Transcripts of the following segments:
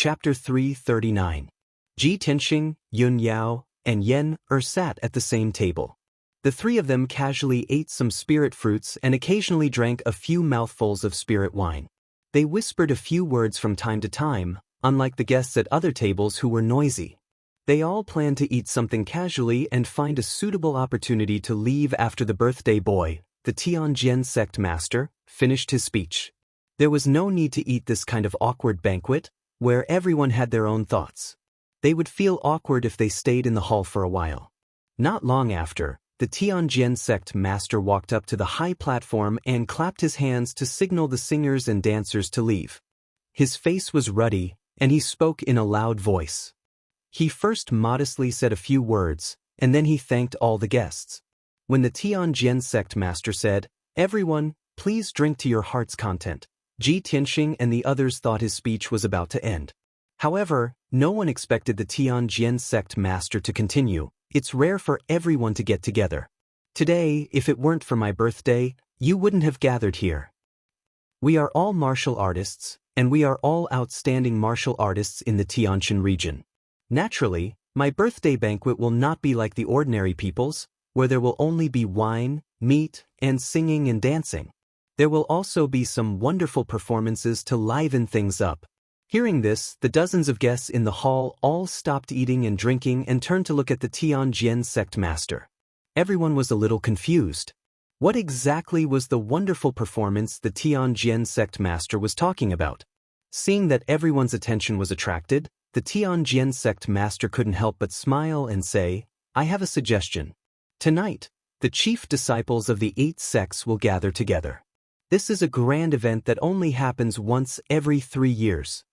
Chapter 339. Ji Tianxing, Yun Yao, and Yen sat at the same table. The three of them casually ate some spirit fruits and occasionally drank a few mouthfuls of spirit wine. They whispered a few words from time to time, unlike the guests at other tables who were noisy. They all planned to eat something casually and find a suitable opportunity to leave after the birthday boy, the Tianjin sect master, finished his speech. There was no need to eat this kind of awkward banquet, where everyone had their own thoughts. They would feel awkward if they stayed in the hall for a while. Not long after, the Tianjin sect master walked up to the high platform and clapped his hands to signal the singers and dancers to leave. His face was ruddy, and he spoke in a loud voice. He first modestly said a few words, and then he thanked all the guests. When the Tianjin sect master said, "Everyone, please drink to your heart's content," Ji Tianxing and the others thought his speech was about to end. However, no one expected the Tianjin sect master to continue. "It's rare for everyone to get together. Today, if it weren't for my birthday, you wouldn't have gathered here. We are all martial artists, and we are all outstanding martial artists in the Tianjin region. Naturally, my birthday banquet will not be like the ordinary people's, where there will only be wine, meat, and singing and dancing. There will also be some wonderful performances to liven things up." Hearing this, the dozens of guests in the hall all stopped eating and drinking and turned to look at the Tianjin sect master. Everyone was a little confused. What exactly was the wonderful performance the Tianjin sect master was talking about? Seeing that everyone's attention was attracted, the Tianjin sect master couldn't help but smile and say, "I have a suggestion. Tonight, the chief disciples of the 8 sects will gather together. This is a grand event that only happens once every 3 years.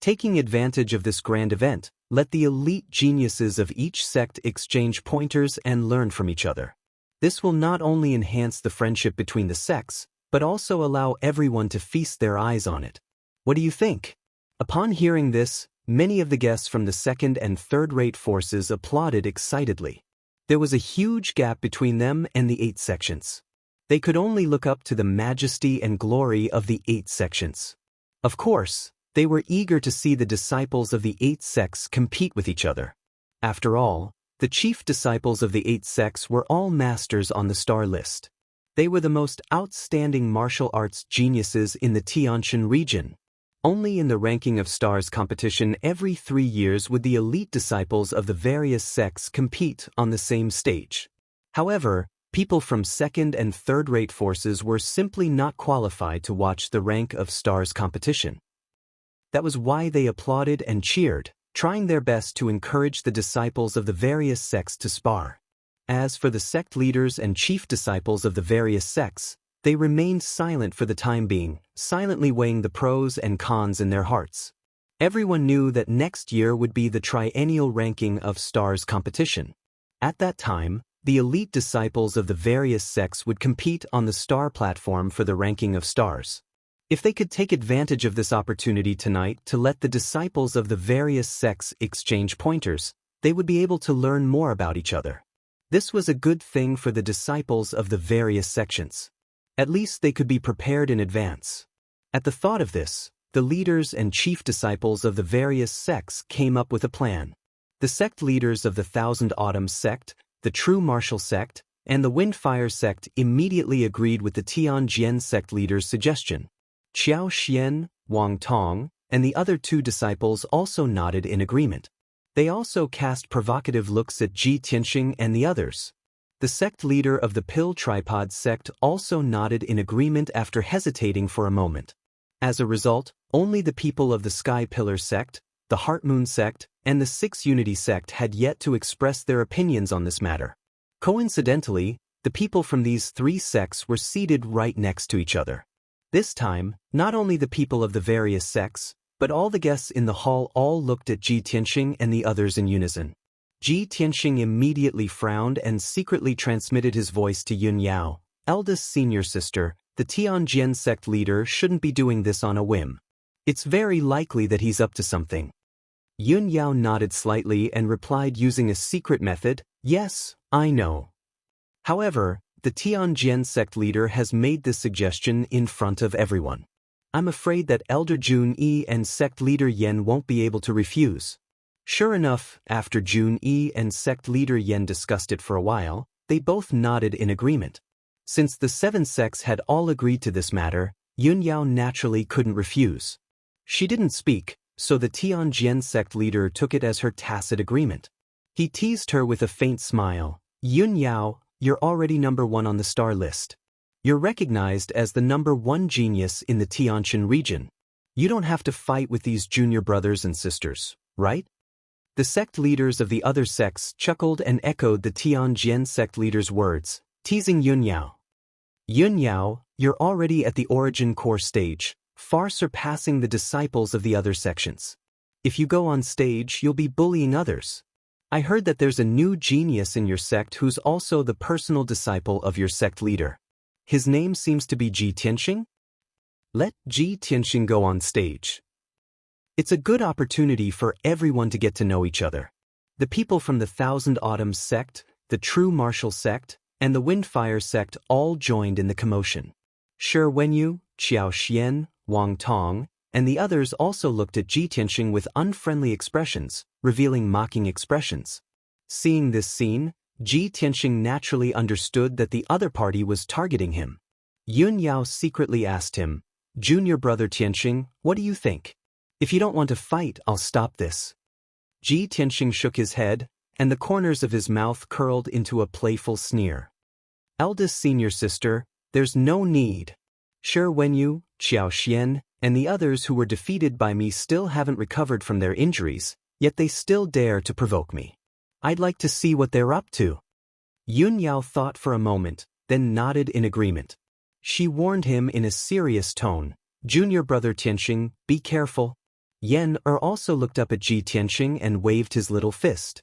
Taking advantage of this grand event, let the elite geniuses of each sect exchange pointers and learn from each other. This will not only enhance the friendship between the sects, but also allow everyone to feast their eyes on it. What do you think?" Upon hearing this, many of the guests from the second and third-rate forces applauded excitedly. There was a huge gap between them and the 8 sections. They could only look up to the majesty and glory of the 8 sections. Of course, they were eager to see the disciples of the 8 sects compete with each other. After all, the chief disciples of the 8 sects were all masters on the star list. They were the most outstanding martial arts geniuses in the Tianjin region. Only in the ranking of stars competition every 3 years would the elite disciples of the various sects compete on the same stage. However, people from second and third-rate forces were simply not qualified to watch the rank of stars competition. That was why they applauded and cheered, trying their best to encourage the disciples of the various sects to spar. As for the sect leaders and chief disciples of the various sects, they remained silent for the time being, silently weighing the pros and cons in their hearts. Everyone knew that next year would be the triennial ranking of stars competition. At that time, the elite disciples of the various sects would compete on the star platform for the ranking of stars. If they could take advantage of this opportunity tonight to let the disciples of the various sects exchange pointers, they would be able to learn more about each other. This was a good thing for the disciples of the various sections. At least they could be prepared in advance. At the thought of this, the leaders and chief disciples of the various sects came up with a plan. The sect leaders of the Thousand Autumns sect, the True Martial sect, and the Windfire sect immediately agreed with the Tianjin sect leader's suggestion. Qiao Xian, Wang Tong, and the other 2 disciples also nodded in agreement. They also cast provocative looks at Ji Tianxing and the others. The sect leader of the Pill Tripod sect also nodded in agreement after hesitating for a moment. As a result, only the people of the Sky Pillar sect, the Heart Moon sect, and the 6 Unity sect had yet to express their opinions on this matter. Coincidentally, the people from these 3 sects were seated right next to each other. This time, not only the people of the various sects, but all the guests in the hall all looked at Ji Tianxing and the others in unison. Ji Tianxing immediately frowned and secretly transmitted his voice to Yun Yao, eldest senior sister. "The Tianjin sect leader shouldn't be doing this on a whim. It's very likely that he's up to something." Yun Yao nodded slightly and replied using a secret method, "Yes, I know. However, the Tianjin sect leader has made this suggestion in front of everyone. I'm afraid that Elder Jun-yi and sect leader Yen won't be able to refuse. Sure enough, after Jun-yi and sect leader Yen discussed it for a while, they both nodded in agreement. Since the 7 sects had all agreed to this matter, Yunyao naturally couldn't refuse. She didn't speak, so the Tianjin sect leader took it as her tacit agreement. He teased her with a faint smile. Yunyao, you're already number 1 on the star list. You're recognized as the number 1 genius in the Tianjin region. You don't have to fight with these junior brothers and sisters, right? The sect leaders of the other sects chuckled and echoed the Tianjin sect leader's words, teasing Yunyao. Yunyao, you're already at the origin core stage, far surpassing the disciples of the other sections. If you go on stage, you'll be bullying others. I heard that there's a new genius in your sect who's also the personal disciple of your sect leader. His name seems to be Ji Tianxing? Let Ji Tianxing go on stage. It's a good opportunity for everyone to get to know each other. The people from the Thousand Autumns sect, the True Martial sect, and the Windfire sect all joined in the commotion. Shi Wenyu, Qiao Xian, Wang Tong, and the others also looked at Ji Tianxing with unfriendly expressions, revealing mocking expressions. Seeing this scene, Ji Tianxing naturally understood that the other party was targeting him. Yunyao secretly asked him, Junior brother Tianxing, what do you think? If you don't want to fight, I'll stop this. Ji Tianxing shook his head, and the corners of his mouth curled into a playful sneer. Eldest senior sister, there's no need. Shi Wenyu, Qiao Xian, and the others who were defeated by me still haven't recovered from their injuries, yet they still dare to provoke me. I'd like to see what they're up to. Yunyao thought for a moment, then nodded in agreement. She warned him in a serious tone, Junior brother Tianxing, be careful. Yen also looked up at Ji Tianxing and waved his little fist.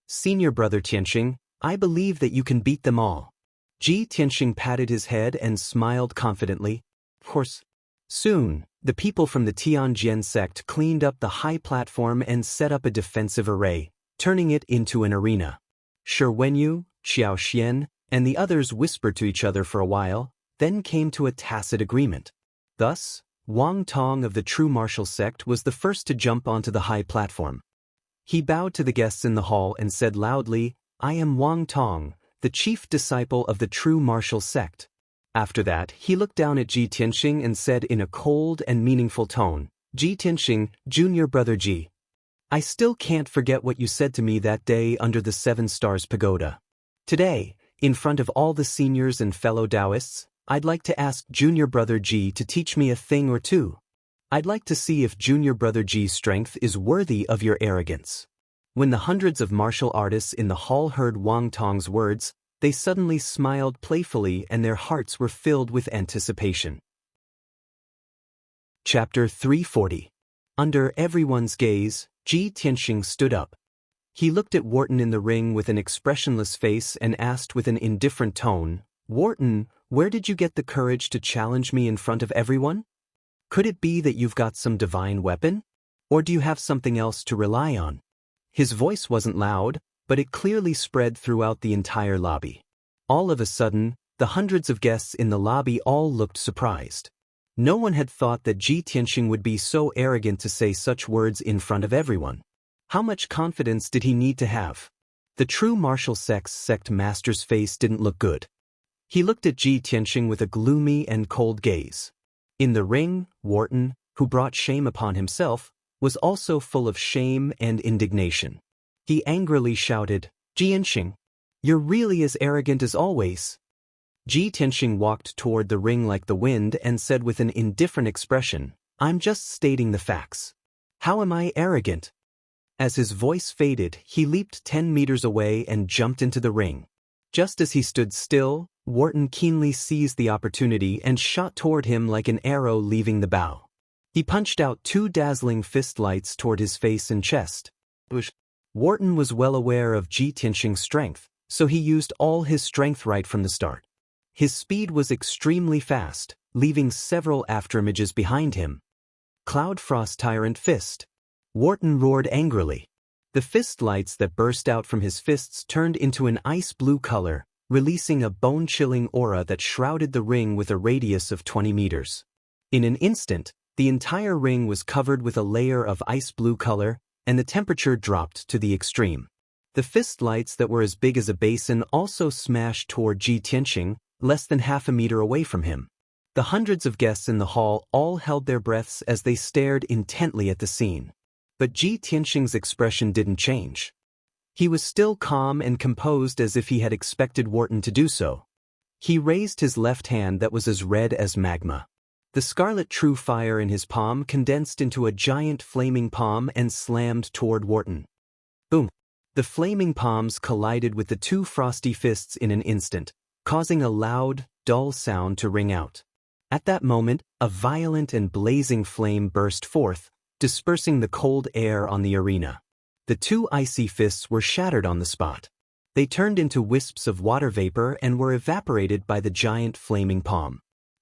Senior brother Tianxing, I believe that you can beat them all. Ji Tianxing patted his head and smiled confidently. Of course. Soon, the people from the Tianjin sect cleaned up the high platform and set up a defensive array, turning it into an arena. Shi Wenyu, Qiao Xian, and the others whispered to each other for a while, then came to a tacit agreement. Thus, Wang Tong of the True Martial sect was the first to jump onto the high platform. He bowed to the guests in the hall and said loudly, I am Wang Tong, the chief disciple of the True Martial sect. After that, he looked down at Ji Tianxing and said in a cold and meaningful tone, Ji Tianxing, junior brother Ji. I still can't forget what you said to me that day under the 7 Stars Pagoda. Today, in front of all the seniors and fellow Taoists, I'd like to ask junior brother Ji to teach me a thing or two. I'd like to see if junior brother Ji's strength is worthy of your arrogance. When the hundreds of martial artists in the hall heard Wang Tong's words, they suddenly smiled playfully and their hearts were filled with anticipation. Chapter 340. Under everyone's gaze, Ji Tianxing stood up. He looked at Wharton in the ring with an expressionless face and asked with an indifferent tone, Wharton, where did you get the courage to challenge me in front of everyone? Could it be that you've got some divine weapon? Or do you have something else to rely on? His voice wasn't loud, but it clearly spread throughout the entire lobby. All of a sudden, the hundreds of guests in the lobby all looked surprised. No one had thought that Ji Tianxing would be so arrogant to say such words in front of everyone. How much confidence did he need to have? The True Martial sect master's face didn't look good. He looked at Ji Tianxing with a gloomy and cold gaze. In the ring, Wharton, who brought shame upon himself, was also full of shame and indignation. He angrily shouted, Ji Tianxing, you're really as arrogant as always. Ji Tianxing walked toward the ring like the wind and said with an indifferent expression, I'm just stating the facts. How am I arrogant? As his voice faded, he leaped 10 meters away and jumped into the ring. Just as he stood still, Wharton keenly seized the opportunity and shot toward him like an arrow leaving the bow. He punched out 2 dazzling fist lights toward his face and chest. Wharton was well aware of Ji Tianxing's strength, so he used all his strength right from the start. His speed was extremely fast, leaving several afterimages behind him. Cloud Frost Tyrant Fist. Wharton roared angrily. The fist lights that burst out from his fists turned into an ice blue color, releasing a bone-chilling aura that shrouded the ring with a radius of 20 meters. In an instant, the entire ring was covered with a layer of ice blue color, and the temperature dropped to the extreme. The fist lights that were as big as a basin also smashed toward Ji Tianqing, less than half a meter away from him. The hundreds of guests in the hall all held their breaths as they stared intently at the scene. But Ji Tianqing's expression didn't change. He was still calm and composed as if he had expected Wharton to do so. He raised his left hand that was as red as magma. The scarlet true fire in his palm condensed into a giant flaming palm and slammed toward Wharton. Boom! The flaming palms collided with the two frosty fists in an instant, causing a loud, dull sound to ring out. At that moment, a violent and blazing flame burst forth, dispersing the cold air on the arena. The two icy fists were shattered on the spot. They turned into wisps of water vapor and were evaporated by the giant flaming palm.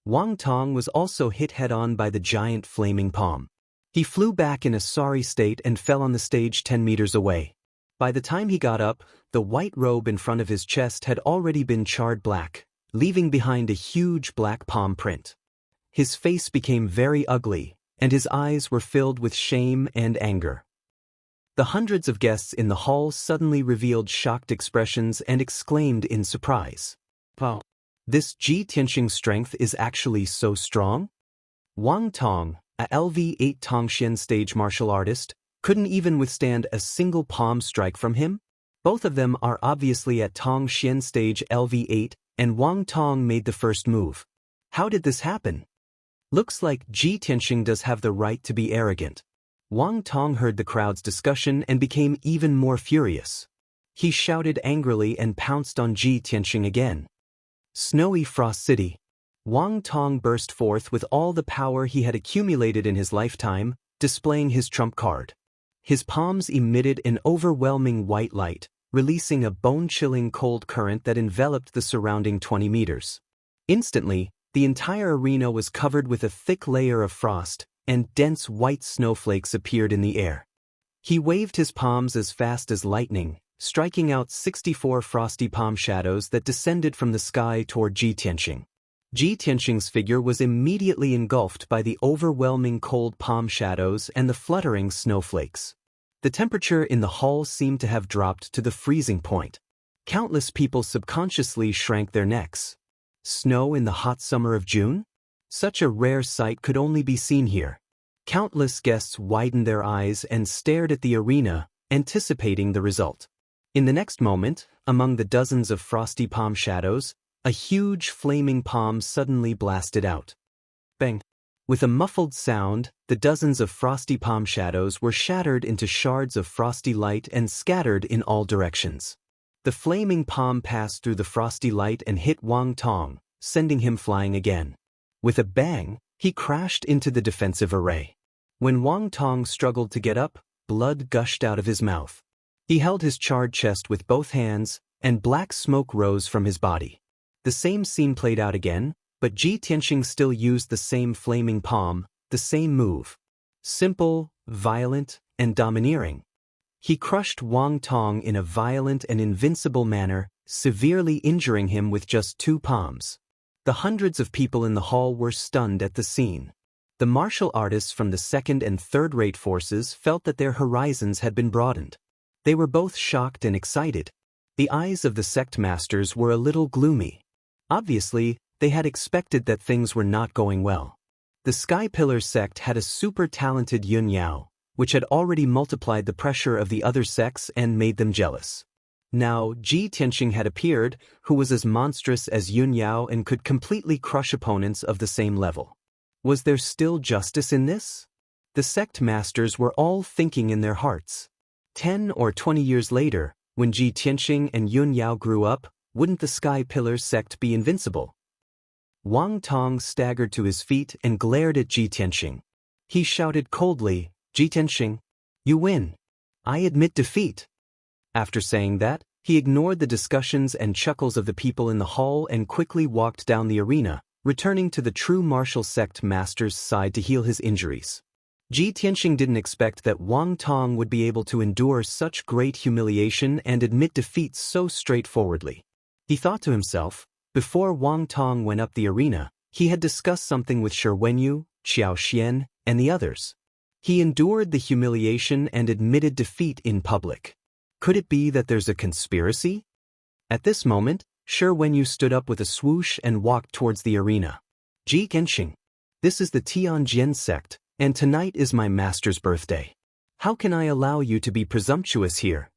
Wang Tong was also hit head-on by the giant flaming palm. He flew back in a sorry state and fell on the stage 10 meters away. By the time he got up, the white robe in front of his chest had already been charred black, leaving behind a huge black palm print. His face became very ugly, and his eyes were filled with shame and anger. The hundreds of guests in the hall suddenly revealed shocked expressions and exclaimed in surprise. Wow! This Ji Tianqing's strength is actually so strong? Wang Tong, a LV8 Tongxian stage martial artist, couldn't even withstand a single palm strike from him? Both of them are obviously at Tongxian stage LV8, and Wang Tong made the first move. How did this happen? Looks like Ji Tianqing does have the right to be arrogant. Wang Tong heard the crowd's discussion and became even more furious. He shouted angrily and pounced on Ji Tianqing again. Snowy Frost City. Wang Tong burst forth with all the power he had accumulated in his lifetime, displaying his trump card. His palms emitted an overwhelming white light, releasing a bone-chilling cold current that enveloped the surrounding 20 meters. Instantly, the entire arena was covered with a thick layer of frost, and dense white snowflakes appeared in the air. He waved his palms as fast as lightning, striking out 64 frosty palm shadows that descended from the sky toward Ji Tianqing. Ji Tianqing's figure was immediately engulfed by the overwhelming cold palm shadows and the fluttering snowflakes. The temperature in the hall seemed to have dropped to the freezing point. Countless people subconsciously shrank their necks. Snow in the hot summer of June? Such a rare sight could only be seen here. Countless guests widened their eyes and stared at the arena, anticipating the result. In the next moment, among the dozens of frosty palm shadows, a huge flaming palm suddenly blasted out. Bang! With a muffled sound, the dozens of frosty palm shadows were shattered into shards of frosty light and scattered in all directions. The flaming palm passed through the frosty light and hit Wang Tong, sending him flying again. With a bang, he crashed into the defensive array. When Wang Tong struggled to get up, blood gushed out of his mouth. He held his charred chest with both hands, and black smoke rose from his body. The same scene played out again, but Ji Tianqing still used the same flaming palm, the same move. Simple, violent, and domineering. He crushed Wang Tong in a violent and invincible manner, severely injuring him with just two palms. The hundreds of people in the hall were stunned at the scene. The martial artists from the second and third-rate forces felt that their horizons had been broadened. They were both shocked and excited. The eyes of the sect masters were a little gloomy. Obviously, they had expected that things were not going well. The Sky Pillar sect had a super-talented Yun Yao, which had already multiplied the pressure of the other sects and made them jealous. Now, Ji Tianqing had appeared, who was as monstrous as Yun Yao and could completely crush opponents of the same level. Was there still justice in this? The sect masters were all thinking in their hearts. 10 or 20 years later, when Ji Tianqing and Yun Yao grew up, wouldn't the Sky Pillar sect be invincible? Wang Tong staggered to his feet and glared at Ji Tianqing. He shouted coldly, "Ji Tianqing, you win. I admit defeat." After saying that, he ignored the discussions and chuckles of the people in the hall and quickly walked down the arena, returning to the true martial sect master's side to heal his injuries. Ji Tianqing didn't expect that Wang Tong would be able to endure such great humiliation and admit defeat so straightforwardly. He thought to himself, before Wang Tong went up the arena, he had discussed something with Shi Wenyu, Xiao Xian, and the others. He endured the humiliation and admitted defeat in public. Could it be that there's a conspiracy? At this moment, Shi Wenyu stood up with a swoosh and walked towards the arena. Ji Genxing. This is the Tianjin sect, and tonight is my master's birthday. How can I allow you to be presumptuous here?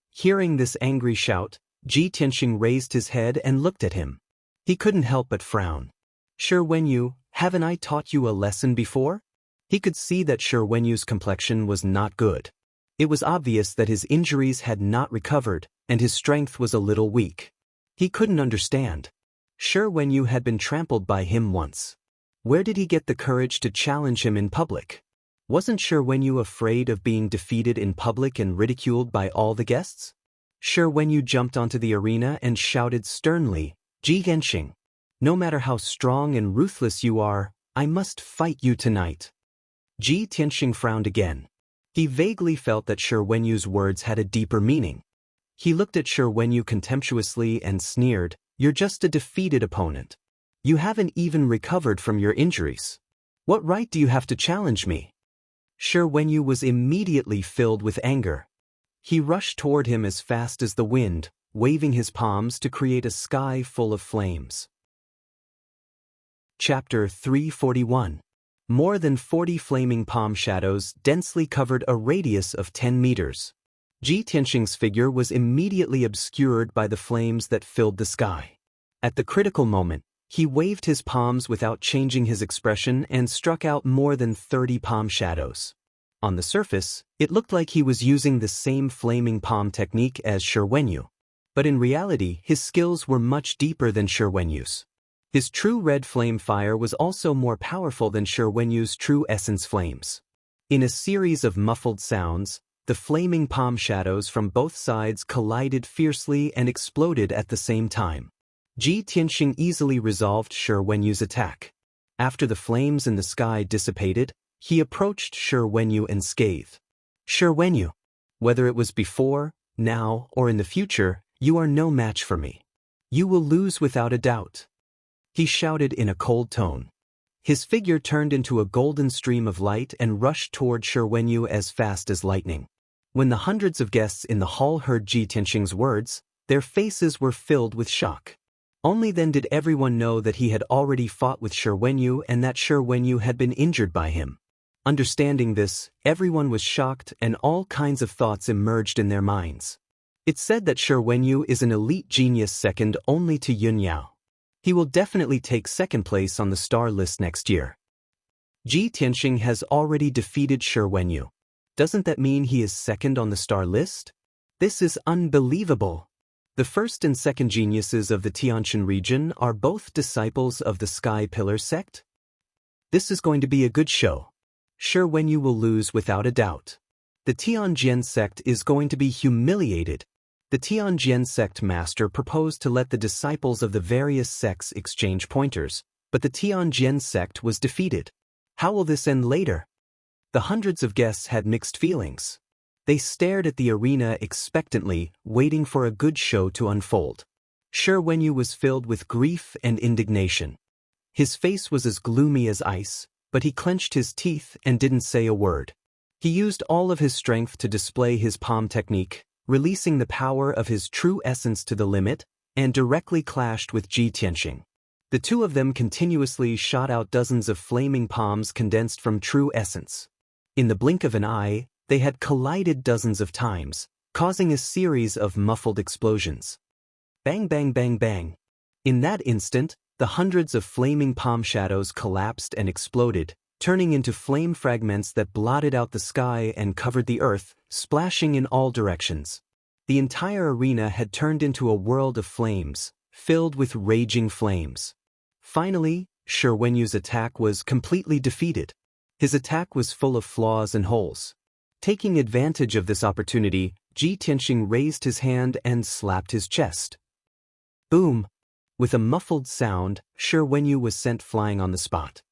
Hearing this angry shout, Ji Tianxing raised his head and looked at him. He couldn't help but frown. Shi Wenyu, haven't I taught you a lesson before? He could see that Shi Wenyu's complexion was not good. It was obvious that his injuries had not recovered, and his strength was a little weak. He couldn't understand. Shi Wenyu had been trampled by him once. Where did he get the courage to challenge him in public? Wasn't Shi Wenyu afraid of being defeated in public and ridiculed by all the guests? Shi Wenyu jumped onto the arena and shouted sternly, Ji Genxing. No matter how strong and ruthless you are, I must fight you tonight. Ji Tianxing frowned again. He vaguely felt that Shi Wenyu's words had a deeper meaning. He looked at Shi Wenyu contemptuously and sneered, You're just a defeated opponent. You haven't even recovered from your injuries. What right do you have to challenge me? Shi Wenyu was immediately filled with anger. He rushed toward him as fast as the wind, waving his palms to create a sky full of flames. Chapter 341. More than 40 flaming palm shadows densely covered a radius of 10 meters. Ji Tianxing's figure was immediately obscured by the flames that filled the sky. At the critical moment, he waved his palms without changing his expression and struck out more than 30 palm shadows. On the surface, it looked like he was using the same flaming palm technique as Shi Wenyu. But in reality, his skills were much deeper than Shi Wenyu's. His true red flame fire was also more powerful than Shi Wenyu's true essence flames. In a series of muffled sounds, the flaming palm shadows from both sides collided fiercely and exploded at the same time. Ji Tianxing easily resolved Shi Wenyu's attack. After the flames in the sky dissipated, he approached Shi Wenyu and scathed. Shi Wenyu, whether it was before, now, or in the future, you are no match for me. You will lose without a doubt. He shouted in a cold tone. His figure turned into a golden stream of light and rushed toward Shi Wenyu as fast as lightning. When the hundreds of guests in the hall heard Ji Tianxing's words, their faces were filled with shock. Only then did everyone know that he had already fought with Shi Wenyu and that Shi Wenyu had been injured by him. Understanding this, everyone was shocked and all kinds of thoughts emerged in their minds. It's said that Shi Wenyu is an elite genius second only to Yun Yao. He will definitely take second place on the star list next year. Ji Tianxing has already defeated Shi Wenyu. Doesn't that mean he is second on the star list? This is unbelievable. The first and second geniuses of the Tianjin region are both disciples of the Sky Pillar sect? This is going to be a good show. Shi Wenyu will lose without a doubt. The Tianjin sect is going to be humiliated. The Tianjin sect master proposed to let the disciples of the various sects exchange pointers, but the Tianjin sect was defeated. How will this end later? The hundreds of guests had mixed feelings. They stared at the arena expectantly, waiting for a good show to unfold. Shi Wenyu was filled with grief and indignation. His face was as gloomy as ice, but he clenched his teeth and didn't say a word. He used all of his strength to display his palm technique, releasing the power of his true essence to the limit, and directly clashed with Ji Tianxing. The two of them continuously shot out dozens of flaming palms condensed from true essence. In the blink of an eye, they had collided dozens of times, causing a series of muffled explosions. Bang bang bang bang. In that instant, the hundreds of flaming palm shadows collapsed and exploded, turning into flame fragments that blotted out the sky and covered the earth, splashing in all directions. The entire arena had turned into a world of flames, filled with raging flames. Finally, Shi Wenyu's attack was completely defeated. His attack was full of flaws and holes. Taking advantage of this opportunity, Ji Tianxing raised his hand and slapped his chest. Boom! With a muffled sound, Shi Wenyu was sent flying on the spot.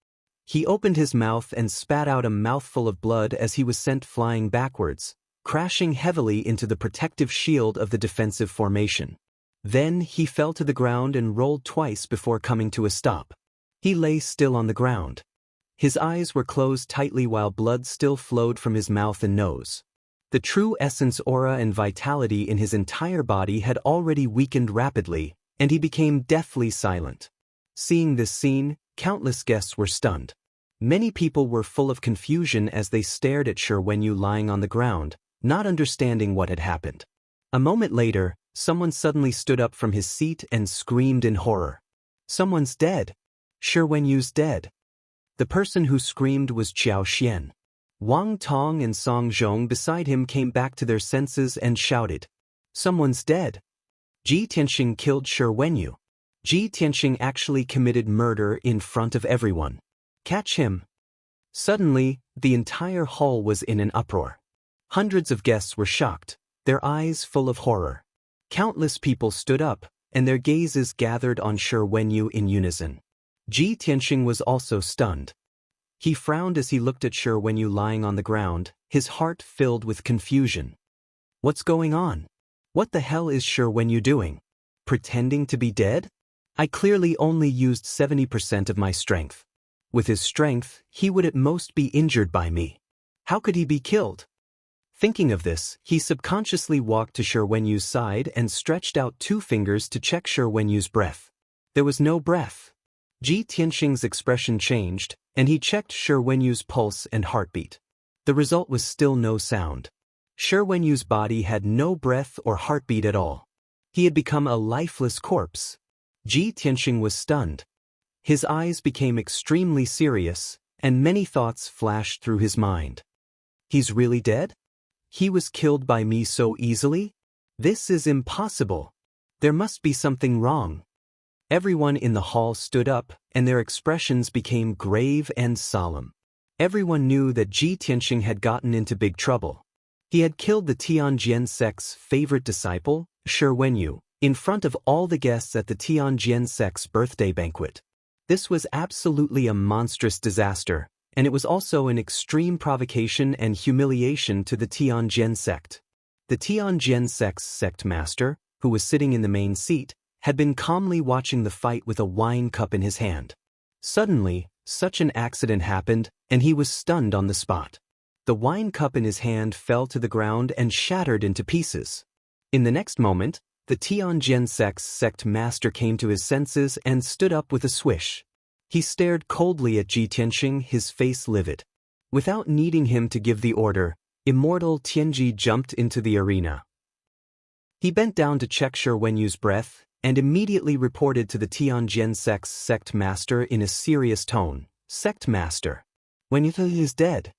He opened his mouth and spat out a mouthful of blood as he was sent flying backwards, crashing heavily into the protective shield of the defensive formation. Then he fell to the ground and rolled twice before coming to a stop. He lay still on the ground. His eyes were closed tightly while blood still flowed from his mouth and nose. The true essence, aura and vitality in his entire body had already weakened rapidly, and he became deathly silent. Seeing this scene, countless guests were stunned. Many people were full of confusion as they stared at Shi Wenyu lying on the ground, not understanding what had happened. A moment later, someone suddenly stood up from his seat and screamed in horror. "Someone's dead! Shi Wenyu's dead!" The person who screamed was Qiao Xian. Wang Tong and Song Zhong beside him came back to their senses and shouted, "Someone's dead! Ji Tianxing killed Shi Wenyu. Ji Tianxing actually committed murder in front of everyone. Catch him!" Suddenly, the entire hall was in an uproar. Hundreds of guests were shocked, their eyes full of horror. Countless people stood up, and their gazes gathered on Shi Wenyu in unison. Ji Tianxing was also stunned. He frowned as he looked at Shi Wenyu lying on the ground, his heart filled with confusion. What's going on? What the hell is Shi Wenyu doing? Pretending to be dead? I clearly only used 70% of my strength. With his strength, he would at most be injured by me. How could he be killed? Thinking of this, he subconsciously walked to Shi Wenyu's side and stretched out 2 fingers to check Shi Wenyu's breath. There was no breath. Ji Tianxing's expression changed, and he checked Shi Wenyu's pulse and heartbeat. The result was still no sound. Shi Wenyu's body had no breath or heartbeat at all. He had become a lifeless corpse. Ji Tianxing was stunned. His eyes became extremely serious, and many thoughts flashed through his mind. He's really dead? He was killed by me so easily? This is impossible. There must be something wrong. Everyone in the hall stood up, and their expressions became grave and solemn. Everyone knew that Ji Tianxing had gotten into big trouble. He had killed the Tianjian sect's favorite disciple, Shi Wenyu, in front of all the guests at the Tianjian sect's birthday banquet. This was absolutely a monstrous disaster, and it was also an extreme provocation and humiliation to the Tianjian sect. The Tianjian sect's sect master, who was sitting in the main seat, had been calmly watching the fight with a wine cup in his hand. Suddenly, such an accident happened, and he was stunned on the spot. The wine cup in his hand fell to the ground and shattered into pieces. In the next moment, the Tianjian sect's sect master came to his senses and stood up with a swish. He stared coldly at Ji Tianxing, his face livid. Without needing him to give the order, Immortal Tianji jumped into the arena. He bent down to check Shi Wenyu's breath, and immediately reported to the Tianjian sect's sect master in a serious tone, "Sect master, Wenyu is dead."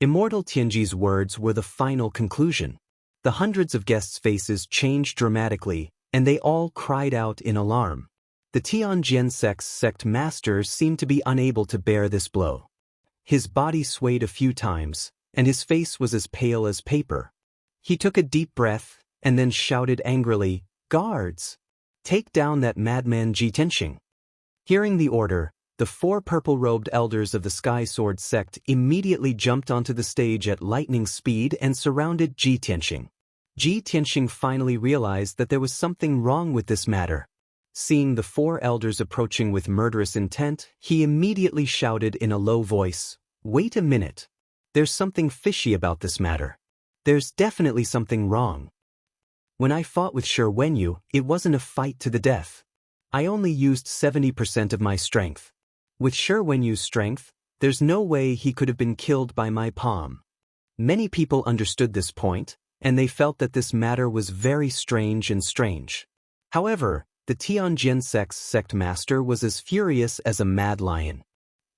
Immortal Tianji's words were the final conclusion. The hundreds of guests' faces changed dramatically, and they all cried out in alarm. The Tianjian sect's sect master seemed to be unable to bear this blow. His body swayed a few times, and his face was as pale as paper. He took a deep breath, and then shouted angrily, "Guards! Take down that madman Ji Tianxing." Hearing the order, the 4 purple-robed elders of the Sky Sword sect immediately jumped onto the stage at lightning speed and surrounded Ji Tianxing. Ji Tianxing finally realized that there was something wrong with this matter. Seeing the 4 elders approaching with murderous intent, he immediately shouted in a low voice, "Wait a minute. There's something fishy about this matter. There's definitely something wrong. When I fought with Shi Wenyu, it wasn't a fight to the death. I only used 70% of my strength. With Shi Wenyu's strength, there's no way he could have been killed by my palm." Many people understood this point, and they felt that this matter was very strange. However, the Tianjian sect's sect master was as furious as a mad lion.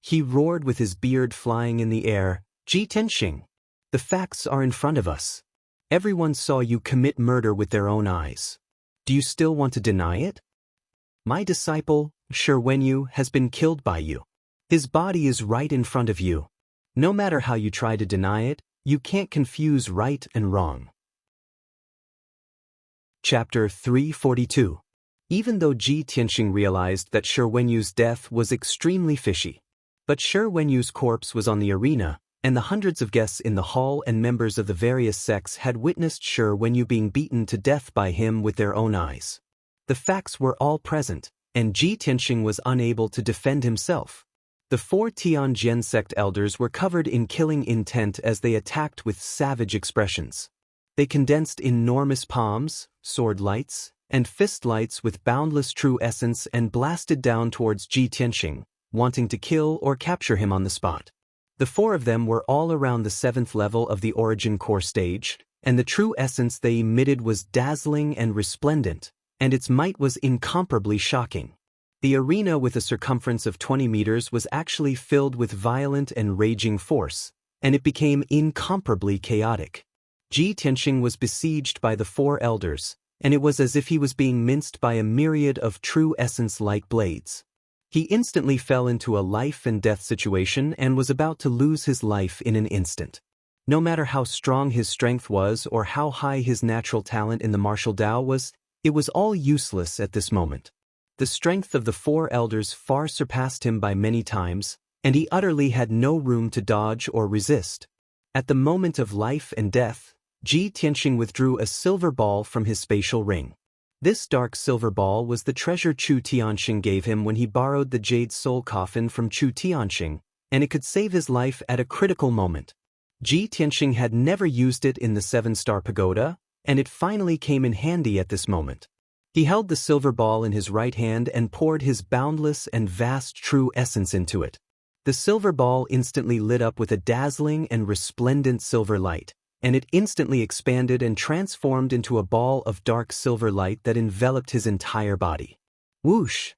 He roared with his beard flying in the air, "Ji Tianxing, the facts are in front of us. Everyone saw you commit murder with their own eyes. Do you still want to deny it? My disciple, Shi Wenyu, has been killed by you. His body is right in front of you. No matter how you try to deny it, you can't confuse right and wrong." Chapter 342. Even though Ji Tianxing realized that Shi Wenyu's death was extremely fishy, but Shi Wenyu's corpse was on the arena, and the hundreds of guests in the hall and members of the various sects had witnessed Shi Wenyu being beaten to death by him with their own eyes. The facts were all present, and Ji Tianxing was unable to defend himself. The four Tianjin sect elders were covered in killing intent as they attacked with savage expressions. They condensed enormous palms, sword lights, and fist lights with boundless true essence and blasted down towards Ji Tianxing, wanting to kill or capture him on the spot. The four of them were all around the 7th level of the origin core stage, and the true essence they emitted was dazzling and resplendent, and its might was incomparably shocking. The arena with a circumference of 20 meters was actually filled with violent and raging force, and it became incomparably chaotic. Ji Tianxing was besieged by the four elders, and it was as if he was being minced by a myriad of true essence-like blades. He instantly fell into a life-and-death situation and was about to lose his life in an instant. No matter how strong his strength was or how high his natural talent in the martial Dao was, it was all useless at this moment. The strength of the four elders far surpassed him by many times, and he utterly had no room to dodge or resist. At the moment of life and death, Ji Tianxing withdrew a silver ball from his spatial ring. This dark silver ball was the treasure Chu Tianxing gave him when he borrowed the jade soul coffin from Chu Tianxing, and it could save his life at a critical moment. Ji Tianxing had never used it in the 7-star pagoda, and it finally came in handy at this moment. He held the silver ball in his right hand and poured his boundless and vast true essence into it. The silver ball instantly lit up with a dazzling and resplendent silver light, and it instantly expanded and transformed into a ball of dark silver light that enveloped his entire body. Whoosh!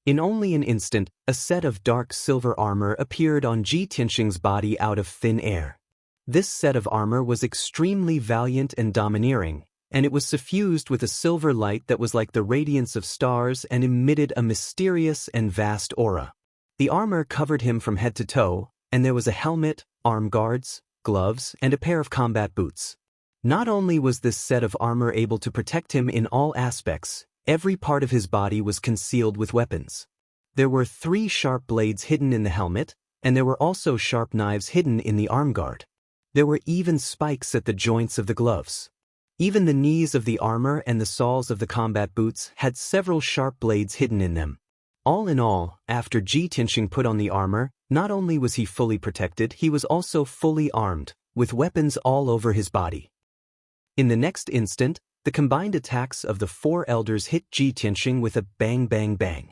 In only an instant, a set of dark silver armor appeared on Ji Tianxing's body out of thin air. This set of armor was extremely valiant and domineering, and it was suffused with a silver light that was like the radiance of stars and emitted a mysterious and vast aura. The armor covered him from head to toe, and there was a helmet, arm guards, gloves, and a pair of combat boots. Not only was this set of armor able to protect him in all aspects, every part of his body was concealed with weapons. There were 3 sharp blades hidden in the helmet, and there were also sharp knives hidden in the arm guard. There were even spikes at the joints of the gloves. Even the knees of the armor and the soles of the combat boots had several sharp blades hidden in them. All in all, after Ji Tianxing put on the armor, not only was he fully protected, he was also fully armed, with weapons all over his body. In the next instant, the combined attacks of the four elders hit Ji Tianxing with a bang bang bang.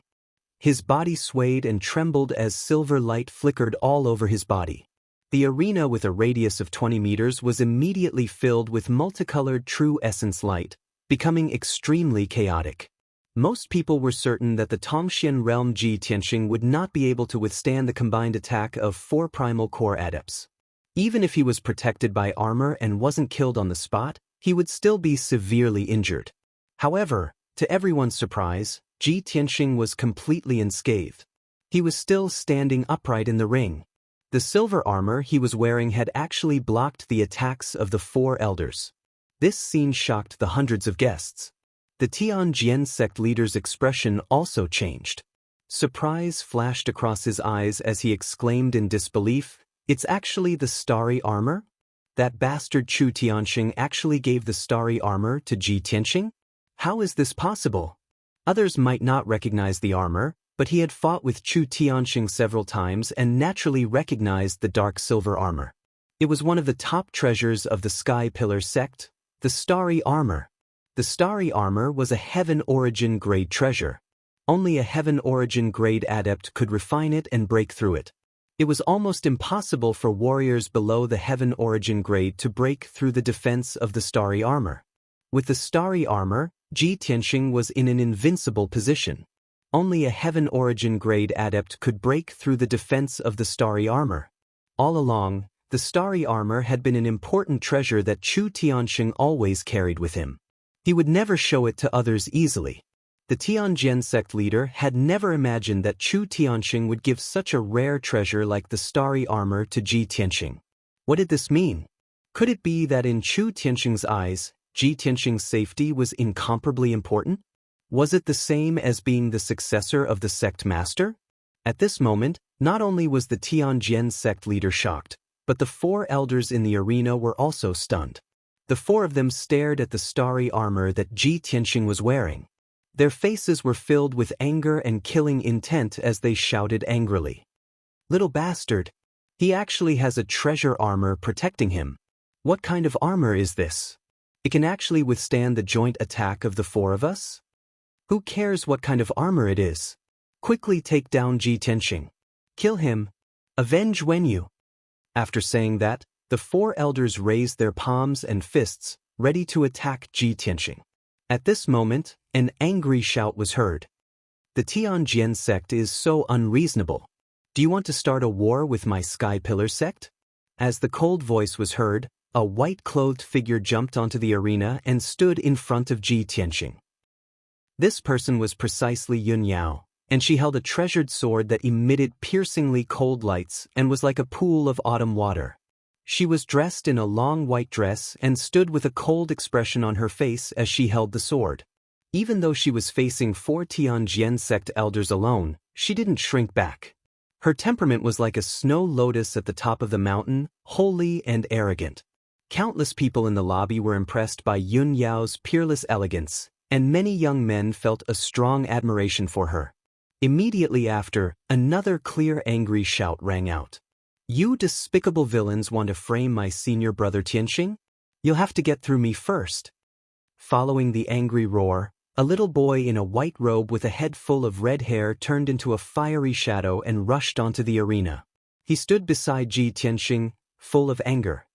His body swayed and trembled as silver light flickered all over his body. The arena with a radius of 20 meters was immediately filled with multicolored true essence light, becoming extremely chaotic. Most people were certain that the Tongxian realm Ji Tianxing would not be able to withstand the combined attack of 4 primal core adepts. Even if he was protected by armor and wasn't killed on the spot, he would still be severely injured. However, to everyone's surprise, Ji Tianxing was completely unscathed. He was still standing upright in the ring. The silver armor he was wearing had actually blocked the attacks of the 4 elders. This scene shocked the hundreds of guests. The Tianjin sect leader's expression also changed. Surprise flashed across his eyes as he exclaimed in disbelief, "It's actually the starry armor? That bastard Chu Tianxing actually gave the starry armor to Ji Tianxing? How is this possible?" Others might not recognize the armor, but he had fought with Chu Tianxing several times and naturally recognized the dark silver armor. It was one of the top treasures of the Sky Pillar sect, the starry armor. The starry armor was a heaven origin grade treasure. Only a heaven origin grade adept could refine it and break through it. It was almost impossible for warriors below the heaven origin grade to break through the defense of the starry armor. With the starry armor, Ji Tianxing was in an invincible position. Only a heaven origin grade adept could break through the defense of the starry armor. All along, the starry armor had been an important treasure that Chu Tianxing always carried with him. He would never show it to others easily. The Tianjin sect leader had never imagined that Chu Tianxing would give such a rare treasure like the starry armor to Ji Tianxing. What did this mean? Could it be that in Chu Tianxing's eyes, Ji Tianxing's safety was incomparably important? Was it the same as being the successor of the sect master? At this moment, not only was the Tianjin sect leader shocked, but the 4 elders in the arena were also stunned. The 4 of them stared at the starry armor that Ji Tianxing was wearing. Their faces were filled with anger and killing intent as they shouted angrily. Little bastard. He actually has a treasure armor protecting him. What kind of armor is this? It can actually withstand the joint attack of the four of us? Who cares what kind of armor it is? Quickly take down Ji Tianxing. Kill him. Avenge Wenyu. After saying that, the four elders raised their palms and fists, ready to attack Ji Tianxing. At this moment, an angry shout was heard. The Tianjian sect is so unreasonable. Do you want to start a war with my Sky Pillar sect? As the cold voice was heard, a white-clothed figure jumped onto the arena and stood in front of Ji Tianxing. This person was precisely Yun Yao, and she held a treasured sword that emitted piercingly cold lights and was like a pool of autumn water. She was dressed in a long white dress and stood with a cold expression on her face as she held the sword. Even though she was facing four Tianjian sect elders alone, she didn't shrink back. Her temperament was like a snow lotus at the top of the mountain, holy and arrogant. Countless people in the lobby were impressed by Yun Yao's peerless elegance, and many young men felt a strong admiration for her. Immediately after, another clear angry shout rang out. You despicable villains want to frame my senior brother Tianxing? You'll have to get through me first. Following the angry roar, a little boy in a white robe with a head full of red hair turned into a fiery shadow and rushed onto the arena. He stood beside Ji Tianxing, full of anger.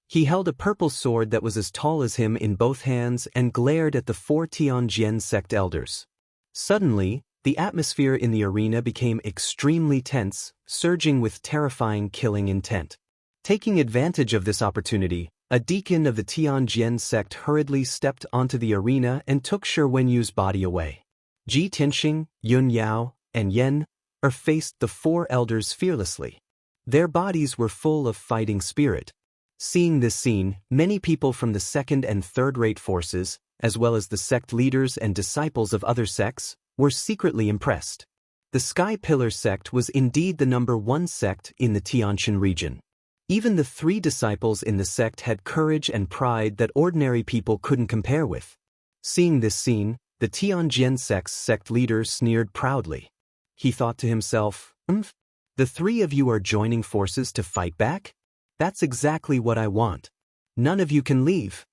He held a purple sword that was as tall as him in both hands and glared at the four Tianjian sect elders. Suddenly, the atmosphere in the arena became extremely tense, surging with terrifying killing intent. Taking advantage of this opportunity, a deacon of the Tianjian sect hurriedly stepped onto the arena and took Shi Wenyu's body away. Ji Tianxing, Yun Yao, and Yen faced the four elders fearlessly. Their bodies were full of fighting spirit. Seeing this scene, many people from the second and third-rate forces, as well as the sect leaders and disciples of other sects, were secretly impressed. The Sky Pillar sect was indeed the #1 sect in the Tianshan region. Even the three disciples in the sect had courage and pride that ordinary people couldn't compare with. Seeing this scene, the Tianjian sect's sect leader sneered proudly. He thought to himself, the three of you are joining forces to fight back? That's exactly what I want. None of you can leave.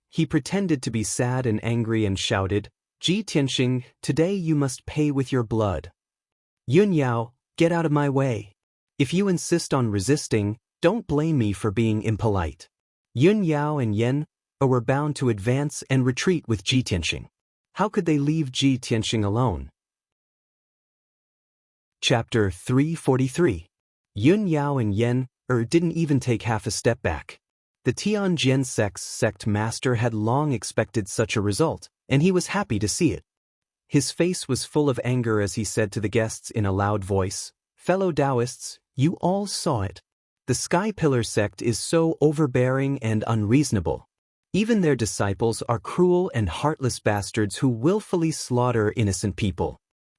He pretended to be sad and angry and shouted, Ji Tianxing, today you must pay with your blood. Yun Yao, get out of my way. If you insist on resisting, don't blame me for being impolite. Yun Yao and Yen were bound to advance and retreat with Ji Tianxing. How could they leave Ji Tianxing alone? Chapter 343. Yun Yao and Yen didn't even take half a step back. The Tianjian sect's sect master had long expected such a result, and he was happy to see it. His face was full of anger as he said to the guests in a loud voice, Fellow Taoists, you all saw it. The Sky Pillar sect is so overbearing and unreasonable. Even their disciples are cruel and heartless bastards who willfully slaughter innocent people.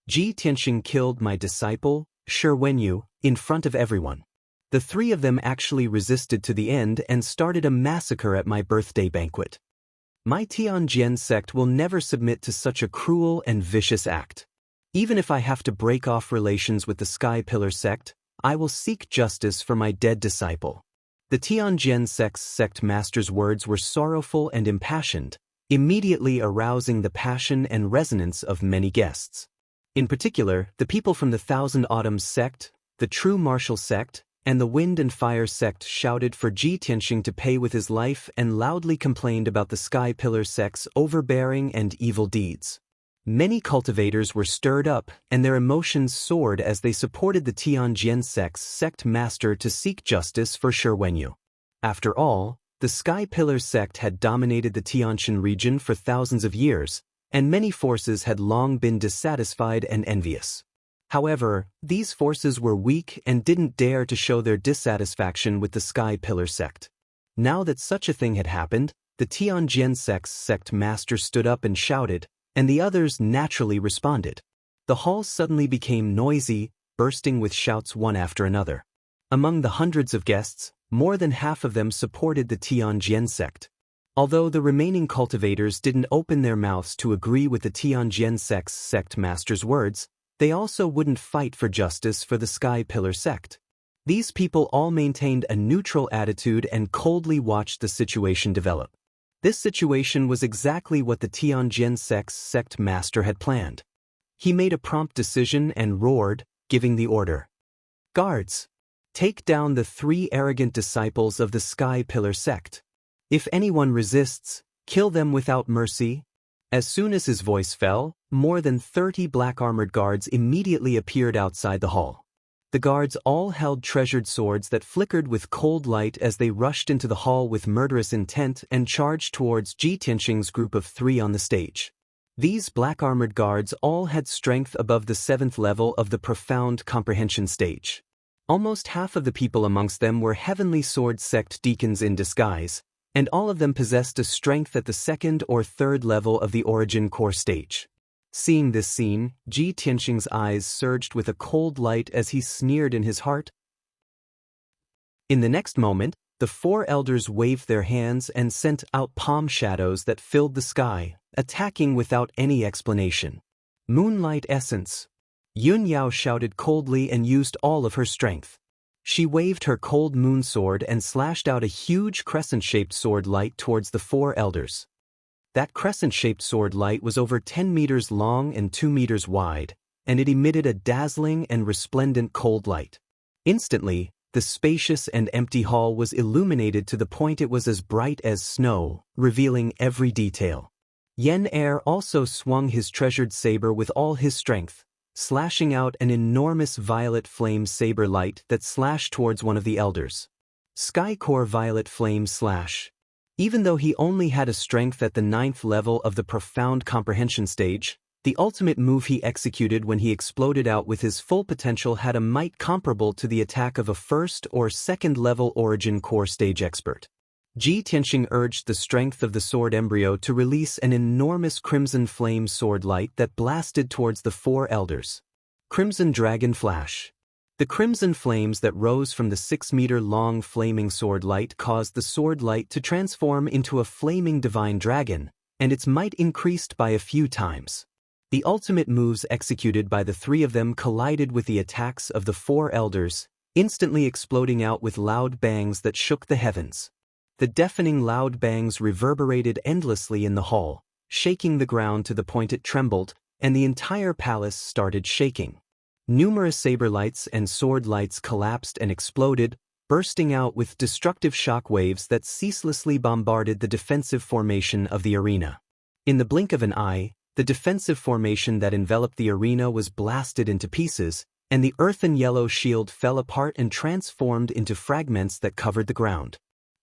Ji Tianxing killed my disciple, Shi Wenyu, in front of everyone. The three of them actually resisted to the end and started a massacre at my birthday banquet. My Tianjian sect will never submit to such a cruel and vicious act. Even if I have to break off relations with the Sky Pillar sect, I will seek justice for my dead disciple. The Tianjian sect's sect master's words were sorrowful and impassioned, immediately arousing the passion and resonance of many guests. In particular, the people from the Thousand Autumns sect, the True Martial sect, and the Wind and Fire sect shouted for Ji Tianxing to pay with his life and loudly complained about the Sky Pillar sect's overbearing and evil deeds. Many cultivators were stirred up, and their emotions soared as they supported the Tianjian sect's sect master to seek justice for Shi Wenyu. After all, the Sky Pillar sect had dominated the Tianshan region for thousands of years, and many forces had long been dissatisfied and envious. However, these forces were weak and didn't dare to show their dissatisfaction with the Sky Pillar sect. Now that such a thing had happened, the Tianjian sect's sect master stood up and shouted, and the others naturally responded. The hall suddenly became noisy, bursting with shouts one after another. Among the hundreds of guests, more than half of them supported the Tianjian sect. Although the remaining cultivators didn't open their mouths to agree with the Tianjian sect's sect master's words, They also wouldn't fight for justice for the Sky Pillar sect. These people all maintained a neutral attitude and coldly watched the situation develop. This situation was exactly what the Tianjin sect's sect master had planned. He made a prompt decision and roared, giving the order. Guards! Take down the 3 arrogant disciples of the Sky Pillar sect. If anyone resists, kill them without mercy. As soon as his voice fell, more than 30 black-armored guards immediately appeared outside the hall. The guards all held treasured swords that flickered with cold light as they rushed into the hall with murderous intent and charged towards Ji Tianxing's group of 3 on the stage. These black-armored guards all had strength above the 7th level of the profound comprehension stage. Almost half of the people amongst them were Heavenly Sword Sect deacons in disguise, and all of them possessed a strength at the 2nd or 3rd level of the Origin Core stage. Seeing this scene, Ji Tianxing's eyes surged with a cold light as he sneered in his heart. In the next moment, the 4 elders waved their hands and sent out palm shadows that filled the sky, attacking without any explanation. Moonlight essence. Yun Yao shouted coldly and used all of her strength. She waved her cold moon sword and slashed out a huge crescent-shaped sword light towards the 4 elders. That crescent-shaped sword light was over 10 meters long and 2 meters wide, and it emitted a dazzling and resplendent cold light. Instantly, the spacious and empty hall was illuminated to the point it was as bright as snow, revealing every detail. Yen Er also swung his treasured saber with all his strength, slashing out an enormous violet flame saber light that slashed towards one of the elders. Sky Core Violet Flame Slash. Even though he only had a strength at the 9th level of the profound comprehension stage, the ultimate move he executed when he exploded out with his full potential had a might comparable to the attack of a 1st or 2nd level Origin Core stage expert. Ji Tianxing urged the strength of the sword embryo to release an enormous crimson flame sword light that blasted towards the 4 elders. Crimson Dragon Flash. The crimson flames that rose from the 6-meter-long flaming sword light caused the sword light to transform into a flaming divine dragon, and its might increased by a few times. The ultimate moves executed by the 3 of them collided with the attacks of the 4 elders, instantly exploding out with loud bangs that shook the heavens. The deafening loud bangs reverberated endlessly in the hall, shaking the ground to the point it trembled, and the entire palace started shaking. Numerous saber lights and sword lights collapsed and exploded, bursting out with destructive shock waves that ceaselessly bombarded the defensive formation of the arena. In the blink of an eye, the defensive formation that enveloped the arena was blasted into pieces, and the earthen yellow shield fell apart and transformed into fragments that covered the ground.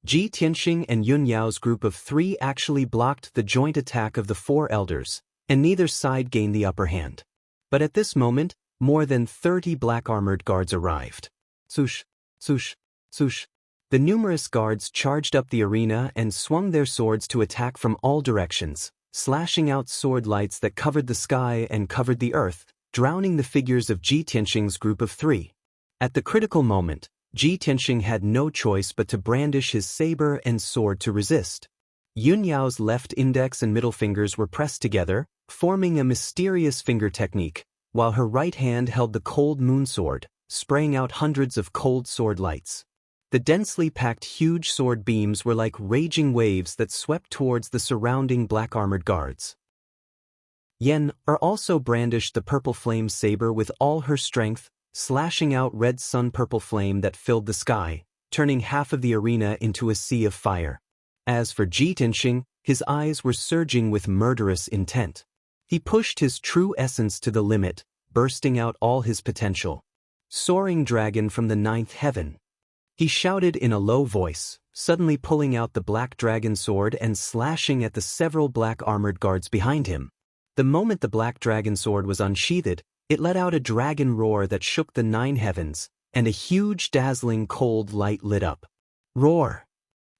Ji Tianxing and Yun Yao's group of 3 actually blocked the joint attack of the 4 elders, and neither side gained the upper hand. But at this moment, more than 30 black-armored guards arrived. Swoosh, swoosh, swoosh. The numerous guards charged up the arena and swung their swords to attack from all directions, slashing out sword lights that covered the sky and covered the earth, drowning the figures of Ji Tianxing's group of 3. At the critical moment, Ji Tianxing had no choice but to brandish his saber and sword to resist. Yun Yao's left index and middle fingers were pressed together, forming a mysterious finger technique, while her right hand held the cold moon sword, spraying out hundreds of cold sword lights. The densely packed huge sword beams were like raging waves that swept towards the surrounding black-armored guards. Yen Er also brandished the purple flame saber with all her strength, slashing out red sun-purple flame that filled the sky, turning half of the arena into a sea of fire. As for Ji Tianxing, his eyes were surging with murderous intent. He pushed his true essence to the limit, bursting out all his potential. Soaring dragon from the 9th heaven. He shouted in a low voice, suddenly pulling out the black dragon sword and slashing at the several black-armored guards behind him. The moment the black dragon sword was unsheathed, it let out a dragon roar that shook the 9 heavens, and a huge dazzling cold light lit up. Roar!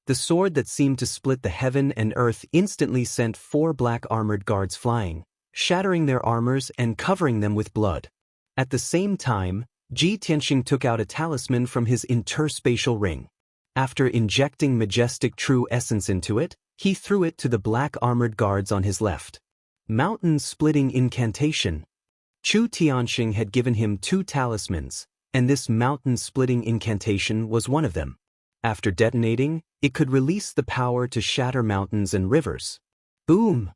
The sword that seemed to split the heaven and earth instantly sent 4 black-armored guards flying, shattering their armors and covering them with blood. At the same time, Ji Tianxing took out a talisman from his interspatial ring. After injecting majestic true essence into it, he threw it to the black-armored guards on his left. Mountain-splitting incantation. Chu Tianxing had given him 2 talismans, and this mountain-splitting incantation was one of them. After detonating, it could release the power to shatter mountains and rivers. Boom!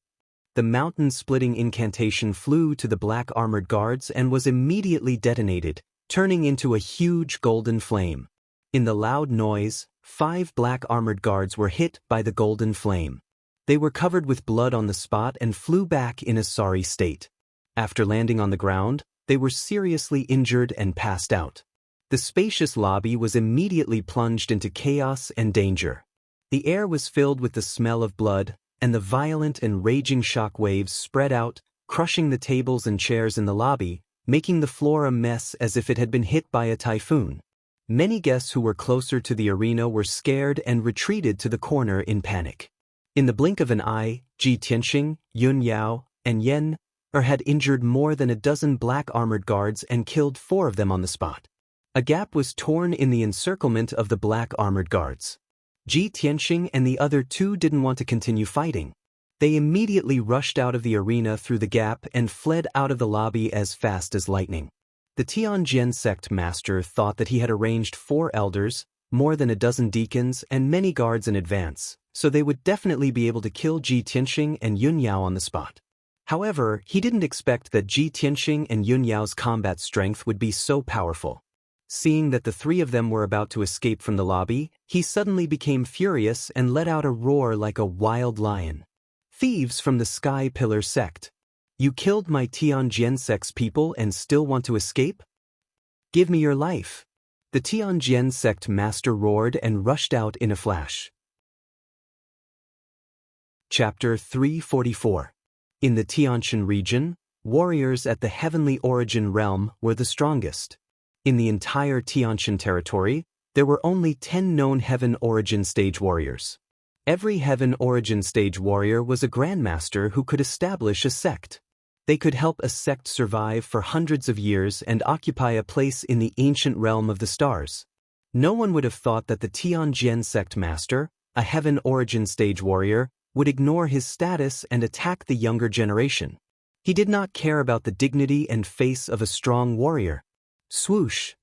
The mountain-splitting incantation flew to the black armored guards and was immediately detonated, turning into a huge golden flame. In the loud noise, 5 black armored guards were hit by the golden flame. They were covered with blood on the spot and flew back in a sorry state. After landing on the ground, they were seriously injured and passed out. The spacious lobby was immediately plunged into chaos and danger. The air was filled with the smell of blood, and the violent and raging shock waves spread out, crushing the tables and chairs in the lobby, making the floor a mess as if it had been hit by a typhoon. Many guests who were closer to the arena were scared and retreated to the corner in panic. In the blink of an eye, Ji Tianxing, Yun Yao, and Yen had injured more than a dozen black armored guards and killed 4 of them on the spot. A gap was torn in the encirclement of the black armored guards. Ji Tianxing and the other 2 didn't want to continue fighting. They immediately rushed out of the arena through the gap and fled out of the lobby as fast as lightning. The Tianjian sect master thought that he had arranged 4 elders, more than a dozen deacons, and many guards in advance, so they would definitely be able to kill Ji Tianxing and Yun Yao on the spot. However, he didn't expect that Ji Tianxing and Yun Yao's combat strength would be so powerful. Seeing that the 3 of them were about to escape from the lobby, he suddenly became furious and let out a roar like a wild lion. "Thieves from the Sky Pillar sect! You killed my Tianjian sect's people and still want to escape? Give me your life!" The Tianjian sect master roared and rushed out in a flash. Chapter 344. In the Tianxian region, warriors at the Heavenly Origin realm were the strongest. In the entire Tianxian territory, there were only 10 known Heaven Origin stage warriors. Every Heaven Origin stage warrior was a grandmaster who could establish a sect. They could help a sect survive for hundreds of years and occupy a place in the ancient realm of the stars. No one would have thought that the Tianjian sect master, a Heaven Origin stage warrior, would ignore his status and attack the younger generation. He did not care about the dignity and face of a strong warrior. Swoosh!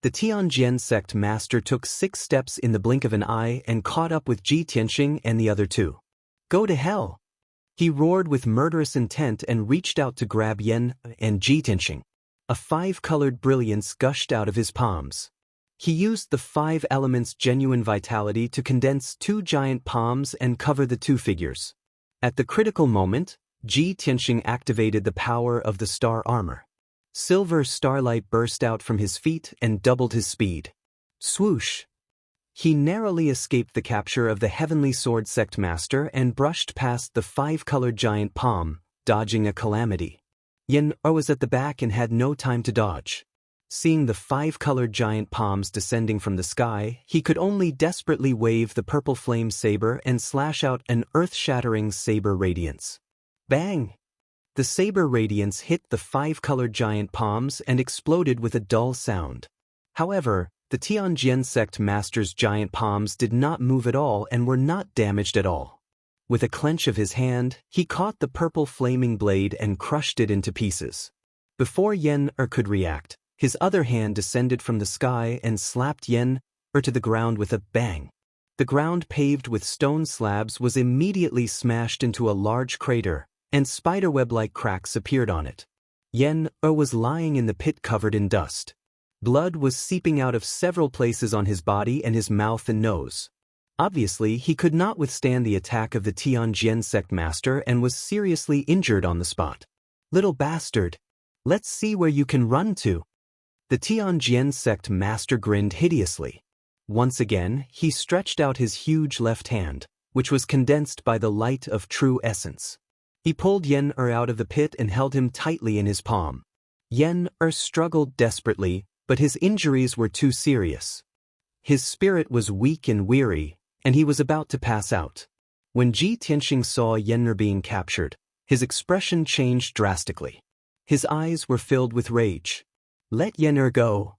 The Tianjian sect master took 6 steps in the blink of an eye and caught up with Ji Tianxing and the other 2. "Go to hell!" He roared with murderous intent and reached out to grab Yen and Ji Tianxing. A 5-colored brilliance gushed out of his palms. He used the 5 elements' genuine vitality to condense 2 giant palms and cover the 2 figures. At the critical moment, Ji Tianxing activated the power of the star armor. Silver starlight burst out from his feet and doubled his speed. Swoosh! He narrowly escaped the capture of the Heavenly Sword Sect Master and brushed past the 5-colored giant palm, dodging a calamity. Yen was at the back and had no time to dodge. Seeing the 5-colored giant palms descending from the sky, he could only desperately wave the purple flame saber and slash out an earth-shattering saber radiance. Bang! The saber radiance hit the 5-colored giant palms and exploded with a dull sound. However, the Tianjian sect master's giant palms did not move at all and were not damaged at all. With a clench of his hand, he caught the purple flaming blade and crushed it into pieces. Before Yen could react, his other hand descended from the sky and slapped Yen to the ground with a bang. The ground paved with stone slabs was immediately smashed into a large crater, and spiderweb-like cracks appeared on it. Yen was lying in the pit covered in dust. Blood was seeping out of several places on his body and his mouth and nose. Obviously, he could not withstand the attack of the Tianjian sect master and was seriously injured on the spot. "Little bastard! Let's see where you can run to." The Tianjian sect master grinned hideously. Once again, he stretched out his huge left hand, which was condensed by the light of true essence. He pulled Yen out of the pit and held him tightly in his palm. Yen struggled desperately, but his injuries were too serious. His spirit was weak and weary, and he was about to pass out. When Ji Tianxing saw Yen being captured, his expression changed drastically. His eyes were filled with rage. "Let Yen go!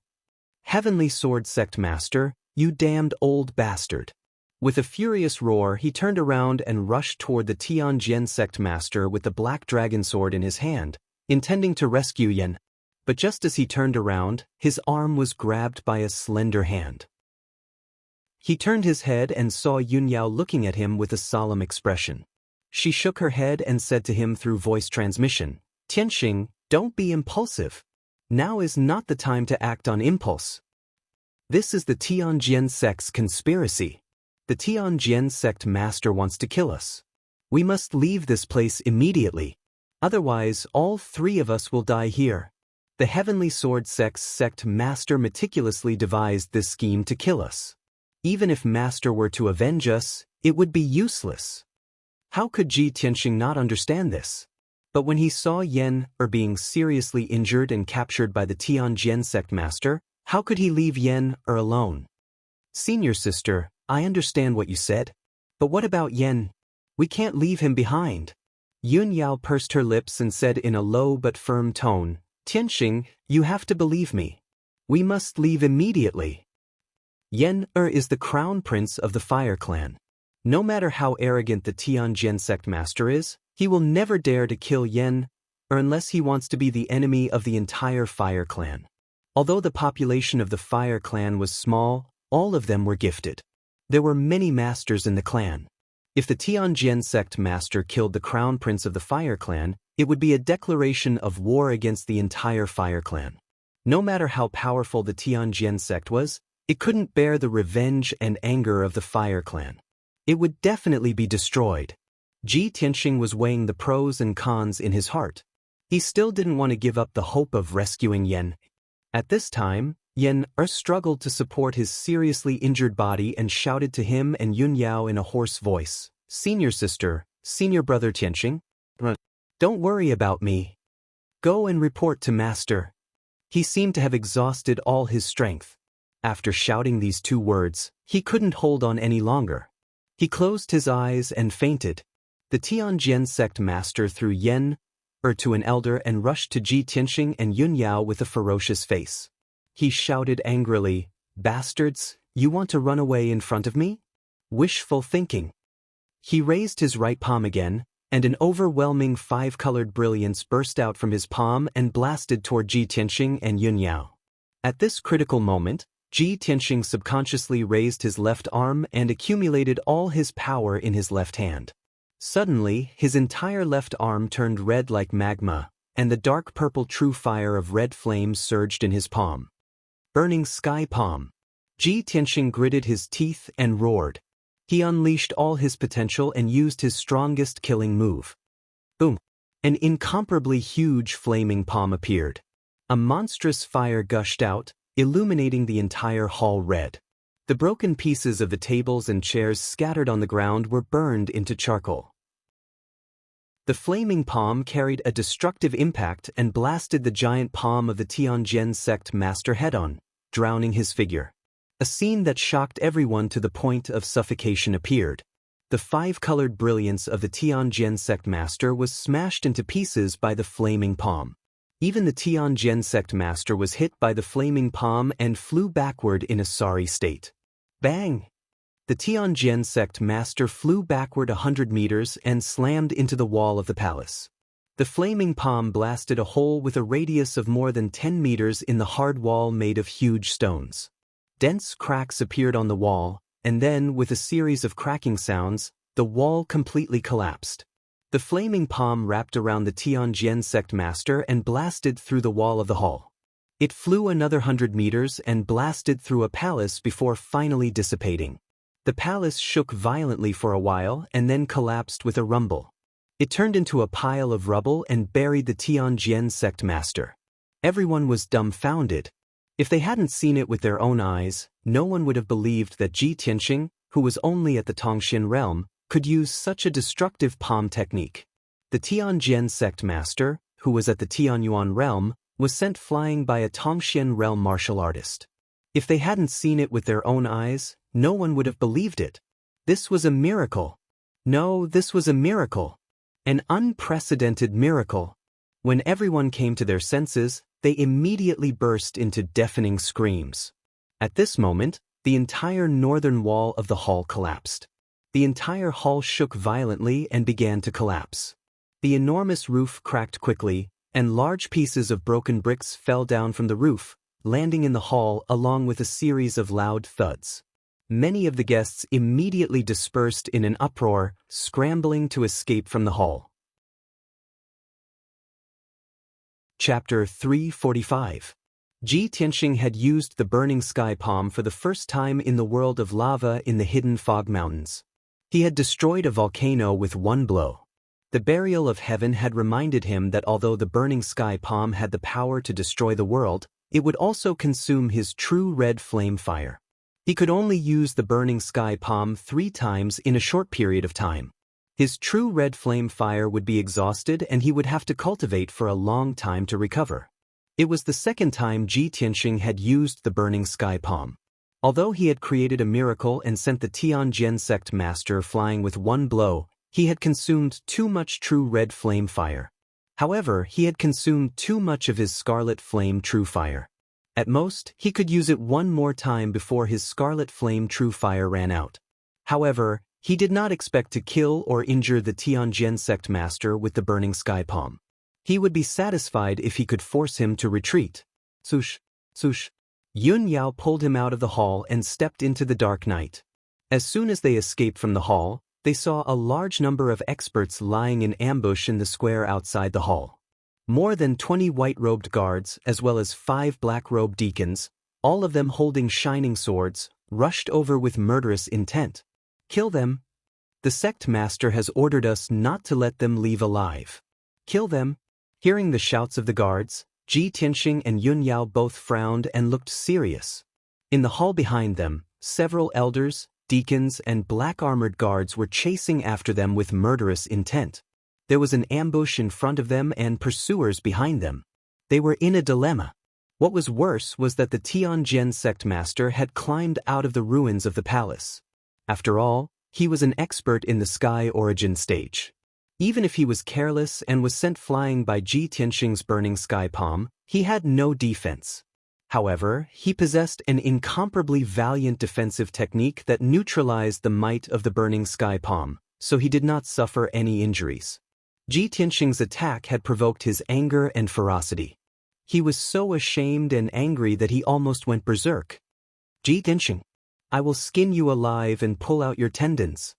Heavenly Sword Sect Master, you damned old bastard!" With a furious roar, he turned around and rushed toward the Tianjian sect master with the black dragon sword in his hand, intending to rescue Yen. But just as he turned around, his arm was grabbed by a slender hand. He turned his head and saw Yunyao looking at him with a solemn expression. She shook her head and said to him through voice transmission, "Tianxing, don't be impulsive. Now is not the time to act on impulse. This is the Tianjin sect's conspiracy. The Tianjin sect master wants to kill us. We must leave this place immediately. Otherwise, all three of us will die here. The Heavenly Sword sect's sect master meticulously devised this scheme to kill us. Even if master were to avenge us, it would be useless." How could Ji Tianxing not understand this? But when he saw Yen being seriously injured and captured by the Tianjin sect master, how could he leave Yen alone? "Senior sister, I understand what you said. But what about Yen? We can't leave him behind." Yun Yao pursed her lips and said in a low but firm tone, "Tianxing, you have to believe me. We must leave immediately. Yen is the crown prince of the Fire Clan. No matter how arrogant the Tianjin sect master is, he will never dare to kill Yen unless he wants to be the enemy of the entire Fire Clan." Although the population of the Fire Clan was small, all of them were gifted. There were many masters in the clan. If the Tianjin sect master killed the crown prince of the Fire Clan, it would be a declaration of war against the entire Fire Clan. No matter how powerful the Tianjin sect was, it couldn't bear the revenge and anger of the Fire Clan. It would definitely be destroyed. Ji Tianxing was weighing the pros and cons in his heart. He still didn't want to give up the hope of rescuing Yen. At this time, Yen struggled to support his seriously injured body and shouted to him and Yun Yao in a hoarse voice, "Senior sister, senior brother Tianxing, don't worry about me. Go and report to master." He seemed to have exhausted all his strength. After shouting these two words, he couldn't hold on any longer. He closed his eyes and fainted. The Tianjin sect master threw Yen to an elder and rushed to Ji Tianxing and Yun Yao with a ferocious face. He shouted angrily, "Bastards, you want to run away in front of me? Wishful thinking." He raised his right palm again, and an overwhelming five-colored brilliance burst out from his palm and blasted toward Ji Tianxing and Yun Yao. At this critical moment, Ji Tianxing subconsciously raised his left arm and accumulated all his power in his left hand. Suddenly, his entire left arm turned red like magma, and the dark purple true fire of red flames surged in his palm. Burning sky palm. Ji Tianxing gritted his teeth and roared. He unleashed all his potential and used his strongest killing move. Boom! An incomparably huge flaming palm appeared. A monstrous fire gushed out, illuminating the entire hall red. The broken pieces of the tables and chairs scattered on the ground were burned into charcoal. The flaming palm carried a destructive impact and blasted the giant palm of the Tianjin sect master head-on, drowning his figure. A scene that shocked everyone to the point of suffocation appeared. The five-colored brilliance of the Tianjin sect master was smashed into pieces by the flaming palm. Even the Tianjin sect master was hit by the flaming palm and flew backward in a sorry state. Bang! The Tianjin sect master flew backward 100 meters and slammed into the wall of the palace. The flaming palm blasted a hole with a radius of more than 10 meters in the hard wall made of huge stones. Dense cracks appeared on the wall, and then, with a series of cracking sounds, the wall completely collapsed. The flaming palm wrapped around the Tianjin sect master and blasted through the wall of the hall. It flew another 100 meters and blasted through a palace before finally dissipating. The palace shook violently for a while and then collapsed with a rumble. It turned into a pile of rubble and buried the Tianjin sect master. Everyone was dumbfounded. If they hadn't seen it with their own eyes, no one would have believed that Ji Tianxing, who was only at the Tongxin realm, could use such a destructive palm technique. The Tianjin sect master, who was at the Tianyuan realm, was sent flying by a Tongxin realm martial artist. If they hadn't seen it with their own eyes, no one would have believed it. This was a miracle. No, this was a miracle. An unprecedented miracle. When everyone came to their senses, they immediately burst into deafening screams. At this moment, the entire northern wall of the hall collapsed. The entire hall shook violently and began to collapse. The enormous roof cracked quickly, and large pieces of broken bricks fell down from the roof, landing in the hall along with a series of loud thuds. Many of the guests immediately dispersed in an uproar, scrambling to escape from the hall. Chapter 345. Ji Tianxing had used the burning sky palm for the first time in the world of lava in the hidden fog mountains. He had destroyed a volcano with one blow. The burial of heaven had reminded him that although the burning sky palm had the power to destroy the world, it would also consume his true red flame fire. He could only use the burning sky palm 3 times in a short period of time. His true red flame fire would be exhausted and he would have to cultivate for a long time to recover. It was the second time Ji Tianxing had used the burning sky palm. Although he had created a miracle and sent the Tianjin sect master flying with one blow, he had consumed too much true red flame fire. However, he had consumed too much of his scarlet flame true fire. At most, he could use it one more time before his scarlet flame true fire ran out. However, he did not expect to kill or injure the Tianjin sect master with the burning sky palm. He would be satisfied if he could force him to retreat. Swoosh, swoosh. Yun Yao pulled him out of the hall and stepped into the dark night. As soon as they escaped from the hall, they saw a large number of experts lying in ambush in the square outside the hall. More than 20 white-robed guards, as well as 5 black-robed deacons, all of them holding shining swords, rushed over with murderous intent. Kill them. The sect master has ordered us not to let them leave alive. Kill them. Hearing the shouts of the guards, Ji Tianxing and Yun Yao both frowned and looked serious. In the hall behind them, several elders, deacons, and black-armored guards were chasing after them with murderous intent. There was an ambush in front of them and pursuers behind them. They were in a dilemma. What was worse was that the Tianjin sect master had climbed out of the ruins of the palace. After all, he was an expert in the sky origin stage. Even if he was careless and was sent flying by Ji Tianxing's burning sky palm, he had no defense. However, he possessed an incomparably valiant defensive technique that neutralized the might of the burning sky palm, so he did not suffer any injuries. Ji Tianxing's attack had provoked his anger and ferocity. He was so ashamed and angry that he almost went berserk. Ji Tianxing, I will skin you alive and pull out your tendons.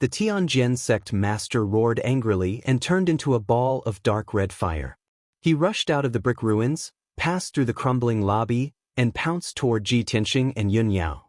The Tianjin sect master roared angrily and turned into a ball of dark red fire. He rushed out of the brick ruins, passed through the crumbling lobby, and pounced toward Ji Tianxing and Yun Yao.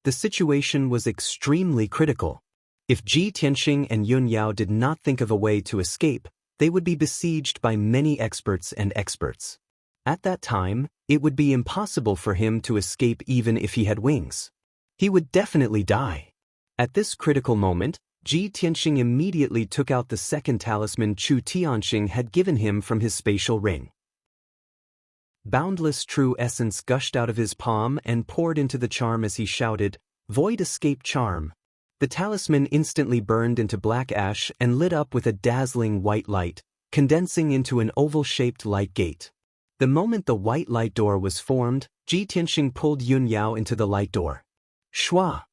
The situation was extremely critical. If Ji Tianxing and Yun Yao did not think of a way to escape, they would be besieged by many experts and experts. At that time, it would be impossible for him to escape even if he had wings. He would definitely die. At this critical moment, Ji Tianxing immediately took out the second talisman Chu Tianxing had given him from his spatial ring. Boundless true essence gushed out of his palm and poured into the charm as he shouted, "Void escape charm." The talisman instantly burned into black ash and lit up with a dazzling white light, condensing into an oval-shaped light gate. The moment the white light door was formed, Ji Tianxing pulled Yun Yao into the light door. Shwa!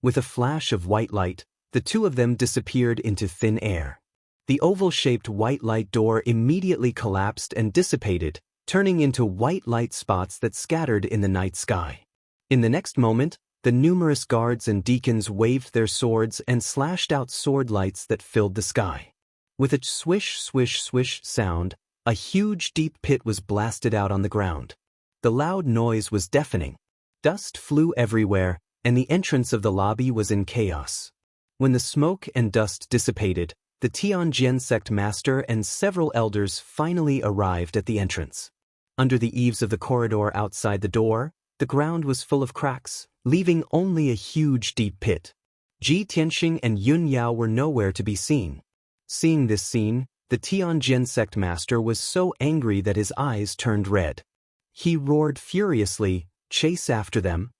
With a flash of white light, the two of them disappeared into thin air. The oval-shaped white light door immediately collapsed and dissipated, turning into white light spots that scattered in the night sky. In the next moment, the numerous guards and deacons waved their swords and slashed out sword lights that filled the sky. With a swish, swish, swish sound, a huge deep pit was blasted out on the ground. The loud noise was deafening. Dust flew everywhere, and the entrance of the lobby was in chaos. When the smoke and dust dissipated, the Tianjin sect master and several elders finally arrived at the entrance. Under the eaves of the corridor outside the door, the ground was full of cracks, leaving only a huge deep pit. Ji Tianxing and Yun Yao were nowhere to be seen. Seeing this scene, the Tianjin sect master was so angry that his eyes turned red. He roared furiously, "Chase after them.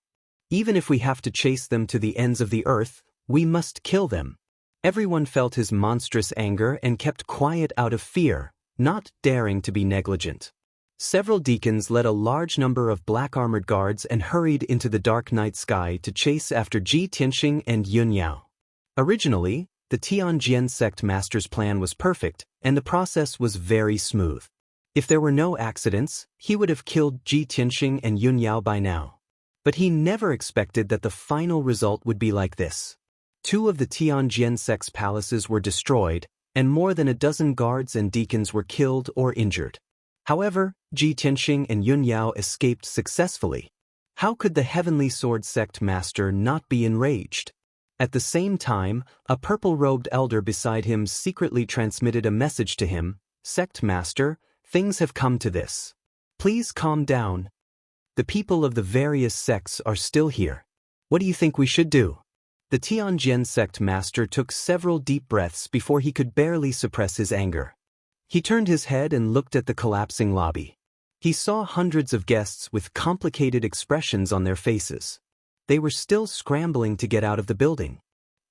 Even if we have to chase them to the ends of the earth, we must kill them." Everyone felt his monstrous anger and kept quiet out of fear, not daring to be negligent. Several deacons led a large number of black-armored guards and hurried into the dark night sky to chase after Ji Tianxing and Yun Yao. Originally, the Tianjin sect master's plan was perfect, and the process was very smooth. If there were no accidents, he would have killed Ji Tianxing and Yun Yao by now. But he never expected that the final result would be like this. 2 of the Tianjin sect's palaces were destroyed, and more than a dozen guards and deacons were killed or injured. However, Ji Tianxing and Yun Yao escaped successfully. How could the Heavenly Sword sect master not be enraged? At the same time, a purple-robed elder beside him secretly transmitted a message to him. Sect master, things have come to this. Please calm down. The people of the various sects are still here. What do you think we should do? The Tianjin sect master took several deep breaths before he could barely suppress his anger. He turned his head and looked at the collapsing lobby. He saw hundreds of guests with complicated expressions on their faces. They were still scrambling to get out of the building.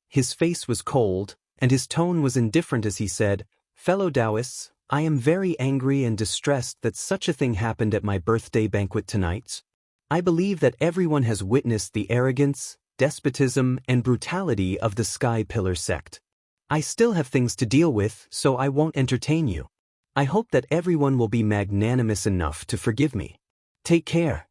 His face was cold, and his tone was indifferent as he said, "Fellow Taoists, I am very angry and distressed that such a thing happened at my birthday banquet tonight. I believe that everyone has witnessed the arrogance, despotism, and brutality of the Sky Pillar sect. I still have things to deal with, so I won't entertain you. I hope that everyone will be magnanimous enough to forgive me. Take care."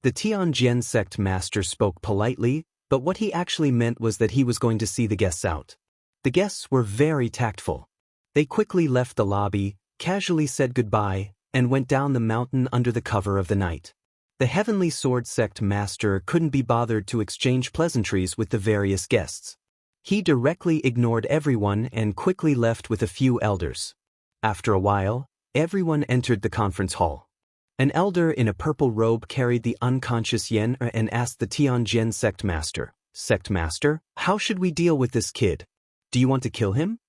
The Tianjin sect master spoke politely, but what he actually meant was that he was going to see the guests out. The guests were very tactful. They quickly left the lobby, casually said goodbye, and went down the mountain under the cover of the night. The Heavenly Sword sect master couldn't be bothered to exchange pleasantries with the various guests. He directly ignored everyone and quickly left with a few elders. After a while, everyone entered the conference hall. An elder in a purple robe carried the unconscious Yen and asked the Tianjin sect master, "Sect master, how should we deal with this kid? Do you want to kill him?"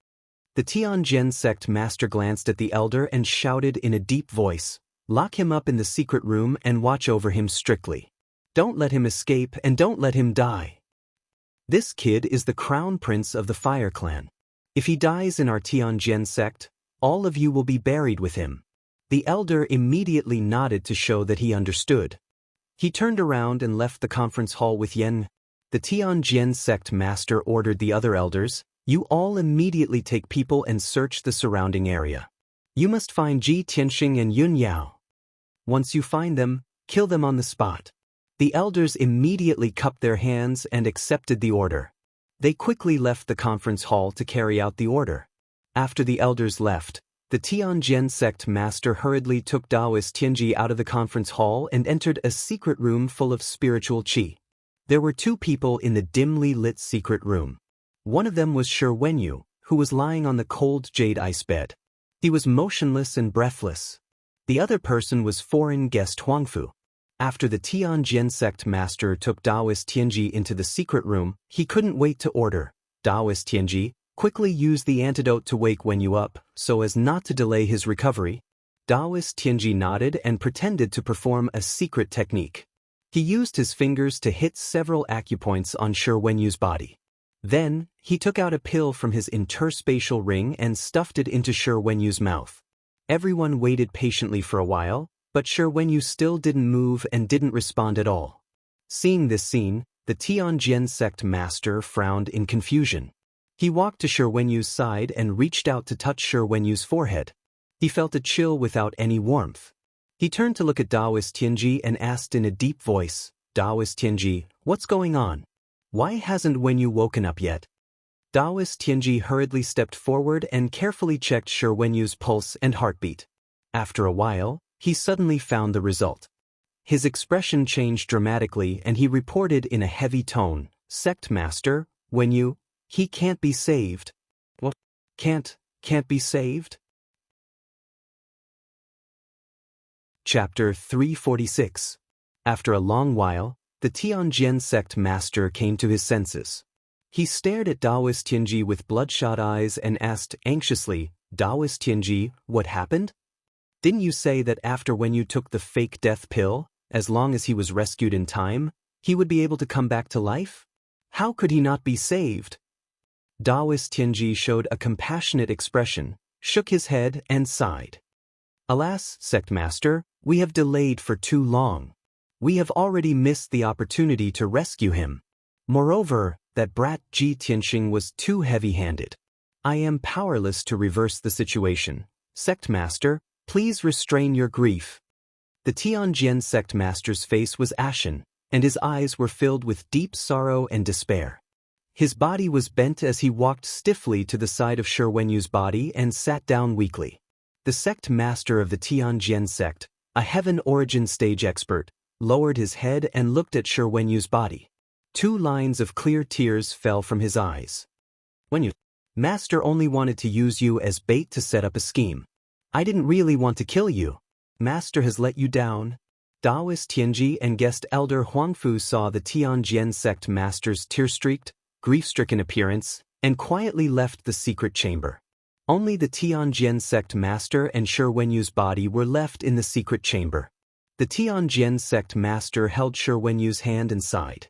The Tianjin sect master glanced at the elder and shouted in a deep voice, "Lock him up in the secret room and watch over him strictly. Don't let him escape and don't let him die. This kid is the crown prince of the Fire Clan. If he dies in our Tianjin sect, all of you will be buried with him." The elder immediately nodded to show that he understood. He turned around and left the conference hall with Yen. The Tianjin sect master ordered the other elders, "You all immediately take people and search the surrounding area. You must find Ji Tianxing and Yun Yao. Once you find them, kill them on the spot." The elders immediately cupped their hands and accepted the order. They quickly left the conference hall to carry out the order. After the elders left, the Tianjin sect master hurriedly took Taoist Tianji out of the conference hall and entered a secret room full of spiritual qi. There were 2 people in the dimly lit secret room. One of them was Shi Wenyu, who was lying on the cold jade ice bed. He was motionless and breathless. The other person was foreign guest Huangfu. After the Tianjin sect master took Taoist Tianji into the secret room, he couldn't wait to order, "Taoist Tianji, quickly use the antidote to wake Wenyu up, so as not to delay his recovery." Taoist Tianji nodded and pretended to perform a secret technique. He used his fingers to hit several acupoints on Shi Wenyu's body. Then, he took out a pill from his interspatial ring and stuffed it into Shi Wenyu's mouth. Everyone waited patiently for a while, but Shi Wenyu still didn't move and didn't respond at all. Seeing this scene, the Tianjin sect master frowned in confusion. He walked to Shi Wenyu's side and reached out to touch Shi Wenyu's forehead. He felt a chill without any warmth. He turned to look at Taoist Tianji and asked in a deep voice, "Taoist Tianji, what's going on? Why hasn't Wenyu woken up yet?" Taoist Tianji hurriedly stepped forward and carefully checked Shi Wenyu's pulse and heartbeat. After a while, he suddenly found the result. His expression changed dramatically and he reported in a heavy tone, "Sect master, Wenyu, he can't be saved." "What? Can't be saved?" Chapter 346. After a long while, the Tianjin sect master came to his senses. He stared at Taoist Tianji with bloodshot eyes and asked anxiously, "Taoist Tianji, what happened? Didn't you say that after when you took the fake death pill, as long as he was rescued in time, he would be able to come back to life? How could he not be saved?" Taoist Tianji showed a compassionate expression, shook his head and sighed. "Alas, sect master, we have delayed for too long. We have already missed the opportunity to rescue him. Moreover, that brat Ji Tianxing was too heavy-handed. I am powerless to reverse the situation. Sect Master, please restrain your grief. The Tianjin sect master's face was ashen, and his eyes were filled with deep sorrow and despair. His body was bent as he walked stiffly to the side of Shi Wenyu's body and sat down weakly. The sect master of the Tianjin sect, a heaven origin stage expert, lowered his head and looked at Shi Wenyu's body. 2 lines of clear tears fell from his eyes. Wenyu, Master only wanted to use you as bait to set up a scheme. I didn't really want to kill you. Master has let you down. Taoist Tianji and guest elder Huangfu saw the Tianjin sect master's tear-streaked, grief-stricken appearance, and quietly left the secret chamber. Only the Tianjin sect master and Shi Wenyu's body were left in the secret chamber. The Tianjin sect master held Shi Wenyu's hand and sighed.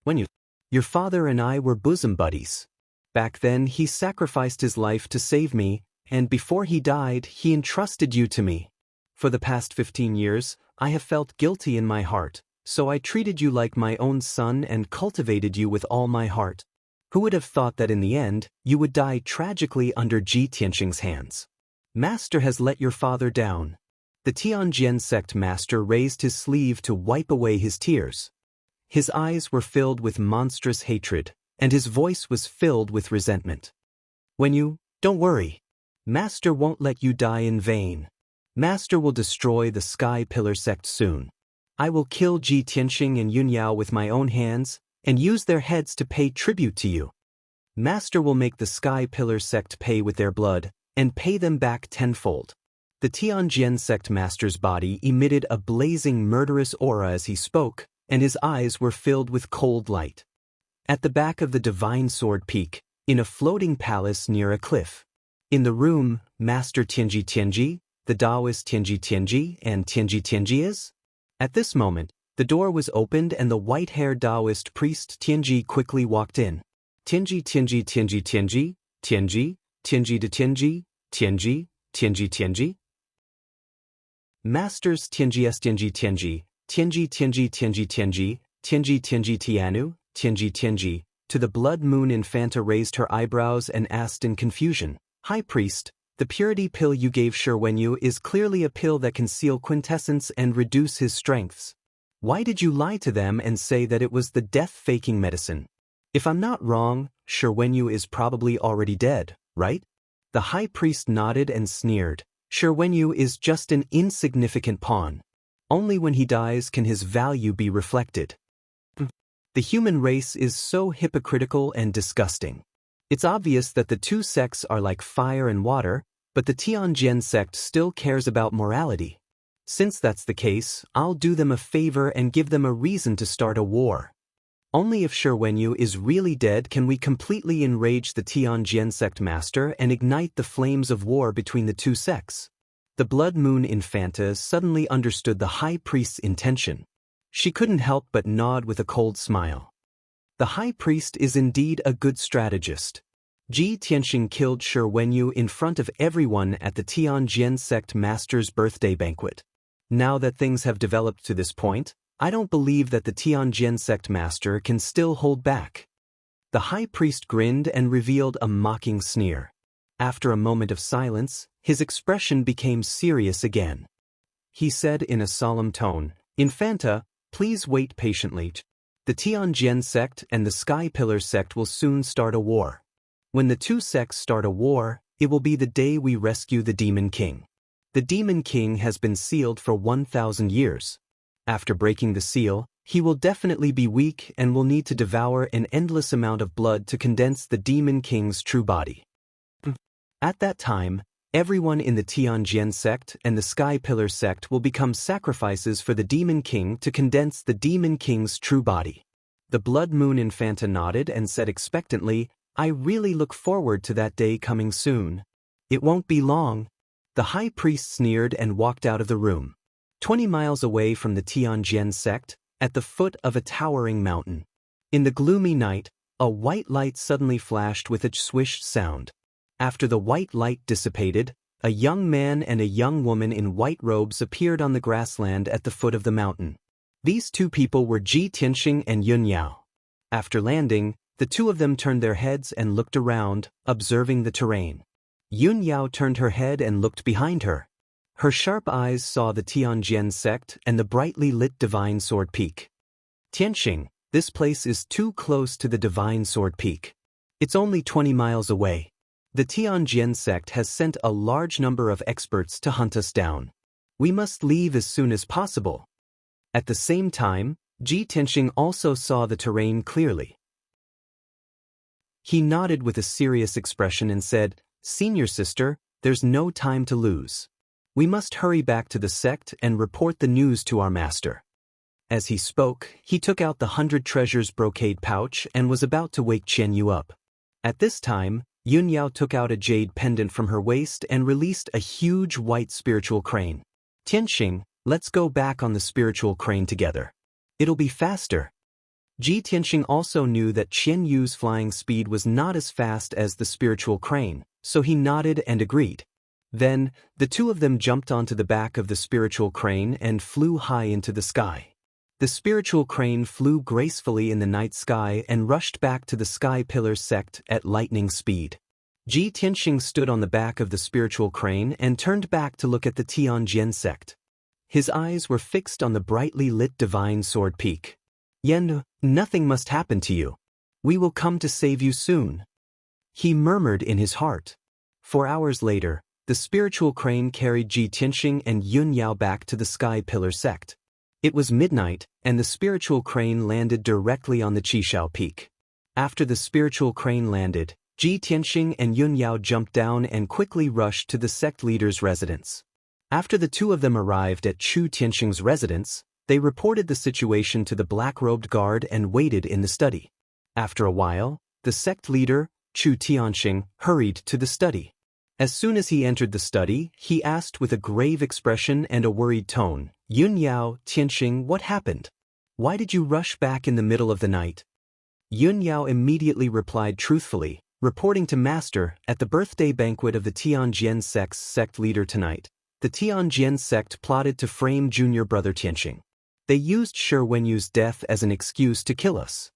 Wenyu, your father and I were bosom buddies. Back then he sacrificed his life to save me, and before he died he entrusted you to me. For the past 15 years, I have felt guilty in my heart, so I treated you like my own son and cultivated you with all my heart. Who would have thought that in the end, you would die tragically under Ji Tianxing's hands? Master has let your father down. The Tianjin sect master raised his sleeve to wipe away his tears. His eyes were filled with monstrous hatred, and his voice was filled with resentment. Wenyu, don't worry. Master won't let you die in vain. Master will destroy the Sky Pillar sect soon. I will kill Ji Tianxing and Yunyao with my own hands, and use their heads to pay tribute to you. Master will make the Sky Pillar sect pay with their blood, and pay them back tenfold. The Tianjin sect master's body emitted a blazing murderous aura as he spoke, and his eyes were filled with cold light. At the back of the Divine Sword Peak, in a floating palace near a cliff. In the room, Master Tianji, the Taoist Tianji, and Tianji is? At this moment, the door was opened and the white-haired Taoist priest Tianji quickly walked in. Tianji to Tianji. Masters Tianji Tianu, to the blood moon Infanta raised her eyebrows and asked in confusion, High Priest, the purity pill you gave Shi Wenyu is clearly a pill that can seal quintessence and reduce his strengths. Why did you lie to them and say that it was the death-faking medicine? If I'm not wrong, Shi Wenyu is probably already dead, right? The high priest nodded and sneered. Shi Wenyu is just an insignificant pawn. Only when he dies can his value be reflected. The human race is so hypocritical and disgusting. It's obvious that the two sects are like fire and water, but the Tianjin sect still cares about morality. Since that's the case, I'll do them a favor and give them a reason to start a war. Only if Shi Wenyu is really dead can we completely enrage the Tianjin sect master and ignite the flames of war between the two sects. The Blood Moon Infanta suddenly understood the high priest's intention. She couldn't help but nod with a cold smile. The high priest is indeed a good strategist. Ji Tianxing killed Shi Wenyu in front of everyone at the Tianjin sect master's birthday banquet. Now that things have developed to this point, I don't believe that the Tianjin sect master can still hold back. The high priest grinned and revealed a mocking sneer. After a moment of silence, his expression became serious again. He said in a solemn tone, Infanta, please wait patiently. The Tianjin sect and the Sky Pillar sect will soon start a war. When the two sects start a war, it will be the day we rescue the Demon King. The Demon King has been sealed for 1,000 years. After breaking the seal, he will definitely be weak and will need to devour an endless amount of blood to condense the Demon King's true body. At that time, everyone in the Tianjin sect and the Sky Pillar sect will become sacrifices for the Demon King to condense the Demon King's true body. The Blood Moon Infanta nodded and said expectantly, I really look forward to that day coming soon. It won't be long. The high priest sneered and walked out of the room. 20 miles away from the Tianjin sect, at the foot of a towering mountain. In the gloomy night, a white light suddenly flashed with a swish sound. After the white light dissipated, a young man and a young woman in white robes appeared on the grassland at the foot of the mountain. These two people were Ji Tianxing and Yunyao. After landing, the two of them turned their heads and looked around, observing the terrain. Yun Yao turned her head and looked behind her. Her sharp eyes saw the Tianjian sect and the brightly lit Divine Sword Peak. Tianxing, this place is too close to the Divine Sword Peak. It's only 20 miles away. The Tianjian sect has sent a large number of experts to hunt us down. We must leave as soon as possible. At the same time, Ji Tianxing also saw the terrain clearly. He nodded with a serious expression and said, "Senior sister, there's no time to lose. We must hurry back to the sect and report the news to our master." As he spoke, he took out the 100 treasures brocade pouch and was about to wake Qian Yu up. At this time, Yun Yao took out a jade pendant from her waist and released a huge white spiritual crane. "Tianxing, let's go back on the spiritual crane together. It'll be faster." Ji Tianxing also knew that Qian Yu's flying speed was not as fast as the spiritual crane, so he nodded and agreed. Then, the two of them jumped onto the back of the spiritual crane and flew high into the sky. The spiritual crane flew gracefully in the night sky and rushed back to the Sky Pillar sect at lightning speed. Ji Tianxing stood on the back of the spiritual crane and turned back to look at the Tianjian sect. His eyes were fixed on the brightly lit Divine Sword Peak. "Yen, nothing must happen to you. We will come to save you soon," he murmured in his heart. 4 hours later, the spiritual crane carried Ji Tianxing and Yun Yao back to the Sky Pillar sect. It was midnight, and the spiritual crane landed directly on the Qishao Peak. After the spiritual crane landed, Ji Tianxing and Yun Yao jumped down and quickly rushed to the sect leader's residence. After the two of them arrived at Chu Tianxing's residence, they reported the situation to the black-robed guard and waited in the study. After a while, the sect leader, Chu Tianxing, hurried to the study. As soon as he entered the study, he asked with a grave expression and a worried tone, "Yun Yao, Tianxing, what happened? Why did you rush back in the middle of the night?" Yun Yao immediately replied truthfully, reporting to Master, "At the birthday banquet of the Tianjian sect's sect leader tonight, the Tianjian sect plotted to frame junior brother Tianxing. They used Shi Wenyu's death as an excuse to kill us."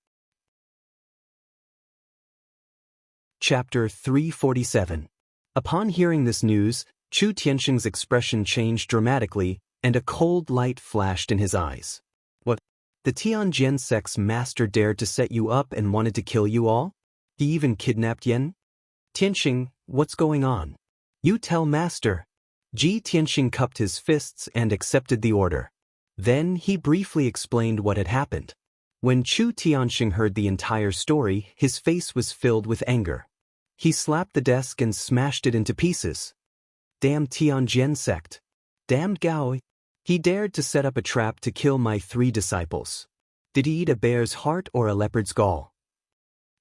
Chapter 347. Upon hearing this news, Chu Tianxing's expression changed dramatically, and a cold light flashed in his eyes. "What? The Tianjian sect's master dared to set you up and wanted to kill you all? He even kidnapped Yen? Tianxing, what's going on? You tell master." Ji Tianxing cupped his fists and accepted the order. Then he briefly explained what had happened. When Chu Tianxing heard the entire story, his face was filled with anger. He slapped the desk and smashed it into pieces. "Damn Tianjian sect. Damned Gao. He dared to set up a trap to kill my 3 disciples. Did he eat a bear's heart or a leopard's gall?"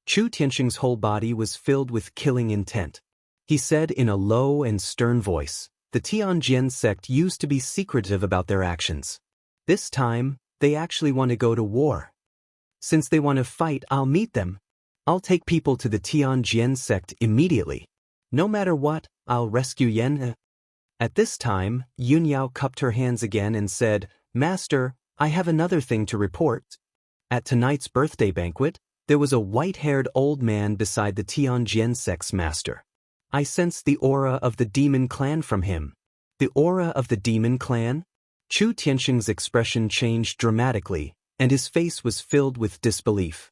Chu Tianxing's whole body was filled with killing intent. He said in a low and stern voice, "The Tianjian sect used to be secretive about their actions. This time, they actually want to go to war. Since they want to fight, I'll meet them. I'll take people to the Tianjian sect immediately. No matter what, I'll rescue Yen." At this time, Yun Yao cupped her hands again and said, "Master, I have another thing to report. At tonight's birthday banquet, there was a white-haired old man beside the Tianjian sect's master. I sensed the aura of the demon clan from him." "The aura of the demon clan?" Chu Tianxing's expression changed dramatically, and his face was filled with disbelief.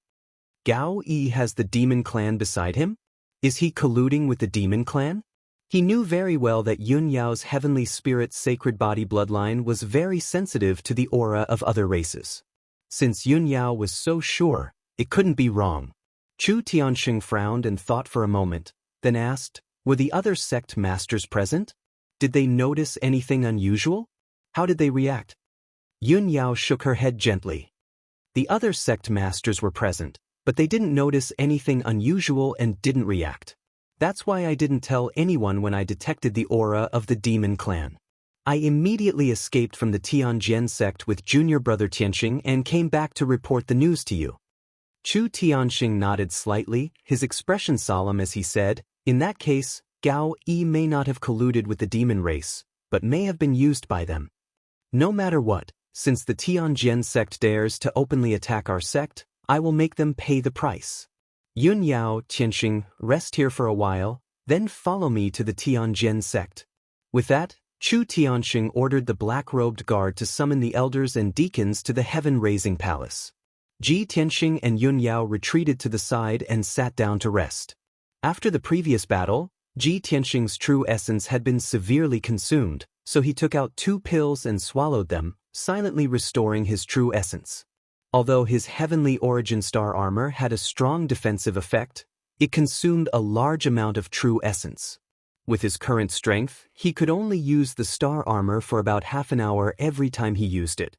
"Gao Yi has the demon clan beside him? Is he colluding with the demon clan?" He knew very well that Yun Yao's heavenly spirit sacred body bloodline was very sensitive to the aura of other races. Since Yun Yao was so sure, it couldn't be wrong. Chu Tianxing frowned and thought for a moment, then asked, "Were the other sect masters present? Did they notice anything unusual? How did they react?" Yun Yao shook her head gently. "The other sect masters were present, but they didn't notice anything unusual and didn't react. That's why I didn't tell anyone when I detected the aura of the demon clan. I immediately escaped from the Tianjian sect with junior brother Tianxing and came back to report the news to you." Chu Tianxing nodded slightly, his expression solemn as he said, "In that case, Gao Yi may not have colluded with the demon race, but may have been used by them. No matter what, since the Tianjian sect dares to openly attack our sect, I will make them pay the price. Yun Yao, Tianxing, rest here for a while. Then follow me to the Tianjin sect. With that, Chu Tianxing ordered the black-robed guard to summon the elders and deacons to the heaven-raising palace. Ji Tianxing and Yun Yao retreated to the side and sat down to rest. After the previous battle, Ji Tianxing's true essence had been severely consumed, so he took out 2 pills and swallowed them, silently restoring his true essence. Although his heavenly origin star armor had a strong defensive effect, it consumed a large amount of true essence. With his current strength, he could only use the star armor for about half an hour every time he used it.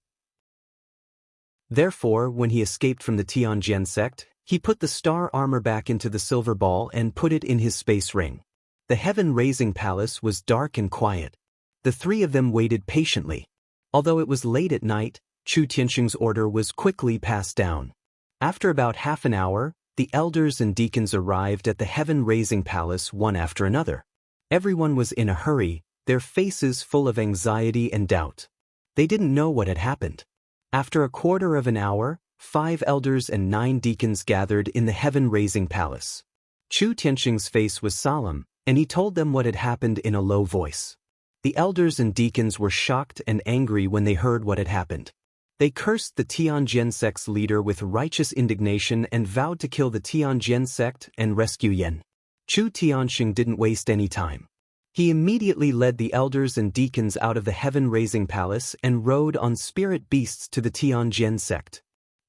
Therefore, when he escaped from the Tianjin sect, he put the star armor back into the silver ball and put it in his space ring. The heaven-raising palace was dark and quiet. The 3 of them waited patiently. Although it was late at night, Chu Tianxing's order was quickly passed down. After about half an hour, the elders and deacons arrived at the heaven-raising palace one after another. Everyone was in a hurry, their faces full of anxiety and doubt. They didn't know what had happened. After a quarter of an hour, 5 elders and 9 deacons gathered in the heaven-raising palace. Chu Tianxing's face was solemn, and he told them what had happened in a low voice. The elders and deacons were shocked and angry when they heard what had happened. They cursed the Tianjin sect's leader with righteous indignation and vowed to kill the Tianjin sect and rescue Yan. Chu Tianxing didn't waste any time. He immediately led the elders and deacons out of the heaven-raising palace and rode on spirit beasts to the Tianjin sect.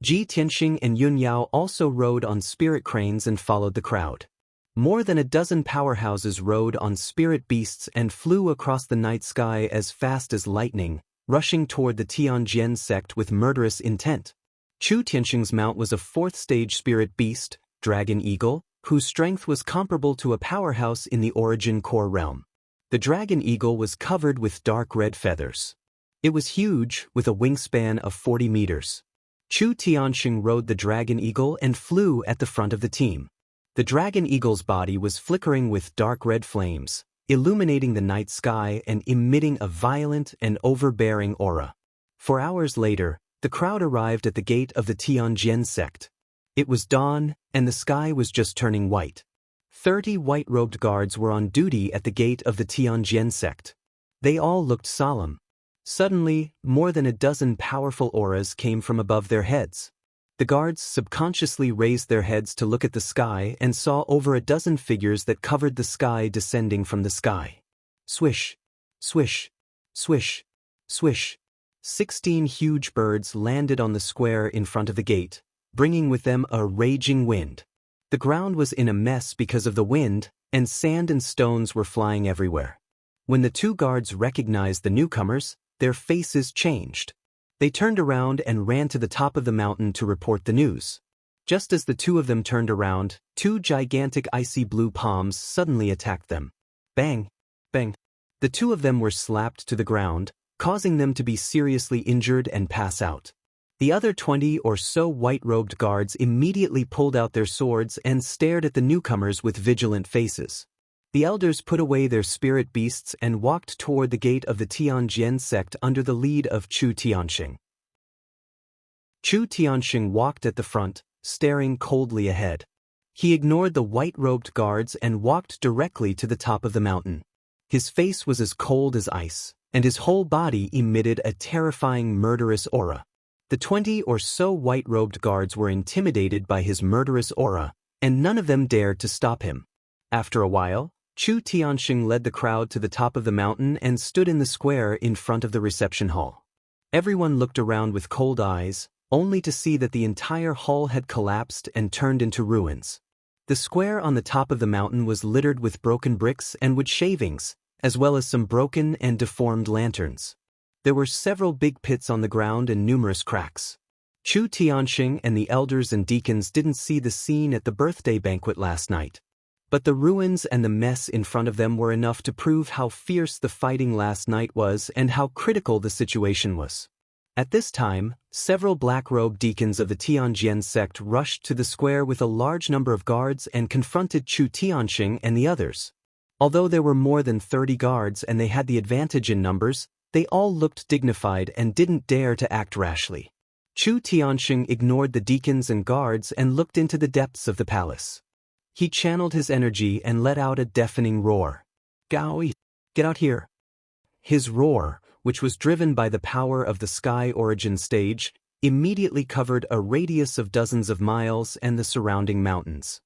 Ji Tianxing and Yun Yao also rode on spirit cranes and followed the crowd. More than a dozen powerhouses rode on spirit beasts and flew across the night sky as fast as lightning, rushing toward the Tianjin sect with murderous intent. Chu Tianxing's mount was a 4th-stage spirit beast, Dragon Eagle, whose strength was comparable to a powerhouse in the Origin Core realm. The Dragon Eagle was covered with dark red feathers. It was huge, with a wingspan of 40 meters. Chu Tianxing rode the Dragon Eagle and flew at the front of the team. The Dragon Eagle's body was flickering with dark red flames, illuminating the night sky and emitting a violent and overbearing aura. 4 hours later, the crowd arrived at the gate of the Tianjin sect. It was dawn, and the sky was just turning white. 30 white-robed guards were on duty at the gate of the Tianjin sect. They all looked solemn. Suddenly, more than a dozen powerful auras came from above their heads. The guards subconsciously raised their heads to look at the sky and saw over a dozen figures that covered the sky descending from the sky. Swish, swish, swish, swish. 16 huge birds landed on the square in front of the gate, bringing with them a raging wind. The ground was in a mess because of the wind, and sand and stones were flying everywhere. When the 2 guards recognized the newcomers, their faces changed. They turned around and ran to the top of the mountain to report the news. Just as the 2 of them turned around, 2 gigantic icy blue palms suddenly attacked them. Bang! Bang! The 2 of them were slapped to the ground, causing them to be seriously injured and pass out. The other 20 or so white-robed guards immediately pulled out their swords and stared at the newcomers with vigilant faces. The elders put away their spirit beasts and walked toward the gate of the Tianjin sect under the lead of Chu Tianxing. Chu Tianxing walked at the front, staring coldly ahead. He ignored the white-robed guards and walked directly to the top of the mountain. His face was as cold as ice, and his whole body emitted a terrifying murderous aura. The 20 or so white-robed guards were intimidated by his murderous aura, and none of them dared to stop him. After a while, Chu Tianxing led the crowd to the top of the mountain and stood in the square in front of the reception hall. Everyone looked around with cold eyes, only to see that the entire hall had collapsed and turned into ruins. The square on the top of the mountain was littered with broken bricks and wood shavings, as well as some broken and deformed lanterns. There were several big pits on the ground and numerous cracks. Chu Tianxing and the elders and deacons didn't see the scene at the birthday banquet last night. But the ruins and the mess in front of them were enough to prove how fierce the fighting last night was and how critical the situation was. At this time, several black-robed deacons of the Tianjin sect rushed to the square with a large number of guards and confronted Chu Tianxing and the others. Although there were more than 30 guards and they had the advantage in numbers, they all looked dignified and didn't dare to act rashly. Chu Tianxing ignored the deacons and guards and looked into the depths of the palace. He channeled his energy and let out a deafening roar. Gaoi, get out here. His roar, which was driven by the power of the Sky Origin stage, immediately covered a radius of dozens of miles and the surrounding mountains.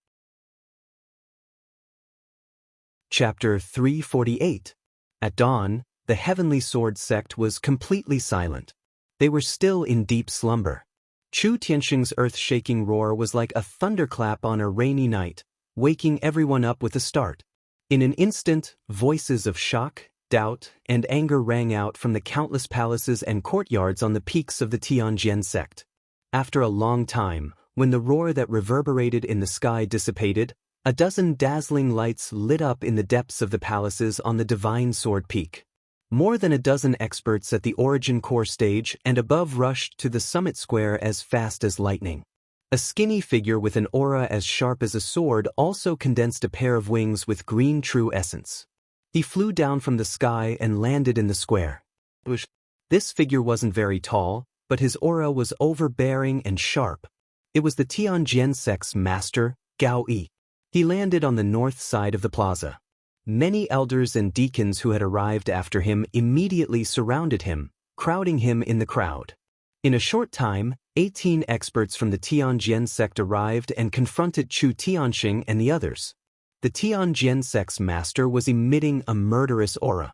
Chapter 348. At dawn, the Heavenly Sword sect was completely silent. They were still in deep slumber. Chu Tianxing's earth-shaking roar was like a thunderclap on a rainy night, waking everyone up with a start. In an instant, voices of shock, doubt, and anger rang out from the countless palaces and courtyards on the peaks of the Tianjian sect. After a long time, when the roar that reverberated in the sky dissipated, a dozen dazzling lights lit up in the depths of the palaces on the Divine Sword Peak. More than a dozen experts at the Origin Core stage and above rushed to the summit square as fast as lightning. A skinny figure with an aura as sharp as a sword also condensed a pair of wings with green true essence. He flew down from the sky and landed in the square. This figure wasn't very tall, but his aura was overbearing and sharp. It was the Tianjian sect's master, Gao Yi. He landed on the north side of the plaza. Many elders and deacons who had arrived after him immediately surrounded him, crowding him in the crowd. In a short time, 18 experts from the Tianjian sect arrived and confronted Chu Tianxing and the others. The Tianjian sect's master was emitting a murderous aura.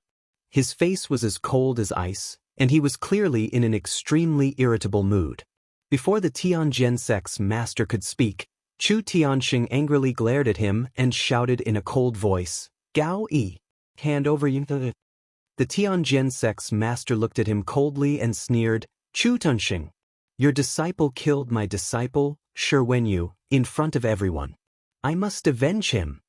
His face was as cold as ice, and he was clearly in an extremely irritable mood. Before the Tianjian sect's master could speak, Chu Tianxing angrily glared at him and shouted in a cold voice, "Gao Yi, hand over you." The Tianjian sect's master looked at him coldly and sneered, "Chu Tianxing, your disciple killed my disciple, Shi Wenyu, in front of everyone. I must avenge him.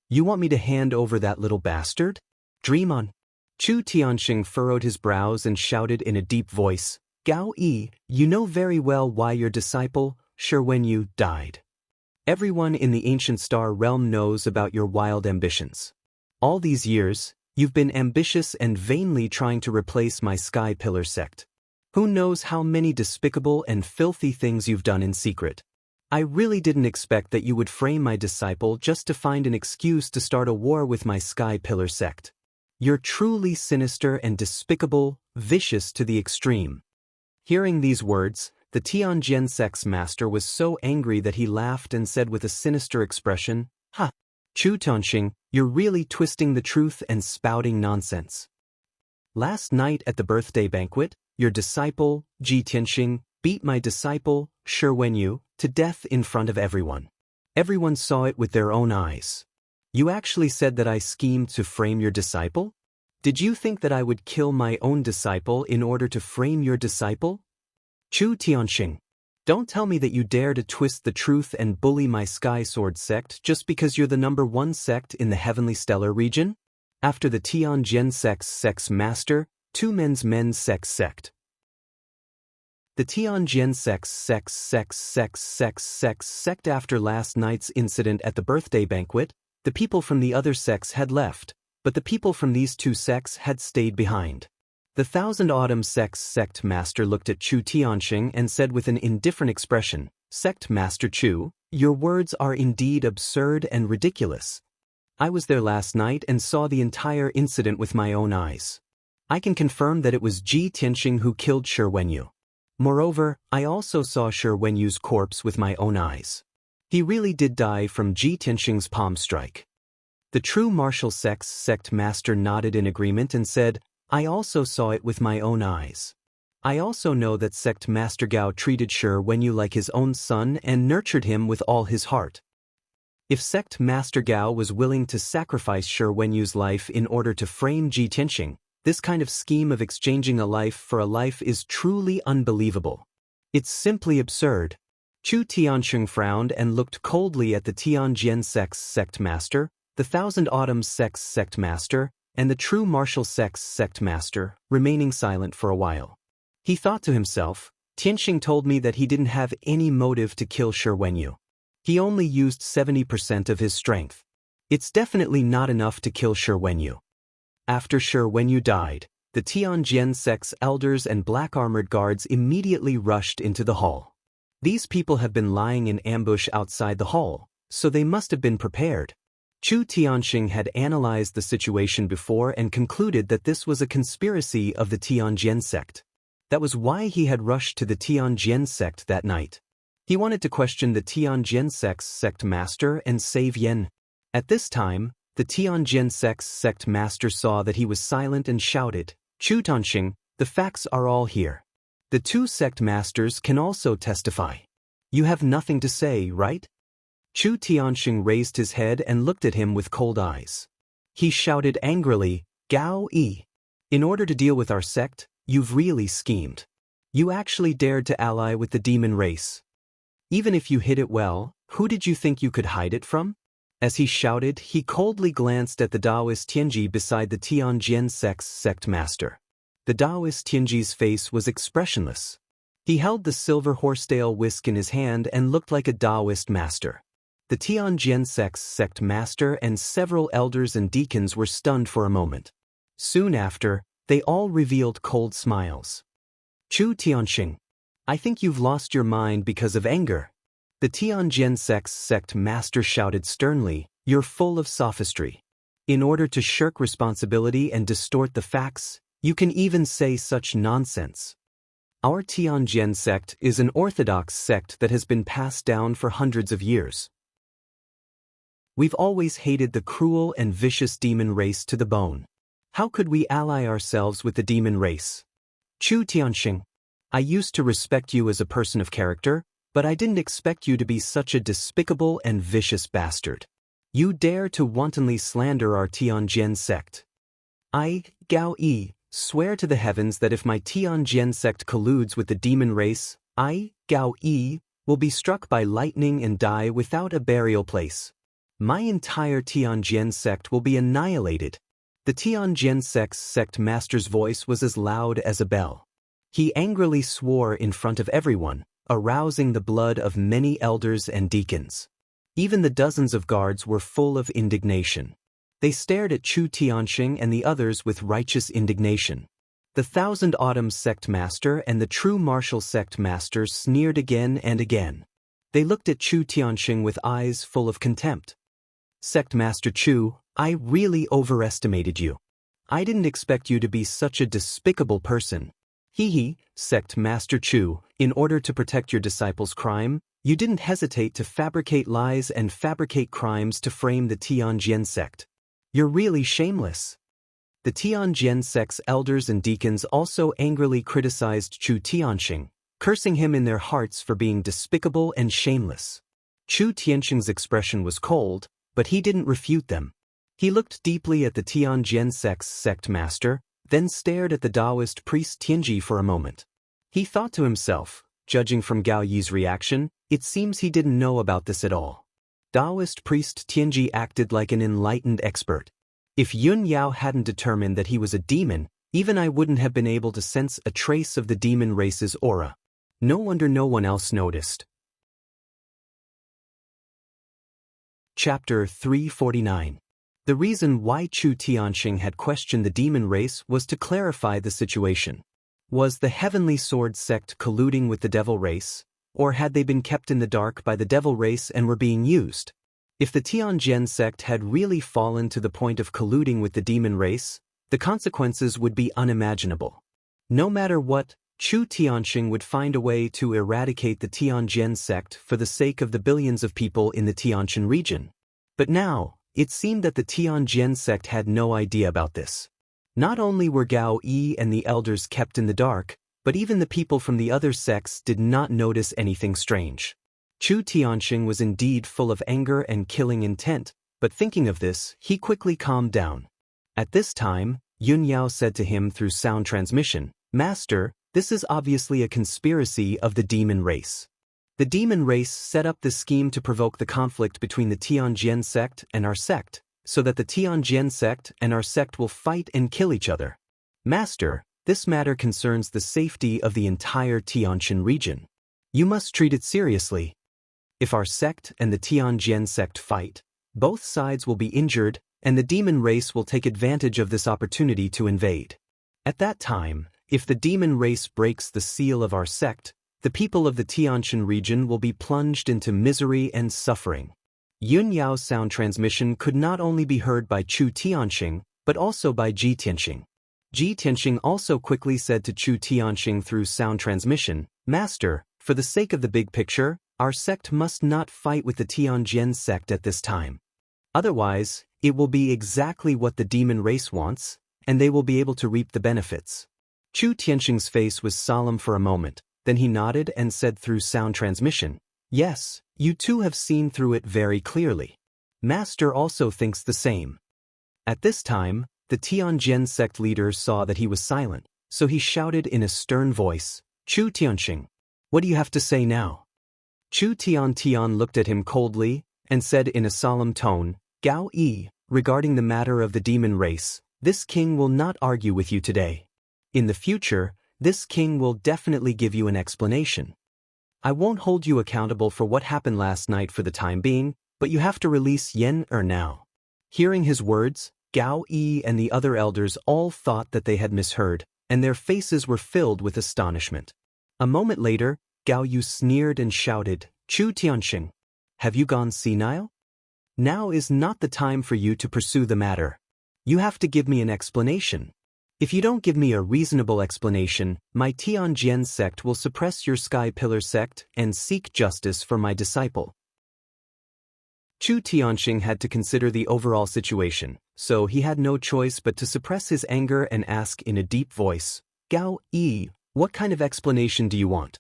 You want me to hand over that little bastard? Dream on." Chu Tianxing furrowed his brows and shouted in a deep voice, "Gao Yi, you know very well why your disciple, Shi Wenyu, died. Everyone in the ancient star realm knows about your wild ambitions. All these years, you've been ambitious and vainly trying to replace my Sky Pillar sect. Who knows how many despicable and filthy things you've done in secret. I really didn't expect that you would frame my disciple just to find an excuse to start a war with my Sky Pillar sect. You're truly sinister and despicable, vicious to the extreme." Hearing these words, the Tianjian sect's master was so angry that he laughed and said with a sinister expression, "Ha! Chu Tianxing, you're really twisting the truth and spouting nonsense. Last night at the birthday banquet, your disciple, Ji Tianxing, beat my disciple, Shi Wenyu, to death in front of everyone. Everyone saw it with their own eyes. You actually said that I schemed to frame your disciple? Did you think that I would kill my own disciple in order to frame your disciple? Chu Tianxing, don't tell me that you dare to twist the truth and bully my Sky Sword sect just because you're the #1 sect in the Heavenly Stellar region? After the Tianjian sect's master, two men's sect. The Tianjian sect after last night's incident at the birthday banquet, the people from the other sects had left, but the people from these two sects had stayed behind. The Thousand Autumn sect's sect master looked at Chu Tianxing and said with an indifferent expression, "Sect Master Chu, your words are indeed absurd and ridiculous. I was there last night and saw the entire incident with my own eyes. I can confirm that it was Ji Tianxing who killed Shi Wenyu. Moreover, I also saw Shi Wenyu's corpse with my own eyes. He really did die from Ji Tianxing's palm strike." The true martial sect's sect master nodded in agreement and said, "I also saw it with my own eyes. I also know that sect master Gao treated Shi Wenyu like his own son and nurtured him with all his heart. If sect master Gao was willing to sacrifice Shi Wenyu's life in order to frame Ji Tianxing, this kind of scheme of exchanging a life for a life is truly unbelievable. It's simply absurd." Chu Tianxing frowned and looked coldly at the Tianjian sect's sect master, the Thousand Autumns sect's sect master, and the true martial sect's sect master, remaining silent for a while. He thought to himself, Tianxing told me that he didn't have any motive to kill Shi Wenyu. He only used 70% of his strength. It's definitely not enough to kill Shi Wenyu. After Shi Wenyu died, the Tianjian sect's elders and black-armored guards immediately rushed into the hall. These people have been lying in ambush outside the hall, so they must have been prepared. Chu Tianxing had analyzed the situation before and concluded that this was a conspiracy of the Tianjin sect. That was why he had rushed to the Tianjin sect that night. He wanted to question the Tianjin sect's sect master and save Yen. At this time, the Tianjin sect's sect master saw that he was silent and shouted, "Chu Tianxing, the facts are all here. The two sect masters can also testify. You have nothing to say, right?" Chu Tianxing raised his head and looked at him with cold eyes. He shouted angrily, "Gao Yi! In order to deal with our sect, you've really schemed. You actually dared to ally with the demon race. Even if you hid it well, who did you think you could hide it from?" As he shouted, he coldly glanced at the Taoist Tianji beside the Tianjin sect's sect master. The Taoist Tianji's face was expressionless. He held the silver horsetail whisk in his hand and looked like a Taoist master. The Tianjin sect's sect master and several elders and deacons were stunned for a moment. Soon after, they all revealed cold smiles. "Chu Tianxing, I think you've lost your mind because of anger." The Tianjin sect's sect master shouted sternly, "You're full of sophistry. In order to shirk responsibility and distort the facts, you can even say such nonsense. Our Tianjin sect is an orthodox sect that has been passed down for hundreds of years. We've always hated the cruel and vicious demon race to the bone. How could we ally ourselves with the demon race? Chu Tianxing, I used to respect you as a person of character, but I didn't expect you to be such a despicable and vicious bastard. You dare to wantonly slander our Tianjin sect. I, Gao Yi, swear to the heavens that if my Tianjin sect colludes with the demon race, I, Gao Yi, will be struck by lightning and die without a burial place. My entire Tianjin sect will be annihilated." The Tianjin sect's sect master's voice was as loud as a bell. He angrily swore in front of everyone, arousing the blood of many elders and deacons. Even the dozens of guards were full of indignation. They stared at Chu Tianxing and the others with righteous indignation. The Thousand Autumns sect master and the True Martial sect master sneered again and again. They looked at Chu Tianxing with eyes full of contempt. "Sect Master Chu, I really overestimated you. I didn't expect you to be such a despicable person. Hee, Sect Master Chu, in order to protect your disciples' crime, you didn't hesitate to fabricate lies and fabricate crimes to frame the Tianjin sect. You're really shameless." The Tianjin sect's elders and deacons also angrily criticized Chu Tianxing, cursing him in their hearts for being despicable and shameless. Chu Tianxing's expression was cold, but he didn't refute them. He looked deeply at the Tianjin sect's sect master, then stared at the Taoist priest Tianji for a moment. He thought to himself, judging from Gao Yi's reaction, it seems he didn't know about this at all. Taoist priest Tianji acted like an enlightened expert. If Yun Yao hadn't determined that he was a demon, even I wouldn't have been able to sense a trace of the demon race's aura. No wonder no one else noticed. Chapter 349. The reason why Chu Tianxing had questioned the demon race was to clarify the situation. Was the Heavenly Sword sect colluding with the devil race, or had they been kept in the dark by the devil race and were being used? If the Tianjin sect had really fallen to the point of colluding with the demon race, the consequences would be unimaginable. No matter what, Chu Tianxing would find a way to eradicate the Tianjin sect for the sake of the billions of people in the Tianjin region. But now, it seemed that the Tianjin sect had no idea about this. Not only were Gao Yi and the elders kept in the dark, but even the people from the other sects did not notice anything strange. Chu Tianxing was indeed full of anger and killing intent, but thinking of this, he quickly calmed down. At this time, Yun Yao said to him through sound transmission, "Master, this is obviously a conspiracy of the demon race. The demon race set up this scheme to provoke the conflict between the Tianjin sect and our sect, so that the Tianjin sect and our sect will fight and kill each other. Master, this matter concerns the safety of the entire Tianjin region. You must treat it seriously. If our sect and the Tianjin sect fight, both sides will be injured, and the demon race will take advantage of this opportunity to invade. At that time, if the demon race breaks the seal of our sect, the people of the Tianjin region will be plunged into misery and suffering. Yun Yao's sound transmission could not only be heard by Chu Tianxing, but also by Ji Tianxing. Ji Tianxing also quickly said to Chu Tianxing through sound transmission, "Master, for the sake of the big picture, our sect must not fight with the Tianjian sect at this time. Otherwise, it will be exactly what the demon race wants, and they will be able to reap the benefits." Chu Tianxing's face was solemn for a moment, then he nodded and said through sound transmission, "Yes, you two have seen through it very clearly. Master also thinks the same." At this time, the Tianjian sect leader saw that he was silent, so he shouted in a stern voice, "Chu Tianxing, what do you have to say now?" Chu Tian looked at him coldly and said in a solemn tone, "Gao Yi, regarding the matter of the demon race, this king will not argue with you today. In the future, this king will definitely give you an explanation. I won't hold you accountable for what happened last night for the time being, but you have to release Yen now." Hearing his words, Gao Yi and the other elders all thought that they had misheard, and their faces were filled with astonishment. A moment later, Gao Yu sneered and shouted, "Chu Tianxing, have you gone senile? Now is not the time for you to pursue the matter. You have to give me an explanation. If you don't give me a reasonable explanation, my Tianjian sect will suppress your Sky Pillar sect and seek justice for my disciple." Chu Tianxing had to consider the overall situation, so he had no choice but to suppress his anger and ask in a deep voice, "Gao Yi, what kind of explanation do you want?"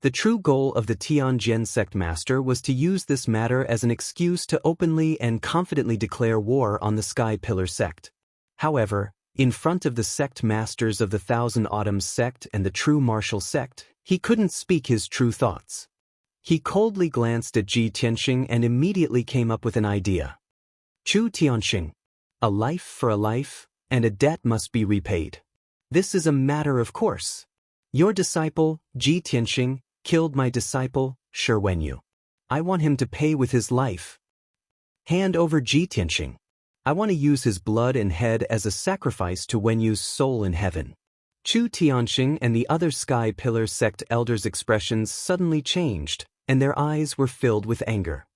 The true goal of the Tianjian sect master was to use this matter as an excuse to openly and confidently declare war on the Sky Pillar sect. However, in front of the sect masters of the Thousand Autumns sect and the true martial sect, he couldn't speak his true thoughts. He coldly glanced at Ji Tianxing and immediately came up with an idea. "Chu Tianxing, a life for a life, and a debt must be repaid. This is a matter of course. Your disciple, Ji Tianxing, killed my disciple, Shi Wenyu. I want him to pay with his life. Hand over Ji Tianxing. I want to use his blood and head as a sacrifice to Wenyu's soul in heaven." Chu Tianxing and the other Sky Pillar sect elders' expressions suddenly changed, and their eyes were filled with anger.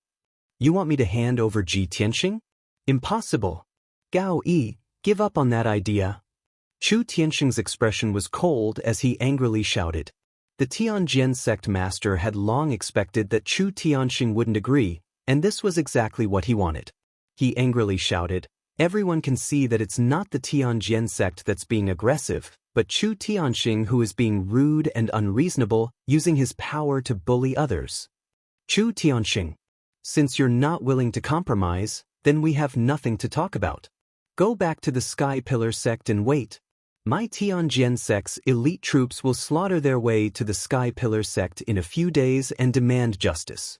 "You want me to hand over Ji Tianxing? Impossible. Gao Yi, give up on that idea." Chu Tianxing's expression was cold as he angrily shouted. The Tianjian sect master had long expected that Chu Tianxing wouldn't agree, and this was exactly what he wanted. He angrily shouted, "Everyone can see that it's not the Tianjian sect that's being aggressive, but Chu Tianxing who is being rude and unreasonable, using his power to bully others. Chu Tianxing, since you're not willing to compromise, then we have nothing to talk about. Go back to the Sky Pillar sect and wait. My Tianjian sect's elite troops will slaughter their way to the Sky Pillar sect in a few days and demand justice."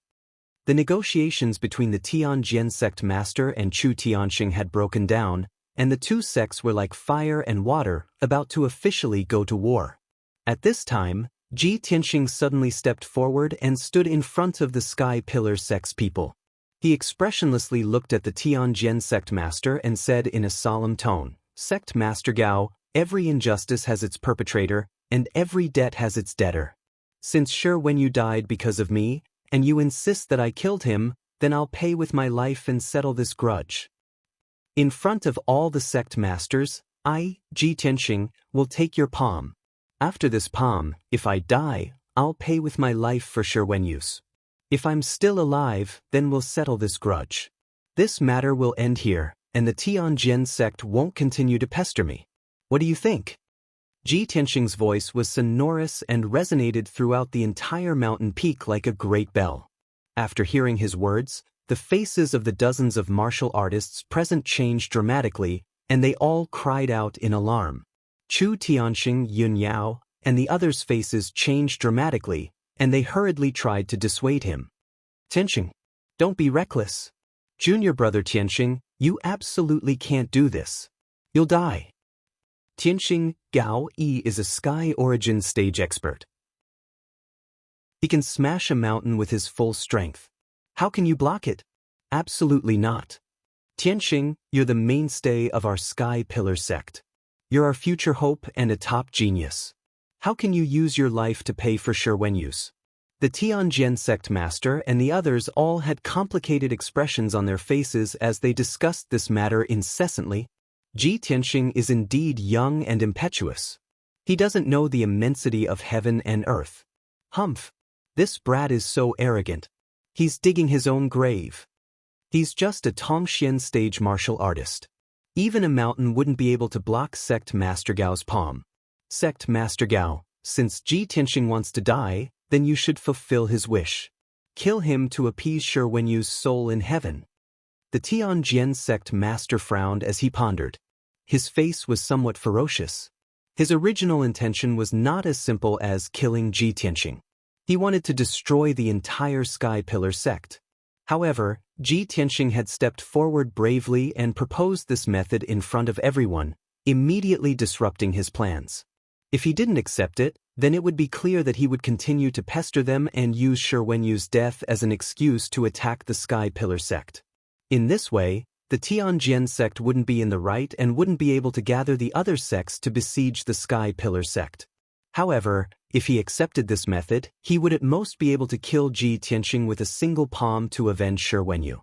The negotiations between the Tianjian sect master and Chu Tianxing had broken down, and the two sects were like fire and water, about to officially go to war. At this time, Ji Tianxing suddenly stepped forward and stood in front of the Sky Pillar sect's people. He expressionlessly looked at the Tianjian sect master and said in a solemn tone, "Sect Master Gao, every injustice has its perpetrator, and every debt has its debtor. Since Shi Wenyu died because of me, and you insist that I killed him, then I'll pay with my life and settle this grudge. In front of all the sect masters, I, Ji Tianxing, will take your palm. After this palm, if I die, I'll pay with my life for Shi Wenyu's. If I'm still alive, then we'll settle this grudge. This matter will end here, and the Tianjian sect won't continue to pester me. What do you think?" Ji Tianxing's voice was sonorous and resonated throughout the entire mountain peak like a great bell. After hearing his words, the faces of the dozens of martial artists present changed dramatically, and they all cried out in alarm. Chu Tianxing, Yun Yao, and the others' faces changed dramatically, and they hurriedly tried to dissuade him. "Tianxing, don't be reckless. Junior brother Tianxing, you absolutely can't do this. You'll die. Tianxing, Gao Yi is a Sky Origin stage expert. He can smash a mountain with his full strength. How can you block it? Absolutely not. Tianxing, you're the mainstay of our Sky Pillar sect. You're our future hope and a top genius. How can you use your life to pay for Shi Wenyu's? The Tianjin sect master and the others all had complicated expressions on their faces as they discussed this matter incessantly. Ji Tianxing is indeed young and impetuous. He doesn't know the immensity of heaven and earth. Humph! This brat is so arrogant. He's digging his own grave. He's just a Tongxian stage martial artist. Even a mountain wouldn't be able to block Sect Master Gao's palm. Sect Master Gao, since Ji Tianxing wants to die, then you should fulfill his wish. Kill him to appease Shi Wenyu's soul in heaven. The Tianjin sect master frowned as he pondered. His face was somewhat ferocious. His original intention was not as simple as killing Ji Tianxing. He wanted to destroy the entire Sky Pillar sect. However, Ji Tianxing had stepped forward bravely and proposed this method in front of everyone, immediately disrupting his plans. If he didn't accept it, then it would be clear that he would continue to pester them and use Shi Wenyu's death as an excuse to attack the Sky Pillar sect. In this way, the Tianjin sect wouldn't be in the right and wouldn't be able to gather the other sects to besiege the Sky Pillar sect. However, if he accepted this method, he would at most be able to kill Ji Tianxing with a single palm to avenge Shi Wenyu.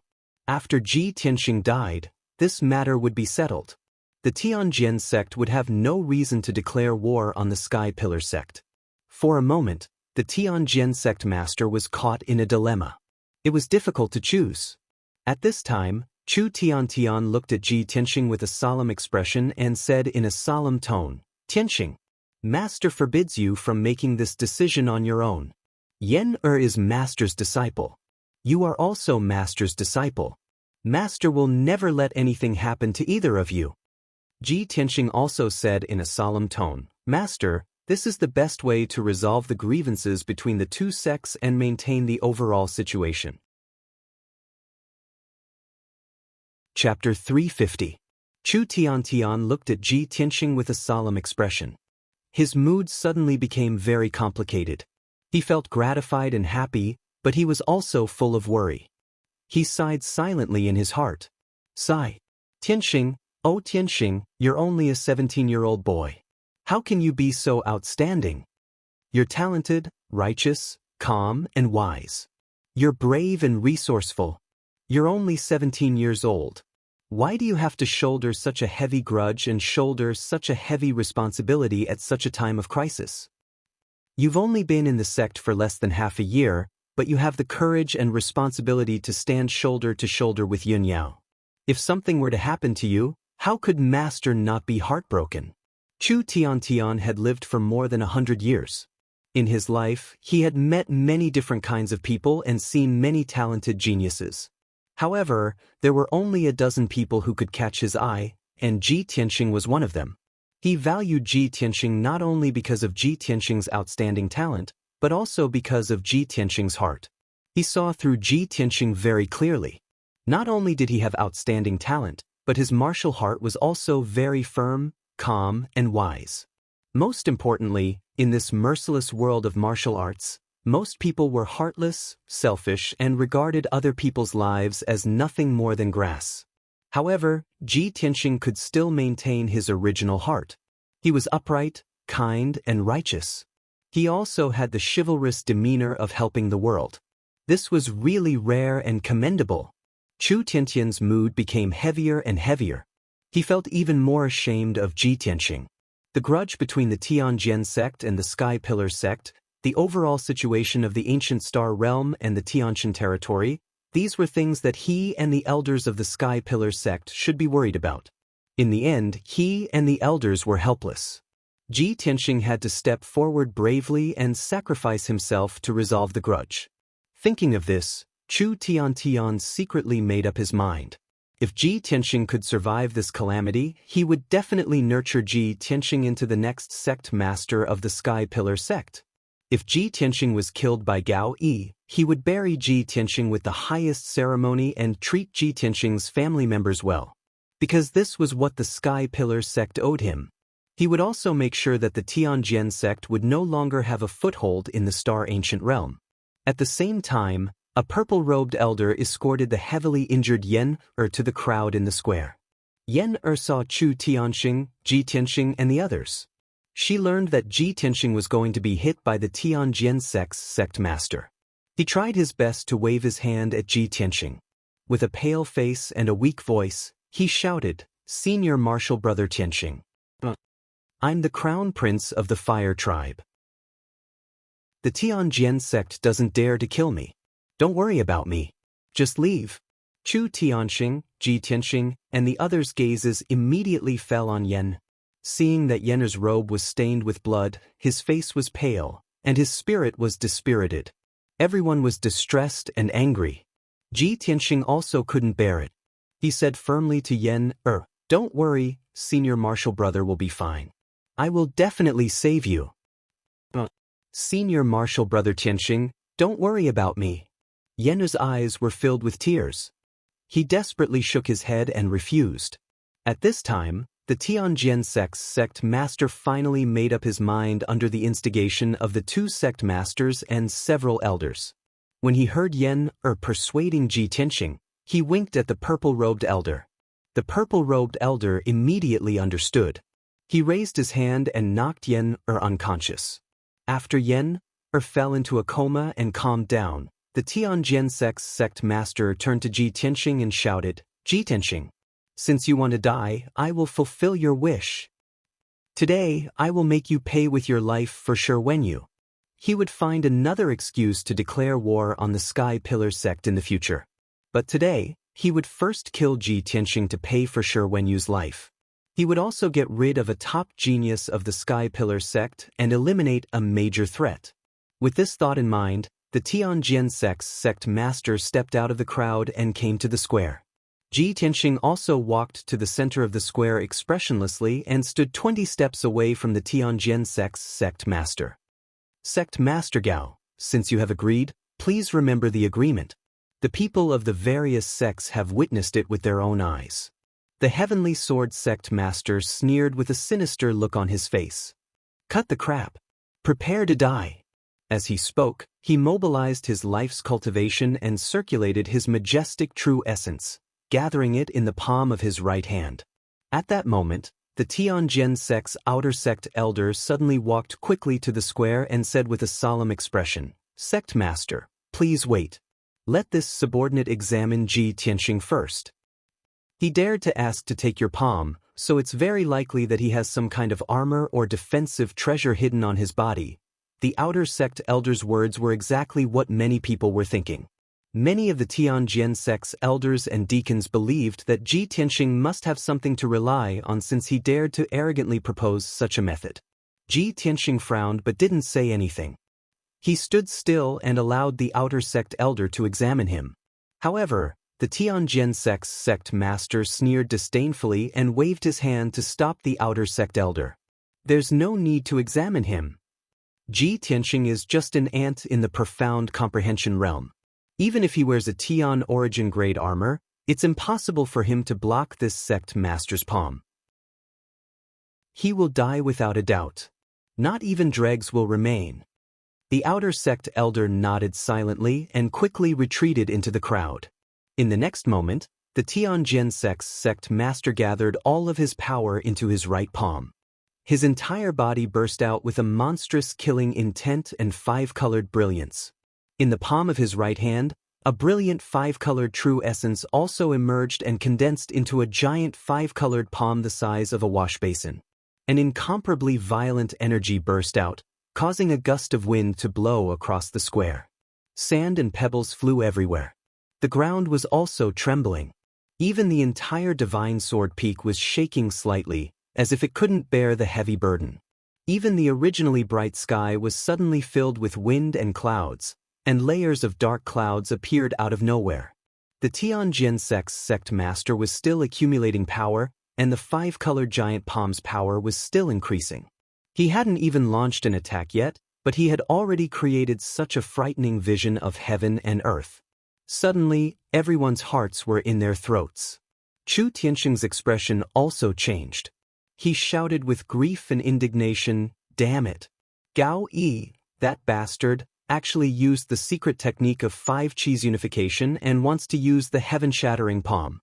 After Ji Tianxing died, this matter would be settled. The Tianjin sect would have no reason to declare war on the Sky Pillar sect. For a moment, the Tianjin sect master was caught in a dilemma. It was difficult to choose. At this time, Chu Tiantian looked at Ji Tianxing with a solemn expression and said in a solemn tone, "Tianxing, Master forbids you from making this decision on your own. Yan is Master's disciple. You are also Master's disciple. Master will never let anything happen to either of you." Ji Tianxing also said in a solemn tone, "Master, this is the best way to resolve the grievances between the two sects and maintain the overall situation." Chapter 350. Chu Tiantian looked at Ji Tianxing with a solemn expression. His mood suddenly became very complicated. He felt gratified and happy, but he was also full of worry. He sighed silently in his heart. Sigh. "Tianxing, oh Tianxing, you're only a 17-year-old boy. How can you be so outstanding? You're talented, righteous, calm, and wise. You're brave and resourceful. You're only 17 years old. Why do you have to shoulder such a heavy grudge and shoulder such a heavy responsibility at such a time of crisis? You've only been in the sect for less than half a year, but you have the courage and responsibility to stand shoulder to shoulder with Yun Yao. If something were to happen to you, how could Master not be heartbroken?" Chu Tiantian had lived for more than 100 years. In his life, he had met many different kinds of people and seen many talented geniuses. However, there were only a dozen people who could catch his eye, and Ji Tianxing was one of them. He valued Ji Tianxing not only because of Ji Tianxing's outstanding talent, but also because of Ji Tianxing's heart. He saw through Ji Tianxing very clearly. Not only did he have outstanding talent, but his martial heart was also very firm, calm, and wise. Most importantly, in this merciless world of martial arts, most people were heartless, selfish, and regarded other people's lives as nothing more than grass. However, Ji Tianxing could still maintain his original heart. He was upright, kind, and righteous. He also had the chivalrous demeanor of helping the world. This was really rare and commendable. Chu Tiantian's mood became heavier and heavier. He felt even more ashamed of Ji Tianxing. The grudge between the Tianjin sect and the Sky Pillar sect, the overall situation of the Ancient Star Realm and the Tianjin territory, these were things that he and the elders of the Sky Pillar sect should be worried about. In the end, he and the elders were helpless. Ji Tianxing had to step forward bravely and sacrifice himself to resolve the grudge. Thinking of this, Chu Tiantian secretly made up his mind. If Ji Tianxing could survive this calamity, he would definitely nurture Ji Tianxing into the next sect master of the Sky Pillar sect. If Ji Tianxing was killed by Gao Yi, he would bury Ji Tianxing with the highest ceremony and treat Ji Tianxing's family members well. Because this was what the Sky Pillar sect owed him. He would also make sure that the Tianjin sect would no longer have a foothold in the Star Ancient Realm. At the same time, a purple-robed elder escorted the heavily injured Yan to the crowd in the square. Yan saw Chu Tianxing, Ji Tianxing, and the others. She learned that Ji Tianxing was going to be hit by the Tianjin sect's sect master. He tried his best to wave his hand at Ji Tianxing. With a pale face and a weak voice, he shouted, "Senior Martial Brother Tianxing. I'm the Crown Prince of the Fire Tribe. The Tianjin sect doesn't dare to kill me. Don't worry about me. Just leave." Chu Tianxing, Ji Tianxing, and the others' gazes immediately fell on Yen. Seeing that Yen's robe was stained with blood, his face was pale, and his spirit was dispirited. Everyone was distressed and angry. Ji Tianxing also couldn't bear it. He said firmly to Yen, "Don't worry, Senior Martial Brother will be fine. I will definitely save you." "Senior Martial Brother Tianxing, don't worry about me." Yen's eyes were filled with tears. He desperately shook his head and refused. At this time, the Tianjin sect's sect master finally made up his mind under the instigation of the two sect masters and several elders. When he heard Yen persuading Ji Tianxing, he winked at the purple-robed elder. The purple-robed elder immediately understood. He raised his hand and knocked Yen unconscious. After Yen fell into a coma and calmed down, the Tianjin sect's sect master turned to Ji Tianxing and shouted, "Ji Tianxing, since you want to die, I will fulfill your wish. Today, I will make you pay with your life for Shi Wenyu." He would find another excuse to declare war on the Sky Pillar sect in the future. But today, he would first kill Ji Tianxing to pay for Shi Wenyu's life. He would also get rid of a top genius of the Sky Pillar sect and eliminate a major threat. With this thought in mind, the Tianjin sect's sect master stepped out of the crowd and came to the square. Ji Tianxing also walked to the center of the square expressionlessly and stood 20 steps away from the Tianjin sect's sect master. "Sect Master Gao, since you have agreed, please remember the agreement. The people of the various sects have witnessed it with their own eyes." The Heavenly Sword sect master sneered with a sinister look on his face. "Cut the crap. Prepare to die." As he spoke, he mobilized his life's cultivation and circulated his majestic true essence, gathering it in the palm of his right hand. At that moment, the Tianjin sect's outer sect elder suddenly walked quickly to the square and said with a solemn expression, "Sect Master, please wait. Let this subordinate examine Ji Tianxing first. He dared to ask to take your palm, so it's very likely that he has some kind of armor or defensive treasure hidden on his body." The outer sect elder's words were exactly what many people were thinking. Many of the Tianjin sect's elders and deacons believed that Ji Tianxing must have something to rely on since he dared to arrogantly propose such a method. Ji Tianxing frowned but didn't say anything. He stood still and allowed the outer sect elder to examine him. However, the Tianjin sect's sect master sneered disdainfully and waved his hand to stop the outer sect elder. "There's no need to examine him. Ji Tianxing is just an ant in the profound comprehension realm. Even if he wears a Tian origin grade armor, it's impossible for him to block this sect master's palm. He will die without a doubt. Not even dregs will remain." The outer sect elder nodded silently and quickly retreated into the crowd. In the next moment, the Tianjin sect's sect master gathered all of his power into his right palm. His entire body burst out with a monstrous killing intent and five-colored brilliance. In the palm of his right hand, a brilliant five-colored true essence also emerged and condensed into a giant five-colored palm the size of a wash basin. An incomparably violent energy burst out, causing a gust of wind to blow across the square. Sand and pebbles flew everywhere. The ground was also trembling. Even the entire Divine Sword Peak was shaking slightly, as if it couldn't bear the heavy burden. Even the originally bright sky was suddenly filled with wind and clouds, and layers of dark clouds appeared out of nowhere. The Tianjin sect's sect master was still accumulating power, and the five-colored giant palm's power was still increasing. He hadn't even launched an attack yet, but he had already created such a frightening vision of heaven and earth. Suddenly, everyone's hearts were in their throats. Chu Tianxing's expression also changed. He shouted with grief and indignation, "Damn it! Gao Yi, that bastard, actually used the secret technique of 5 cheese unification and wants to use the heaven-shattering palm."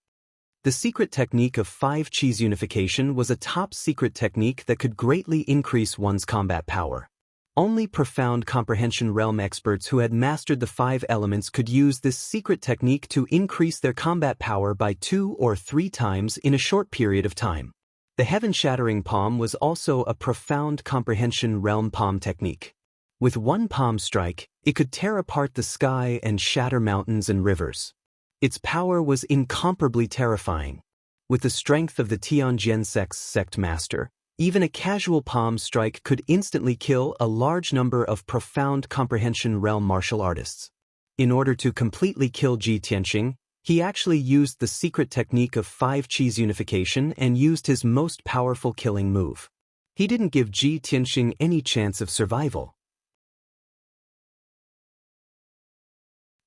The secret technique of 5 Qis unification was a top-secret technique that could greatly increase one's combat power. Only profound comprehension realm experts who had mastered the 5 elements could use this secret technique to increase their combat power by 2 or 3 times in a short period of time. The heaven-shattering palm was also a profound comprehension realm palm technique. With one palm strike, it could tear apart the sky and shatter mountains and rivers. Its power was incomparably terrifying. With the strength of the Tianjin sect's sect master, even a casual palm strike could instantly kill a large number of profound comprehension realm martial artists. In order to completely kill Ji Tianqing, he actually used the secret technique of 5 Qis unification and used his most powerful killing move. He didn't give Ji Tianqing any chance of survival.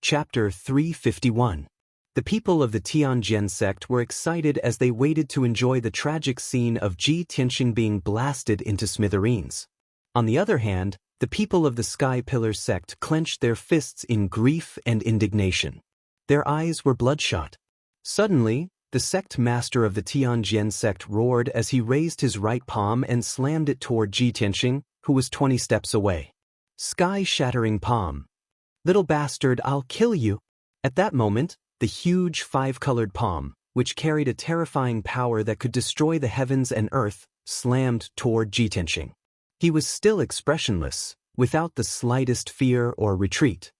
Chapter 351. The people of the Tianjin sect were excited as they waited to enjoy the tragic scene of Ji Tianqing being blasted into smithereens. On the other hand, the people of the Sky Pillar sect clenched their fists in grief and indignation. Their eyes were bloodshot. Suddenly, the sect master of the Tianjin sect roared as he raised his right palm and slammed it toward Ji Tianqing, who was 20 steps away. Sky-shattering palm. Little bastard, I'll kill you. At that moment, the huge 5-colored palm, which carried a terrifying power that could destroy the heavens and earth, slammed toward Ji Tianqing. He was still expressionless, without the slightest fear or retreat.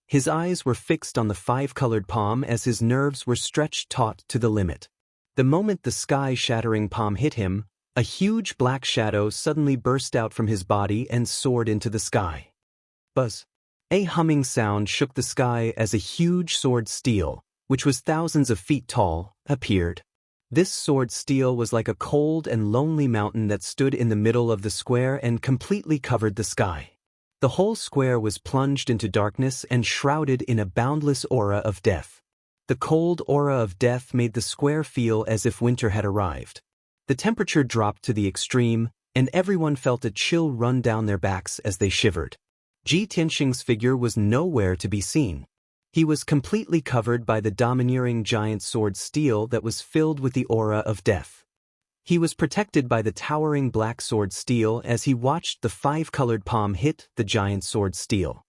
His eyes were fixed on the 5-colored palm as his nerves were stretched taut to the limit. The moment the sky-shattering palm hit him, a huge black shadow suddenly burst out from his body and soared into the sky. Buzz. A humming sound shook the sky as a huge sword steel, which was thousands of feet tall, appeared. This sword steel was like a cold and lonely mountain that stood in the middle of the square and completely covered the sky. The whole square was plunged into darkness and shrouded in a boundless aura of death. The cold aura of death made the square feel as if winter had arrived. The temperature dropped to the extreme, and everyone felt a chill run down their backs as they shivered. Ji Tianqing's figure was nowhere to be seen. He was completely covered by the domineering giant sword steel that was filled with the aura of death. He was protected by the towering black sword steel as he watched the 5-colored palm hit the giant sword steel.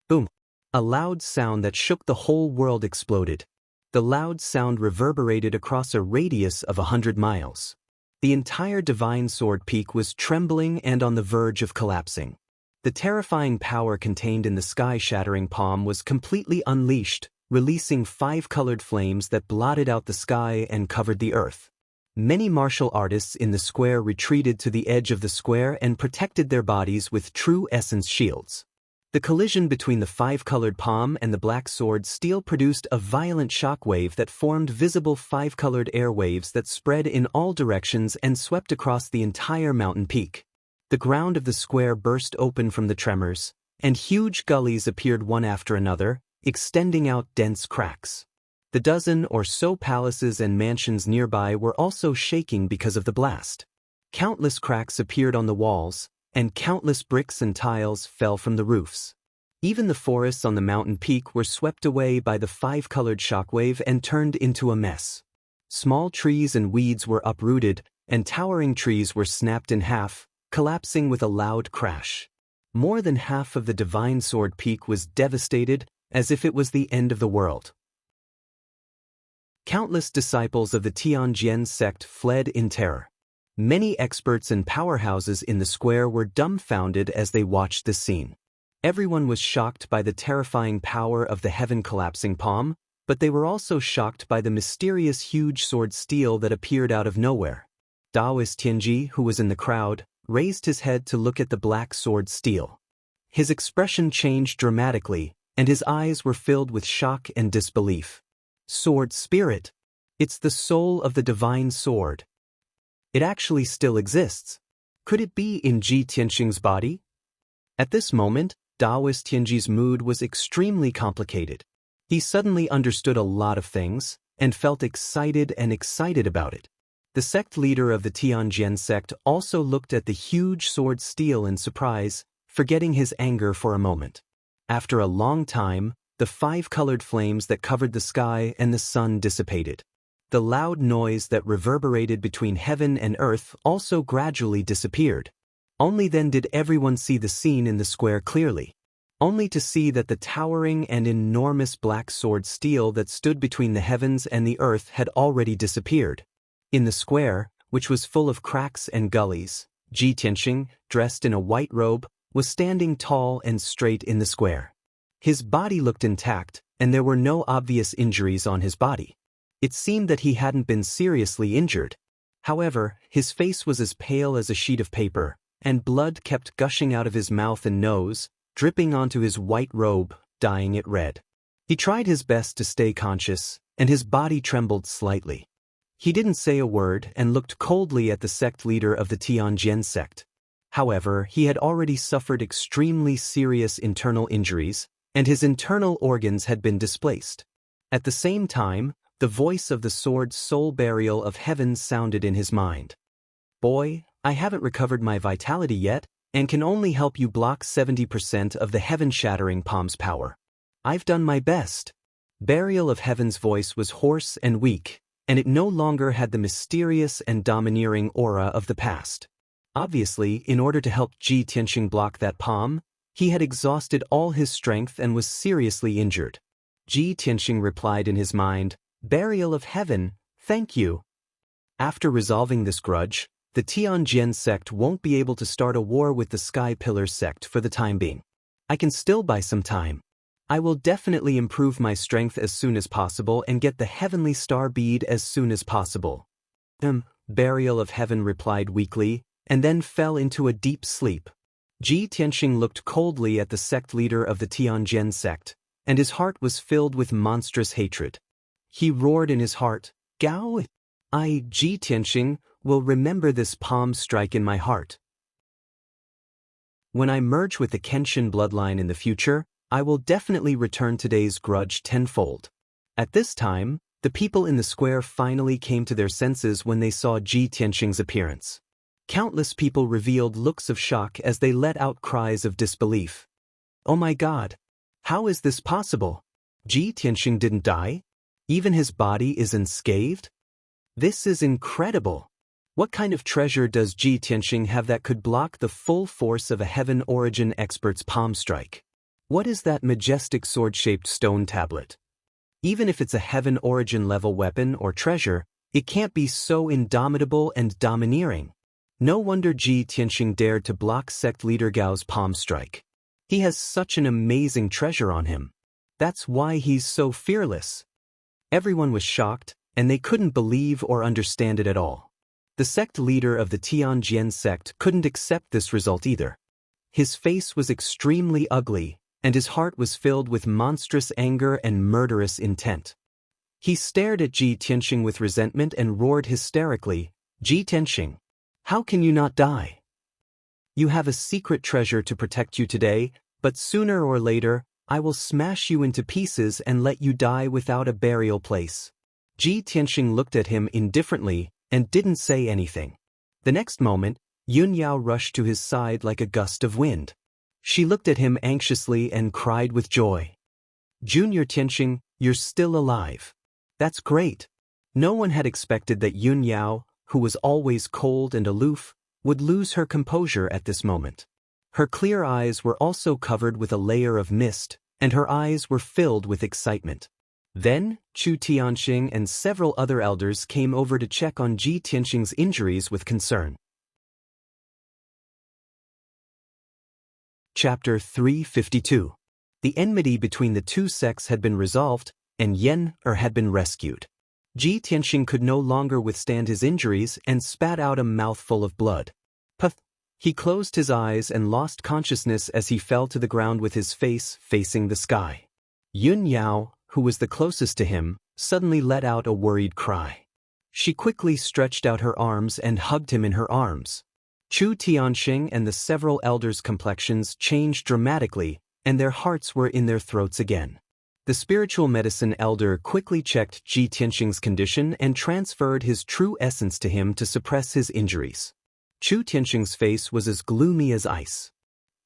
Boom! A loud sound that shook the whole world exploded. The loud sound reverberated across a radius of 100 miles. The entire divine sword peak was trembling and on the verge of collapsing. The terrifying power contained in the sky-shattering palm was completely unleashed, releasing 5-colored flames that blotted out the sky and covered the earth. Many martial artists in the square retreated to the edge of the square and protected their bodies with true essence shields. The collision between the 5-colored palm and the black sword steel produced a violent shockwave that formed visible 5-colored airwaves that spread in all directions and swept across the entire mountain peak. The ground of the square burst open from the tremors, and huge gullies appeared one after another, extending out dense cracks. The dozen or so palaces and mansions nearby were also shaking because of the blast. Countless cracks appeared on the walls, and countless bricks and tiles fell from the roofs. Even the forests on the mountain peak were swept away by the 5-colored shockwave and turned into a mess. Small trees and weeds were uprooted, and towering trees were snapped in half, collapsing with a loud crash. More than half of the Divine Sword Peak was devastated, as if it was the end of the world. Countless disciples of the Tianjin sect fled in terror. Many experts and powerhouses in the square were dumbfounded as they watched this scene. Everyone was shocked by the terrifying power of the heaven-collapsing palm, but they were also shocked by the mysterious huge sword steel that appeared out of nowhere. Daoist Tianji, who was in the crowd, raised his head to look at the black sword steel. His expression changed dramatically, and his eyes were filled with shock and disbelief. Sword spirit. It's the soul of the divine sword. It actually still exists. Could it be in Ji Tianqing's body? At this moment, Daoist Tianji's mood was extremely complicated. He suddenly understood a lot of things, and felt excited about it. The sect leader of the Tianjin sect also looked at the huge sword steel in surprise, forgetting his anger for a moment. After a long time, the 5-colored flames that covered the sky and the sun dissipated. the loud noise that reverberated between heaven and earth also gradually disappeared. Only then did everyone see the scene in the square clearly. Only to see that the towering and enormous black sword steel that stood between the heavens and the earth had already disappeared. In the square, which was full of cracks and gullies, Ji Tianxing, dressed in a white robe, was standing tall and straight in the square. His body looked intact, and there were no obvious injuries on his body. It seemed that he hadn't been seriously injured. However, his face was as pale as a sheet of paper, and blood kept gushing out of his mouth and nose, dripping onto his white robe, dyeing it red. He tried his best to stay conscious, and his body trembled slightly. He didn't say a word and looked coldly at the sect leader of the Tianjin sect. However, he had already suffered extremely serious internal injuries, and his internal organs had been displaced. At the same time, the voice of the sword's soul burial of heaven sounded in his mind. "Boy, I haven't recovered my vitality yet, and can only help you block 70% of the heaven-shattering palm's power. I've done my best." Burial of Heaven's voice was hoarse and weak, and it no longer had the mysterious and domineering aura of the past. Obviously, in order to help Ji Tianxing block that palm, he had exhausted all his strength and was seriously injured. Ji Tianxing replied in his mind, "Burial of Heaven, thank you." After resolving this grudge, the Tianjin sect won't be able to start a war with the Sky Pillar sect for the time being. I can still buy some time. I will definitely improve my strength as soon as possible and get the Heavenly Star Bead as soon as possible. Burial of Heaven replied weakly, and then fell into a deep sleep. Ji Tianxing looked coldly at the sect leader of the Tianjin sect, and his heart was filled with monstrous hatred. He roared in his heart, "Gao! I, Ji Tianxing, will remember this palm strike in my heart. When I merge with the Kenshin bloodline in the future, I will definitely return today's grudge tenfold." At this time, the people in the square finally came to their senses when they saw Ji Tianxing's appearance. Countless people revealed looks of shock as they let out cries of disbelief. "Oh my God! How is this possible? Ji Tianxing didn't die? Even his body is unscathed? This is incredible! What kind of treasure does Ji Tianxing have that could block the full force of a heaven origin expert's palm strike? What is that majestic sword-shaped stone tablet? Even if it's a heaven origin level weapon or treasure, it can't be so indomitable and domineering. No wonder Ji Tianxing dared to block sect leader Gao's palm strike. He has such an amazing treasure on him. That's why he's so fearless." Everyone was shocked, and they couldn't believe or understand it at all. The sect leader of the Tianjin sect couldn't accept this result either. His face was extremely ugly, and his heart was filled with monstrous anger and murderous intent. He stared at Ji Tianxing with resentment and roared hysterically, "Ji Tianxing, how can you not die? You have a secret treasure to protect you today, but sooner or later, I will smash you into pieces and let you die without a burial place." Ji Tianxing looked at him indifferently and didn't say anything. The next moment, Yun Yao rushed to his side like a gust of wind. She looked at him anxiously and cried with joy. "Junior Tianxing, you're still alive. That's great." No one had expected that Yun Yao, who was always cold and aloof, would lose her composure at this moment. Her clear eyes were also covered with a layer of mist, and her eyes were filled with excitement. Then, Chu Tianxing and several other elders came over to check on Ji Tianxing's injuries with concern. Chapter 352. The enmity between the two sects had been resolved, and Yen had been rescued. Ji Tianxing could no longer withstand his injuries and spat out a mouthful of blood. Puff! He closed his eyes and lost consciousness as he fell to the ground with his face facing the sky. Yun Yao, who was the closest to him, suddenly let out a worried cry. She quickly stretched out her arms and hugged him in her arms. Chu Tianxing and the several elders' complexions changed dramatically, and their hearts were in their throats again. The spiritual medicine elder quickly checked Ji Tianxing's condition and transferred his true essence to him to suppress his injuries. Chu Tianxing's face was as gloomy as ice.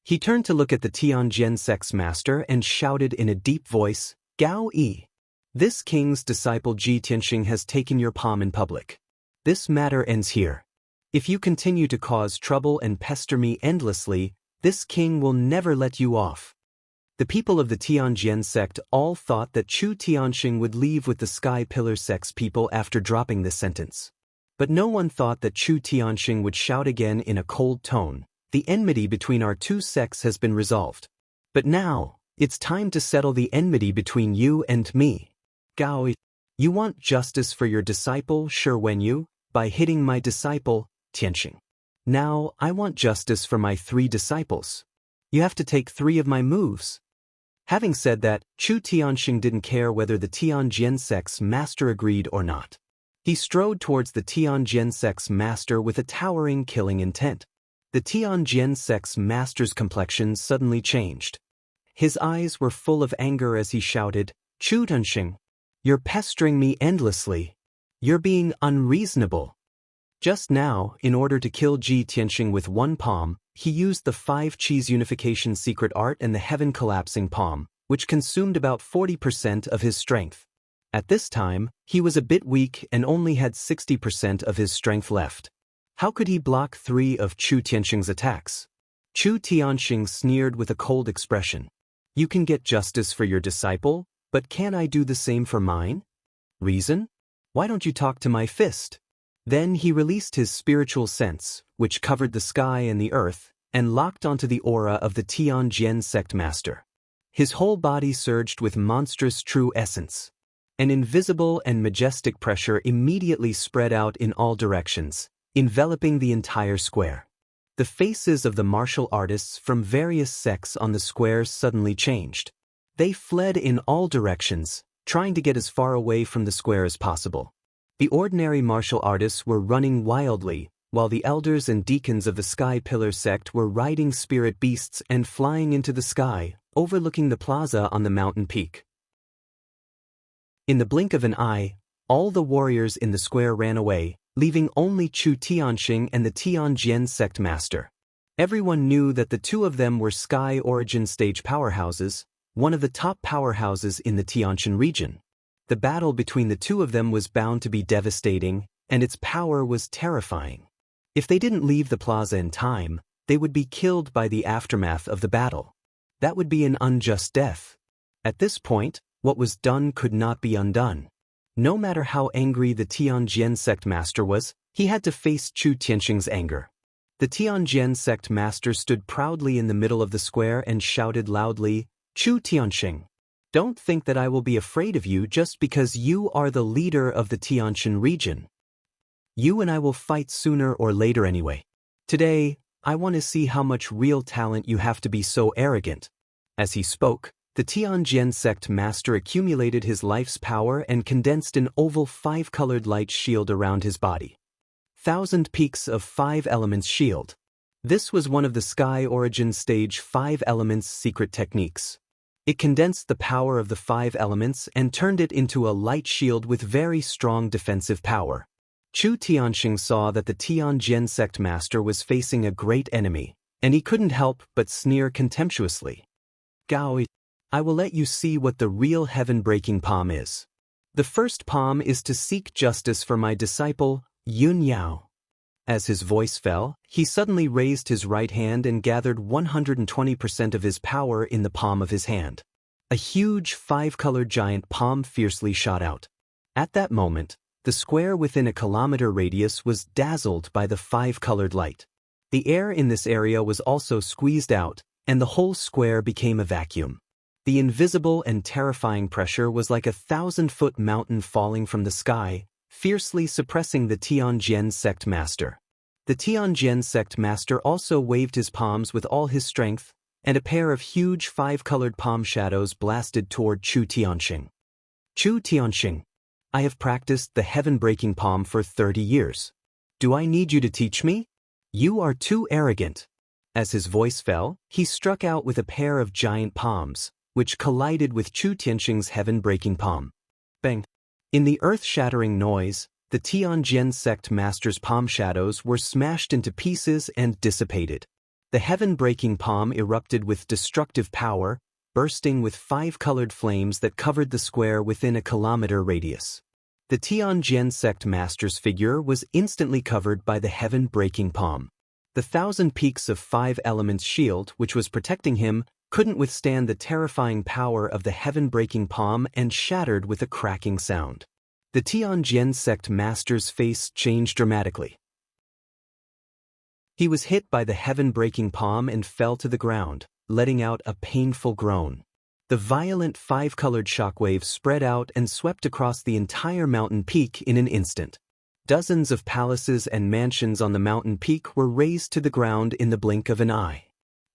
He turned to look at the Tianjin sect's master and shouted in a deep voice, "Gao Yi! This king's disciple Ji Tianxing has taken your palm in public. This matter ends here. If you continue to cause trouble and pester me endlessly, this king will never let you off. The people of the Tianjian sect all thought that Chu Tianxing would leave with the Sky Pillar sect's people after dropping this sentence. But no one thought that Chu Tianxing would shout again in a cold tone, "The enmity between our two sects has been resolved. But now, it's time to settle the enmity between you and me. Gao, you want justice for your disciple Shi Wenyu by hitting my disciple, Tianxing. Now, I want justice for my 3 disciples. You have to take 3 of my moves." Having said that, Chu Tianxing didn't care whether the Tianjian sect's master agreed or not. He strode towards the Tianjian sect's master with a towering killing intent. The Tianjian sect's master's complexion suddenly changed. His eyes were full of anger as he shouted, "Chu Tianxing, you're pestering me endlessly. You're being unreasonable." Just now, in order to kill Ji Tianxing with 1 palm, he used the 5 Qis unification secret art and the heaven collapsing palm, which consumed about 40% of his strength. At this time, he was a bit weak and only had 60% of his strength left. How could he block 3 of Chu Tianxing's attacks? Chu Tianxing sneered with a cold expression. "You can get justice for your disciple, but can't I do the same for mine? Reason? Why don't you talk to my fist?" Then he released his spiritual sense, which covered the sky and the earth, and locked onto the aura of the Tianjian sect master. His whole body surged with monstrous true essence. An invisible and majestic pressure immediately spread out in all directions, enveloping the entire square. The faces of the martial artists from various sects on the square suddenly changed. They fled in all directions, trying to get as far away from the square as possible. The ordinary martial artists were running wildly, while the elders and deacons of the Sky Pillar sect were riding spirit beasts and flying into the sky, overlooking the plaza on the mountain peak. In the blink of an eye, all the warriors in the square ran away, leaving only Chu Tianxing and the Tianjian sect master. Everyone knew that the 2 of them were Sky Origin stage powerhouses, one of the top powerhouses in the Tianjin region. The battle between the 2 of them was bound to be devastating, and its power was terrifying. If they didn't leave the plaza in time, they would be killed by the aftermath of the battle. That would be an unjust death. At this point, what was done could not be undone. No matter how angry the Tianjian sect master was, he had to face Chu Tianxing's anger. The Tianjian sect master stood proudly in the middle of the square and shouted loudly, "Chu Tianxing, don't think that I will be afraid of you just because you are the leader of the Tianjin region. You and I will fight sooner or later anyway. Today, I want to see how much real talent you have to be so arrogant." As he spoke, the Tianjian sect master accumulated his life's power and condensed an oval 5-colored light shield around his body. 1,000 peaks of 5 elements shield. This was one of the Sky Origin stage 5 elements secret techniques. It condensed the power of the 5 elements and turned it into a light shield with very strong defensive power. Chu Tianxing saw that the Tianjian sect master was facing a great enemy, and he couldn't help but sneer contemptuously. "Gao, I will let you see what the real heaven-breaking palm is. The first palm is to seek justice for my disciple, Yun Yao." As his voice fell, he suddenly raised his right hand and gathered 120% of his power in the palm of his hand. A huge 5-colored giant palm fiercely shot out. At that moment, the square within a kilometer radius was dazzled by the 5-colored light. The air in this area was also squeezed out, and the whole square became a vacuum. The invisible and terrifying pressure was like a 1,000-foot mountain falling from the sky, fiercely suppressing the Tianjian sect master. The Tianjian sect master also waved his palms with all his strength, and a pair of huge 5-colored palm shadows blasted toward Chu Tianxing. "Chu Tianxing, I have practiced the heaven-breaking palm for 30 years. Do I need you to teach me? You are too arrogant." As his voice fell, he struck out with a pair of giant palms, which collided with Chu Tianxing's heaven-breaking palm. Bang! In the earth-shattering noise, the Tianjian sect master's palm shadows were smashed into pieces and dissipated. The heaven-breaking palm erupted with destructive power, bursting with 5 colored flames that covered the square within a kilometer radius. The Tianjin sect master's figure was instantly covered by the heaven-breaking palm. The 1,000 peaks of 5 elements shield, which was protecting him, couldn't withstand the terrifying power of the heaven-breaking palm and shattered with a cracking sound. The Tianjin sect master's face changed dramatically. He was hit by the heaven-breaking palm and fell to the ground, letting out a painful groan. The violent 5-colored shockwaves spread out and swept across the entire mountain peak in an instant. Dozens of palaces and mansions on the mountain peak were razed to the ground in the blink of an eye.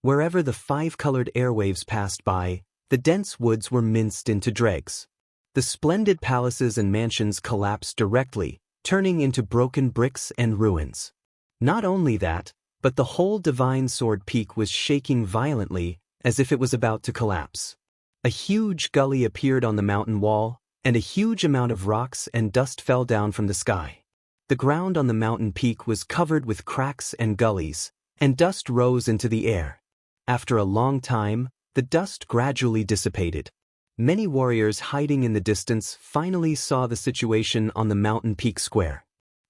Wherever the 5-colored airwaves passed by, the dense woods were minced into dregs. The splendid palaces and mansions collapsed directly, turning into broken bricks and ruins. Not only that, but the whole Divine Sword Peak was shaking violently, as if it was about to collapse. A huge gully appeared on the mountain wall, and a huge amount of rocks and dust fell down from the sky. The ground on the mountain peak was covered with cracks and gullies, and dust rose into the air. After a long time, the dust gradually dissipated. Many warriors hiding in the distance finally saw the situation on the mountain peak square.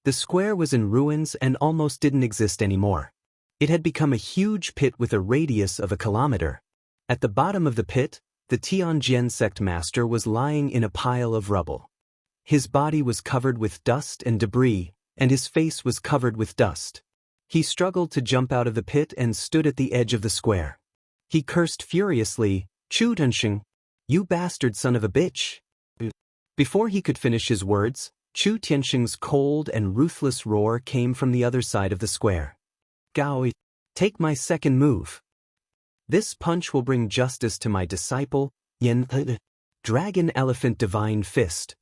The square was in ruins and almost didn't exist anymore. It had become a huge pit with a radius of a kilometer. At the bottom of the pit, the Tianjin sect master was lying in a pile of rubble. His body was covered with dust and debris, and his face was covered with dust. He struggled to jump out of the pit and stood at the edge of the square. He cursed furiously, "Chu Tensheng, you bastard son of a bitch." Before he could finish his words, Chu Tiansheng's cold and ruthless roar came from the other side of the square. "Gao, take my second move. This punch will bring justice to my disciple, Yen Dragon Elephant Divine Fist."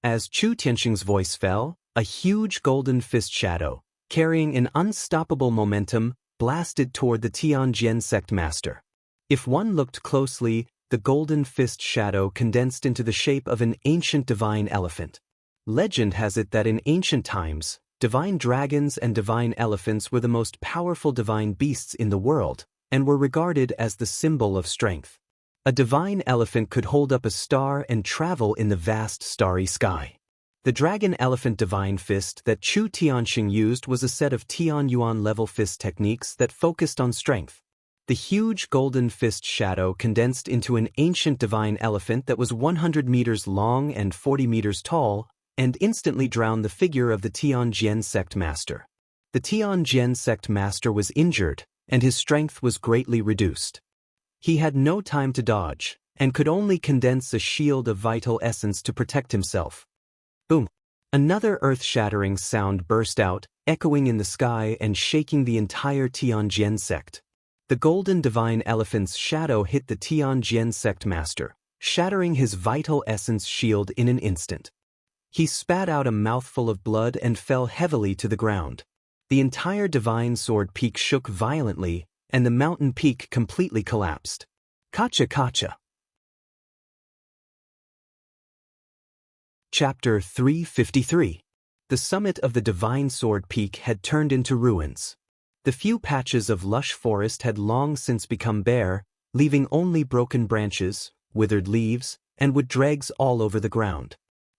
As Chu Tiansheng's voice fell, a huge golden fist shadow, carrying an unstoppable momentum, blasted toward the Tianjin sect master. If one looked closely, the golden fist shadow condensed into the shape of an ancient divine elephant. Legend has it that in ancient times, divine dragons and divine elephants were the most powerful divine beasts in the world, and were regarded as the symbol of strength. A divine elephant could hold up a star and travel in the vast starry sky. The dragon elephant divine fist that Chu Tianxing used was a set of Tianyuan level fist techniques that focused on strength. The huge golden fist shadow condensed into an ancient divine elephant that was 100 meters long and 40 meters tall, and instantly drowned the figure of the Tianjin sect master. The Tianjin sect master was injured, and his strength was greatly reduced. He had no time to dodge, and could only condense a shield of vital essence to protect himself. Boom! Another earth-shattering sound burst out, echoing in the sky and shaking the entire Tianjin sect. The golden divine elephant's shadow hit the Tianjin sect master, shattering his vital essence shield in an instant. He spat out a mouthful of blood and fell heavily to the ground. The entire divine sword peak shook violently, and the mountain peak completely collapsed. Kacha kacha. Chapter 353. The summit of the divine sword peak had turned into ruins. The few patches of lush forest had long since become bare, leaving only broken branches, withered leaves, and wood dregs all over the ground.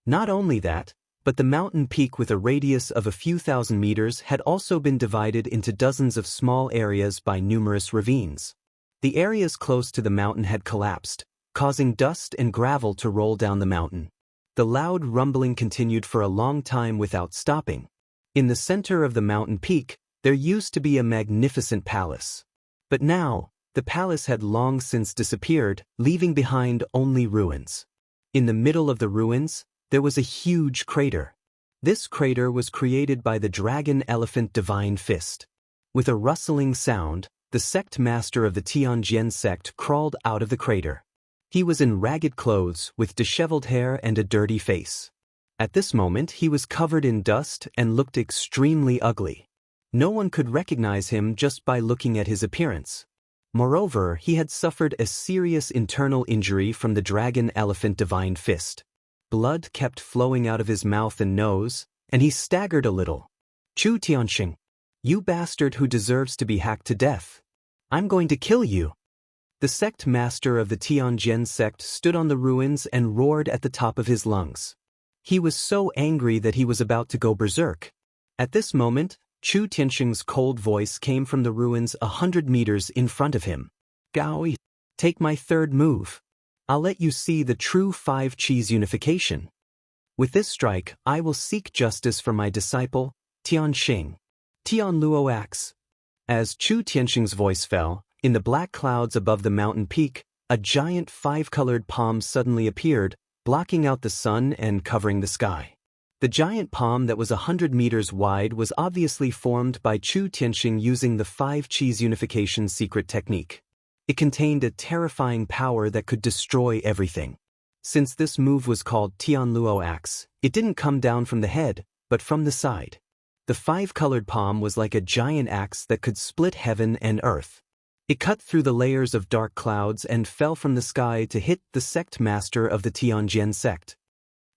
Not only that, but the mountain peak with a radius of a few thousand meters had also been divided into dozens of small areas by numerous ravines. The areas close to the mountain had collapsed, causing dust and gravel to roll down the mountain. The loud rumbling continued for a long time without stopping. In the center of the mountain peak, there used to be a magnificent palace. But now, the palace had long since disappeared, leaving behind only ruins. In the middle of the ruins, there was a huge crater. This crater was created by the dragon elephant divine fist. With a rustling sound, the sect master of the Tianjin sect crawled out of the crater. He was in ragged clothes, with disheveled hair and a dirty face. At this moment he was covered in dust and looked extremely ugly. No one could recognize him just by looking at his appearance. Moreover, he had suffered a serious internal injury from the dragon elephant divine fist. Blood kept flowing out of his mouth and nose, and he staggered a little. "Chu Tianxing, you bastard who deserves to be hacked to death. I'm going to kill you." The sect master of the Tianjin sect stood on the ruins and roared at the top of his lungs. He was so angry that he was about to go berserk. At this moment, Chu Tianxing's cold voice came from the ruins 100 meters in front of him. Gaoi, take my third move. I'll let you see the true 5 Qis unification. With this strike, I will seek justice for my disciple, Tianxing. Tianluo Axe. As Chu Tianxing's voice fell, in the black clouds above the mountain peak, a giant 5-colored palm suddenly appeared, blocking out the sun and covering the sky. The giant palm that was 100 meters wide was obviously formed by Chu Tianxing using the 5 Qis unification secret technique. It contained a terrifying power that could destroy everything. Since this move was called Tianluo Axe, it didn't come down from the head, but from the side. The 5-colored palm was like a giant axe that could split heaven and earth. It cut through the layers of dark clouds and fell from the sky to hit the sect master of the Tianjin sect.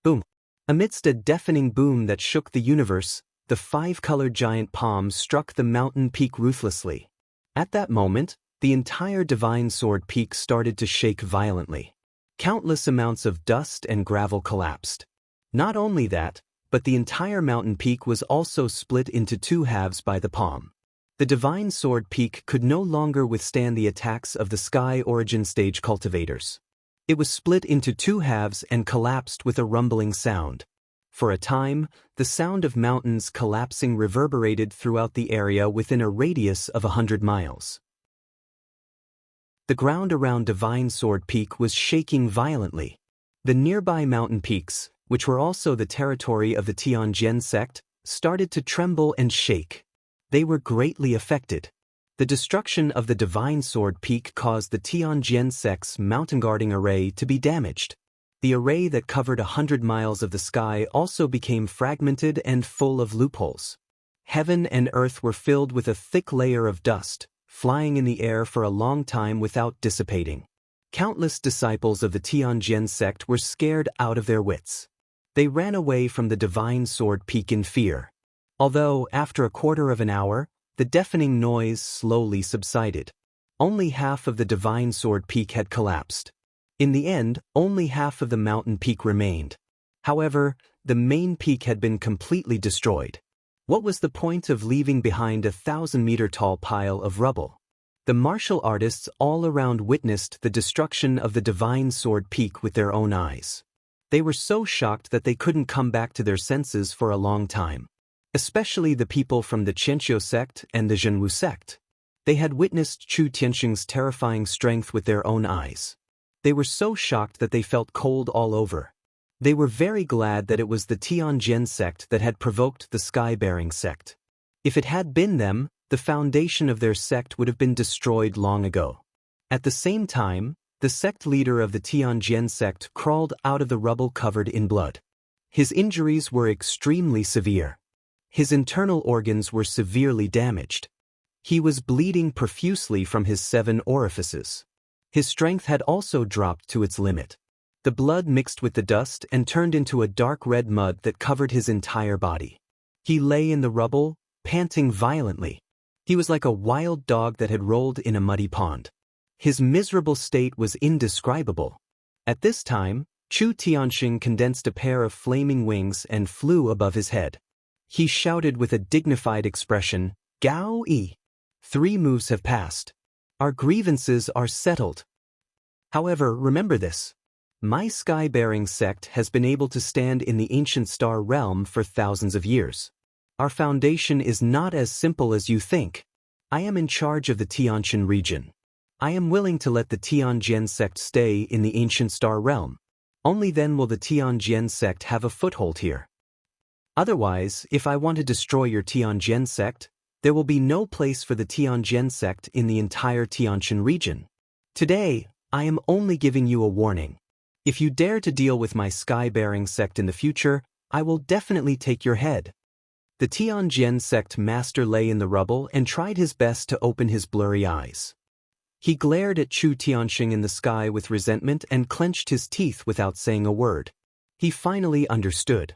Boom! Amidst a deafening boom that shook the universe, the 5-colored giant palm struck the mountain peak ruthlessly. At that moment, the entire divine sword peak started to shake violently. Countless amounts of dust and gravel collapsed. Not only that, but the entire mountain peak was also split into 2 halves by the palm. The divine sword peak could no longer withstand the attacks of the sky origin stage cultivators. It was split into 2 halves and collapsed with a rumbling sound. For a time, the sound of mountains collapsing reverberated throughout the area within a radius of 100 miles. The ground around Divine Sword Peak was shaking violently. The nearby mountain peaks, which were also the territory of the Tianjin sect, started to tremble and shake. They were greatly affected. The destruction of the Divine Sword Peak caused the Tianjin sect's mountain guarding array to be damaged. The array that covered 100 miles of the sky also became fragmented and full of loopholes. Heaven and earth were filled with a thick layer of dust, flying in the air for a long time without dissipating. Countless disciples of the Tianjin sect were scared out of their wits. They ran away from the Divine Sword Peak in fear. Although, after a quarter of an hour, the deafening noise slowly subsided. Only half of the Divine Sword Peak had collapsed. In the end, only half of the mountain peak remained. However, the main peak had been completely destroyed. What was the point of leaving behind a 1,000-meter-tall pile of rubble? The martial artists all around witnessed the destruction of the Divine Sword Peak with their own eyes. They were so shocked that they couldn't come back to their senses for a long time. Especially the people from the Qianqiu sect and the Zhenwu sect. They had witnessed Chu Tianxing's terrifying strength with their own eyes. They were so shocked that they felt cold all over. They were very glad that it was the Tianjin sect that had provoked the Sky-bearing sect. If it had been them, the foundation of their sect would have been destroyed long ago. At the same time, the sect leader of the Tianjin sect crawled out of the rubble covered in blood. His injuries were extremely severe. His internal organs were severely damaged. He was bleeding profusely from his 7 orifices. His strength had also dropped to its limit. The blood mixed with the dust and turned into a dark red mud that covered his entire body. He lay in the rubble, panting violently. He was like a wild dog that had rolled in a muddy pond. His miserable state was indescribable. At this time, Chu Tianxing condensed a pair of flaming wings and flew above his head. He shouted with a dignified expression, "Gao Yi! 3 moves have passed. Our grievances are settled. However, remember this. My sky-bearing sect has been able to stand in the ancient star realm for thousands of years. Our foundation is not as simple as you think. I am in charge of the Tianjin region. I am willing to let the Tianjin sect stay in the ancient star realm. Only then will the Tianjin sect have a foothold here. Otherwise, if I want to destroy your Tianjin sect, there will be no place for the Tianjin sect in the entire Tianjin region. Today, I am only giving you a warning. If you dare to deal with my sky-bearing sect in the future, I will definitely take your head." The Tianjin sect master lay in the rubble and tried his best to open his blurry eyes. He glared at Chu Tianxing in the sky with resentment and clenched his teeth without saying a word. He finally understood.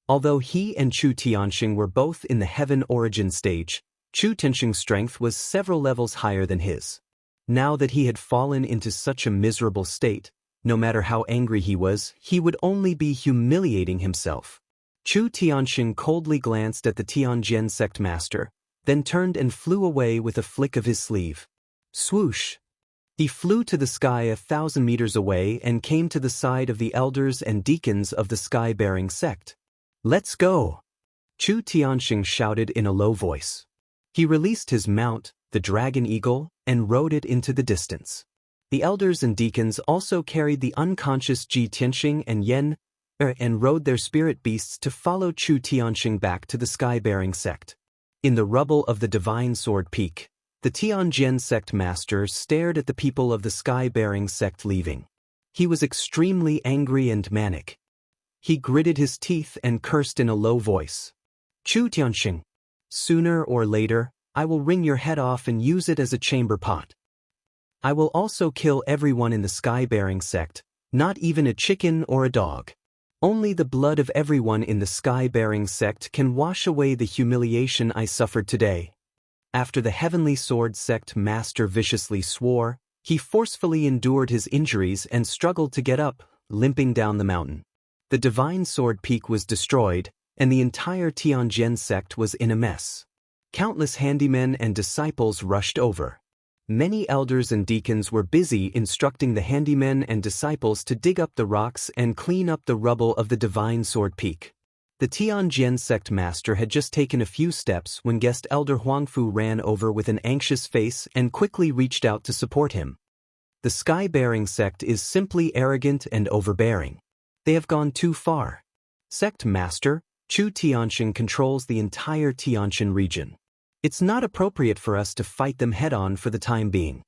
Although he and Chu Tianxing were both in the heaven origin stage, Chu Tianxing's strength was several levels higher than his. Now that he had fallen into such a miserable state, no matter how angry he was, he would only be humiliating himself. Chu Tianxing coldly glanced at the Tianjin sect master, then turned and flew away with a flick of his sleeve. Swoosh! He flew to the sky 1,000 meters away and came to the side of the elders and deacons of the sky-bearing sect. Let's go! Chu Tianxing shouted in a low voice. He released his mount, the dragon eagle, and rode it into the distance. The elders and deacons also carried the unconscious Ji Tianxing and Yan and rode their spirit beasts to follow Chu Tianxing back to the sky-bearing sect. In the rubble of the Divine Sword Peak, the Tianjin sect master stared at the people of the sky-bearing sect leaving. He was extremely angry and manic. He gritted his teeth and cursed in a low voice. Chu Tianxing, sooner or later, I will wring your head off and use it as a chamber pot. I will also kill everyone in the sky-bearing sect, not even a chicken or a dog. Only the blood of everyone in the sky-bearing sect can wash away the humiliation I suffered today. After the Heavenly Sword sect master viciously swore, he forcefully endured his injuries and struggled to get up, limping down the mountain. The Divine Sword Peak was destroyed, and the entire Tianjin sect was in a mess. Countless handymen and disciples rushed over. Many elders and deacons were busy instructing the handymen and disciples to dig up the rocks and clean up the rubble of the Divine Sword Peak. The Tianjin sect master had just taken a few steps when guest elder Huangfu ran over with an anxious face and quickly reached out to support him. The sky-bearing sect is simply arrogant and overbearing. They have gone too far. Sect master, Chu Tianxing controls the entire Tianjin region. It's not appropriate for us to fight them head-on for the time being.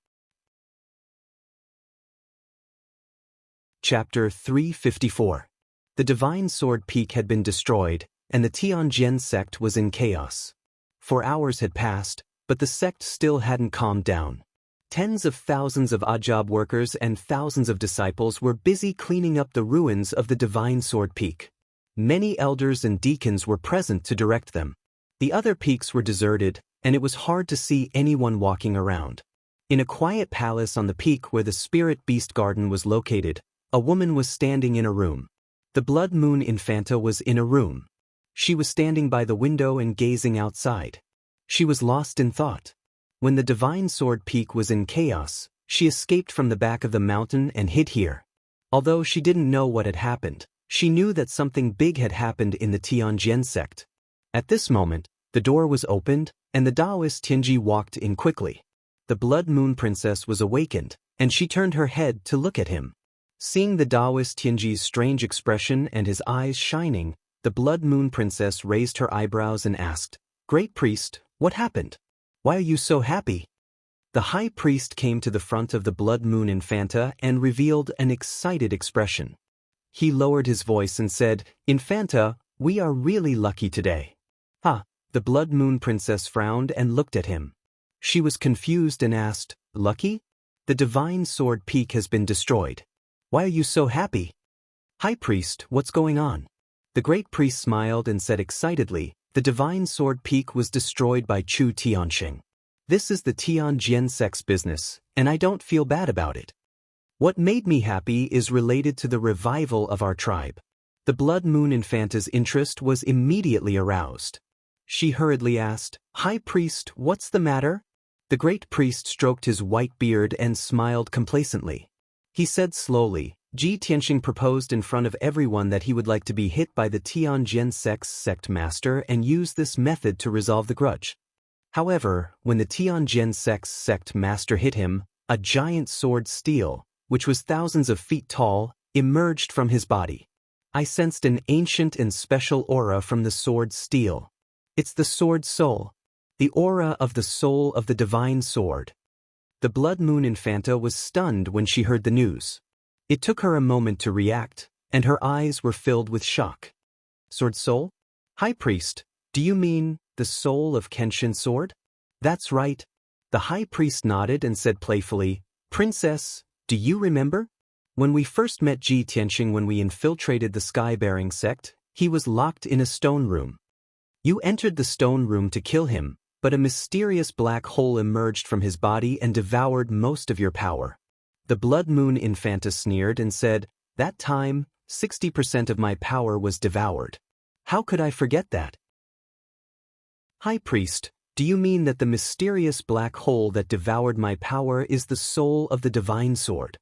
Chapter 354. The Divine Sword Peak had been destroyed, and the Tianjin sect was in chaos. 4 hours had passed, but the sect still hadn't calmed down. Tens of thousands of odd-job workers and thousands of disciples were busy cleaning up the ruins of the Divine Sword Peak. Many elders and deacons were present to direct them. The other peaks were deserted, and it was hard to see anyone walking around. In a quiet palace on the peak where the Spirit Beast Garden was located, a woman was standing in a room. The Blood Moon Infanta was in a room. She was standing by the window and gazing outside. She was lost in thought. When the Divine Sword Peak was in chaos, she escaped from the back of the mountain and hid here. Although she didn't know what had happened, she knew that something big had happened in the Tianjin sect. At this moment, the door was opened, and the Taoist Tianji walked in quickly. The Blood Moon Princess was awakened, and she turned her head to look at him. Seeing the Taoist Tianji's strange expression and his eyes shining, the Blood Moon Princess raised her eyebrows and asked, "Great Priest, what happened? Why are you so happy?" The High Priest came to the front of the Blood Moon Infanta and revealed an excited expression. He lowered his voice and said, "Infanta, we are really lucky today." The Blood Moon Princess frowned and looked at him. She was confused and asked, "Lucky? The Divine Sword Peak has been destroyed. Why are you so happy?" "High Priest, what's going on?" The Great Priest smiled and said excitedly, "The Divine Sword Peak was destroyed by Chu Tianxing. This is the Tianjin sect's business, and I don't feel bad about it. What made me happy is related to the revival of our tribe." The Blood Moon Infanta's interest was immediately aroused. She hurriedly asked, "High Priest, what's the matter?" The Great Priest stroked his white beard and smiled complacently. He said slowly, "Ji Tianxing proposed in front of everyone that he would like to be hit by the Tianjin sect's sect master and use this method to resolve the grudge. However, when the Tianjin sect's sect master hit him, a giant sword steel, which was thousands of feet tall, emerged from his body. I sensed an ancient and special aura from the sword steel. It's the sword soul, the aura of the soul of the divine sword." The Blood Moon Infanta was stunned when she heard the news. It took her a moment to react, and her eyes were filled with shock. "Sword soul? High Priest, do you mean the soul of Kenshin's sword?" "That's right." The High Priest nodded and said playfully, "Princess, do you remember? When we first met Ji Tianxing when we infiltrated the sky-bearing sect, he was locked in a stone room. You entered the stone room to kill him, but a mysterious black hole emerged from his body and devoured most of your power. The Blood Moon Infanta sneered and said, "That time, 60% of my power was devoured. How could I forget that?" High Priest, do you mean that the mysterious black hole that devoured my power is the soul of the divine sword?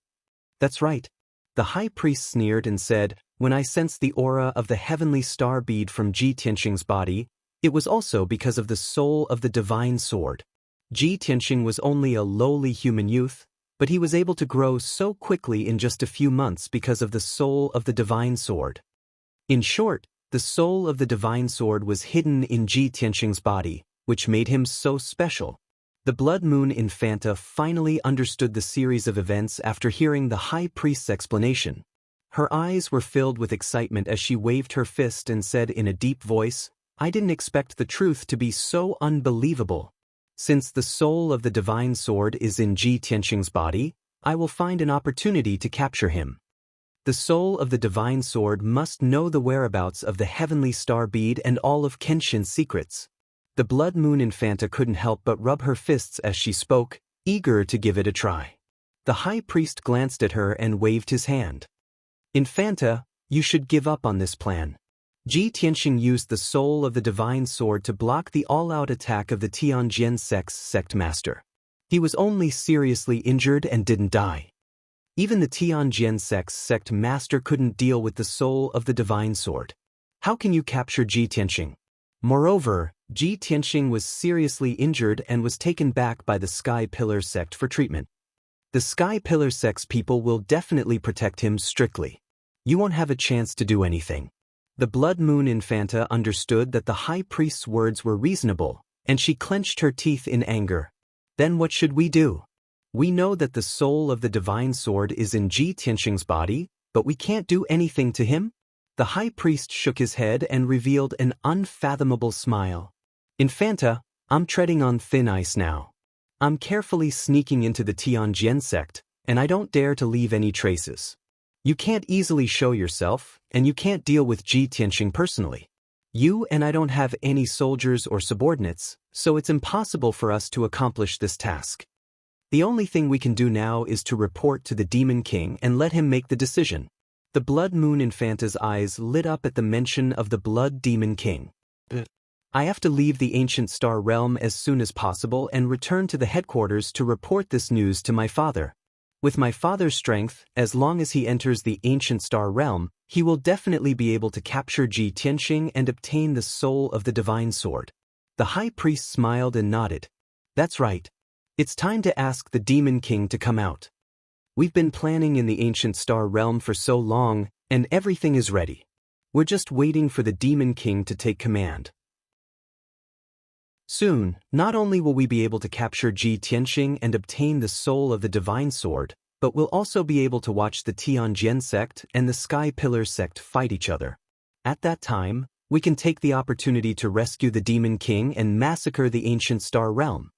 That's right. The High Priest sneered and said, "When I sensed the aura of the heavenly star bead from Ji Tianxing's body, it was also because of the soul of the divine sword." Ji Tianxing was only a lowly human youth, but he was able to grow so quickly in just a few months because of the soul of the divine sword. In short, the soul of the divine sword was hidden in Ji Tianxing's body, which made him so special. The Blood Moon Infanta finally understood the series of events after hearing the High Priest's explanation. Her eyes were filled with excitement as she waved her fist and said in a deep voice, "I didn't expect the truth to be so unbelievable. Since the soul of the divine sword is in Ji Tianxing's body, I will find an opportunity to capture him. The soul of the divine sword must know the whereabouts of the heavenly star bead and all of Kenshin's secrets." The Blood Moon Infanta couldn't help but rub her fists as she spoke, eager to give it a try. The High Priest glanced at her and waved his hand. "Infanta, you should give up on this plan." Ji Tianxing used the soul of the divine sword to block the all-out attack of the Tianjin sect's sect master. He was only seriously injured and didn't die. Even the Tianjin sect's sect master couldn't deal with the soul of the divine sword. How can you capture Ji Tianxing? Moreover, Ji Tianxing was seriously injured and was taken back by the Sky Pillar sect for treatment. The Sky Pillar sect's people will definitely protect him strictly. You won't have a chance to do anything. The Blood Moon Infanta understood that the High Priest's words were reasonable, and she clenched her teeth in anger. Then what should we do? We know that the soul of the divine sword is in Ji Tianxing's body, but we can't do anything to him? The High Priest shook his head and revealed an unfathomable smile. "Infanta, I'm treading on thin ice now. I'm carefully sneaking into the Tianjin sect, and I don't dare to leave any traces. You can't easily show yourself, and you can't deal with Ji Tianxing personally. You and I don't have any soldiers or subordinates, so it's impossible for us to accomplish this task. The only thing we can do now is to report to the Demon King and let him make the decision." The Blood Moon Infanta's eyes lit up at the mention of the Blood Demon King. "I have to leave the Ancient Star Realm as soon as possible and return to the headquarters to report this news to my father. With my father's strength, as long as he enters the Ancient Star Realm, he will definitely be able to capture Ji Tianxing and obtain the soul of the divine sword." The High Priest smiled and nodded. "That's right. It's time to ask the Demon King to come out. We've been planning in the Ancient Star Realm for so long, and everything is ready. We're just waiting for the Demon King to take command." Soon, not only will we be able to capture Ji Tianxing and obtain the soul of the divine sword, but we'll also be able to watch the Tianjin sect and the Sky Pillar sect fight each other. At that time, we can take the opportunity to rescue the Demon King and massacre the Ancient Star Realm.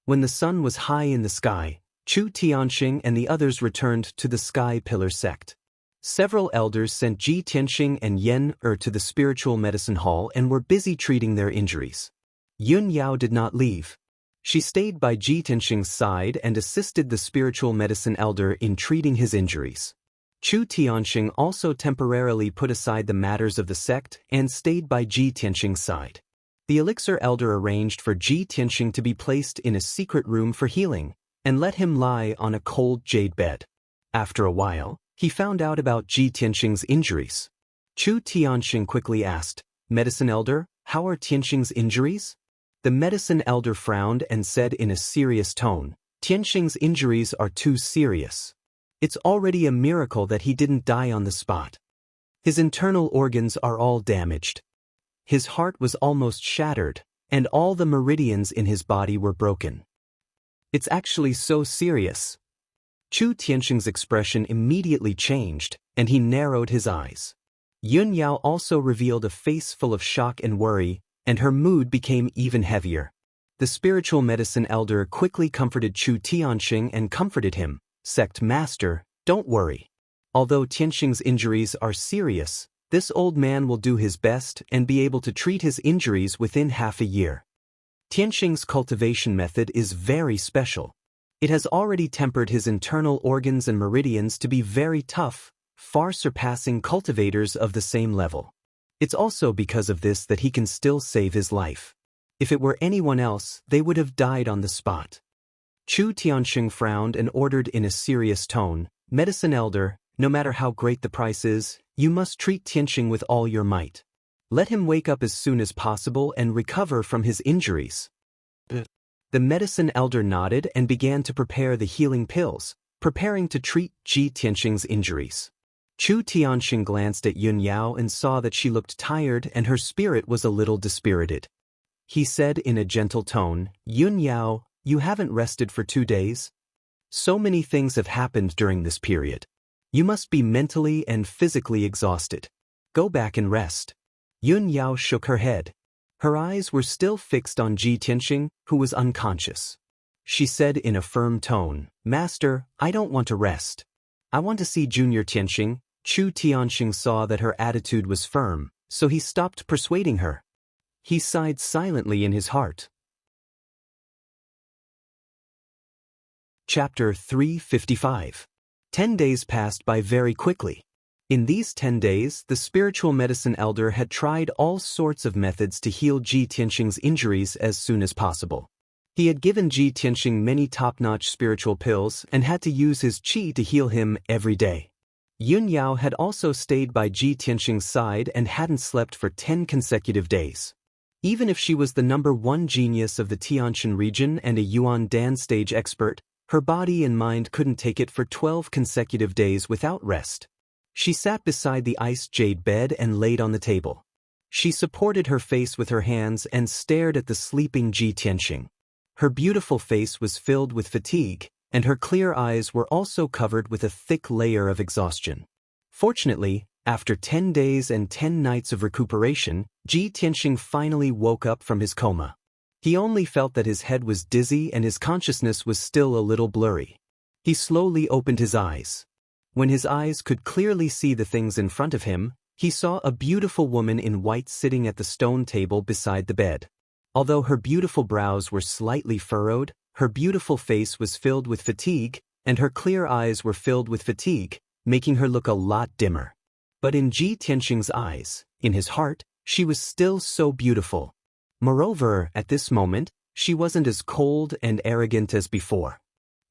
When the sun was high in the sky, Chu Tianxing and the others returned to the Sky Pillar sect. Several elders sent Ji Tianxing and Yen to the spiritual medicine hall and were busy treating their injuries. Yun Yao did not leave. She stayed by Ji Tianxing's side and assisted the spiritual medicine elder in treating his injuries. Chu Tianxing also temporarily put aside the matters of the sect and stayed by Ji Tianxing's side. The elixir elder arranged for Ji Tianxing to be placed in a secret room for healing, and let him lie on a cold jade bed. After a while, he found out about Ji Tianxing's injuries. Chu Tianxing quickly asked, "Medicine elder, how are Tianxing's injuries?" The medicine elder frowned and said in a serious tone, "Tianxing's injuries are too serious. It's already a miracle that he didn't die on the spot. His internal organs are all damaged. His heart was almost shattered, and all the meridians in his body were broken. It's actually so serious." Chu Tianxing's expression immediately changed, and he narrowed his eyes. Yun Yao also revealed a face full of shock and worry, and her mood became even heavier. The spiritual medicine elder quickly comforted Chu Tianxing and comforted him, "Sect Master, don't worry. Although Tianxing's injuries are serious, this old man will do his best and be able to treat his injuries within half a year." Tianxing's cultivation method is very special. It has already tempered his internal organs and meridians to be very tough, far surpassing cultivators of the same level. It's also because of this that he can still save his life. If it were anyone else, they would have died on the spot. Chu Tianxing frowned and ordered in a serious tone, "Medicine Elder, no matter how great the price is, you must treat Tianxing with all your might. Let him wake up as soon as possible and recover from his injuries." The medicine elder nodded and began to prepare the healing pills, preparing to treat Ji Tianxing's injuries. Chu Tianxing glanced at Yun Yao and saw that she looked tired and her spirit was a little dispirited. He said in a gentle tone, "Yun Yao, you haven't rested for 2 days? So many things have happened during this period. You must be mentally and physically exhausted. Go back and rest." Yun Yao shook her head. Her eyes were still fixed on Ji Tianxing, who was unconscious. She said in a firm tone, "Master, I don't want to rest. I want to see Junior Tianxing." Chu Tianxing saw that her attitude was firm, so he stopped persuading her. He sighed silently in his heart. Chapter 355. 10 days passed by very quickly. In these 10 days, the spiritual medicine elder had tried all sorts of methods to heal Ji Tianxing's injuries as soon as possible. He had given Ji Tianxing many top-notch spiritual pills and had to use his qi to heal him every day. Yun Yao had also stayed by Ji Tianxing's side and hadn't slept for 10 consecutive days. Even if she was the #1 genius of the Tianshan region and a Yuan Dan stage expert, her body and mind couldn't take it for 12 consecutive days without rest. She sat beside the iced jade bed and laid on the table. She supported her face with her hands and stared at the sleeping Ji Tianxing. Her beautiful face was filled with fatigue, and her clear eyes were also covered with a thick layer of exhaustion. Fortunately, after 10 days and 10 nights of recuperation, Ji Tianxing finally woke up from his coma. He only felt that his head was dizzy and his consciousness was still a little blurry. He slowly opened his eyes. When his eyes could clearly see the things in front of him, he saw a beautiful woman in white sitting at the stone table beside the bed. Although her beautiful brows were slightly furrowed, her beautiful face was filled with fatigue, and her clear eyes were filled with fatigue, making her look a lot dimmer. But in Ji Tianxing's eyes, in his heart, she was still so beautiful. Moreover, at this moment, she wasn't as cold and arrogant as before.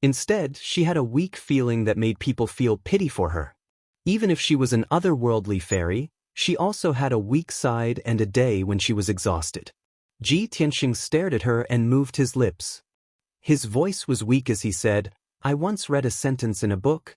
Instead, she had a weak feeling that made people feel pity for her. Even if she was an otherworldly fairy, she also had a weak side and a day when she was exhausted. Ji Tianxing stared at her and moved his lips. His voice was weak as he said, "I once read a sentence in a book.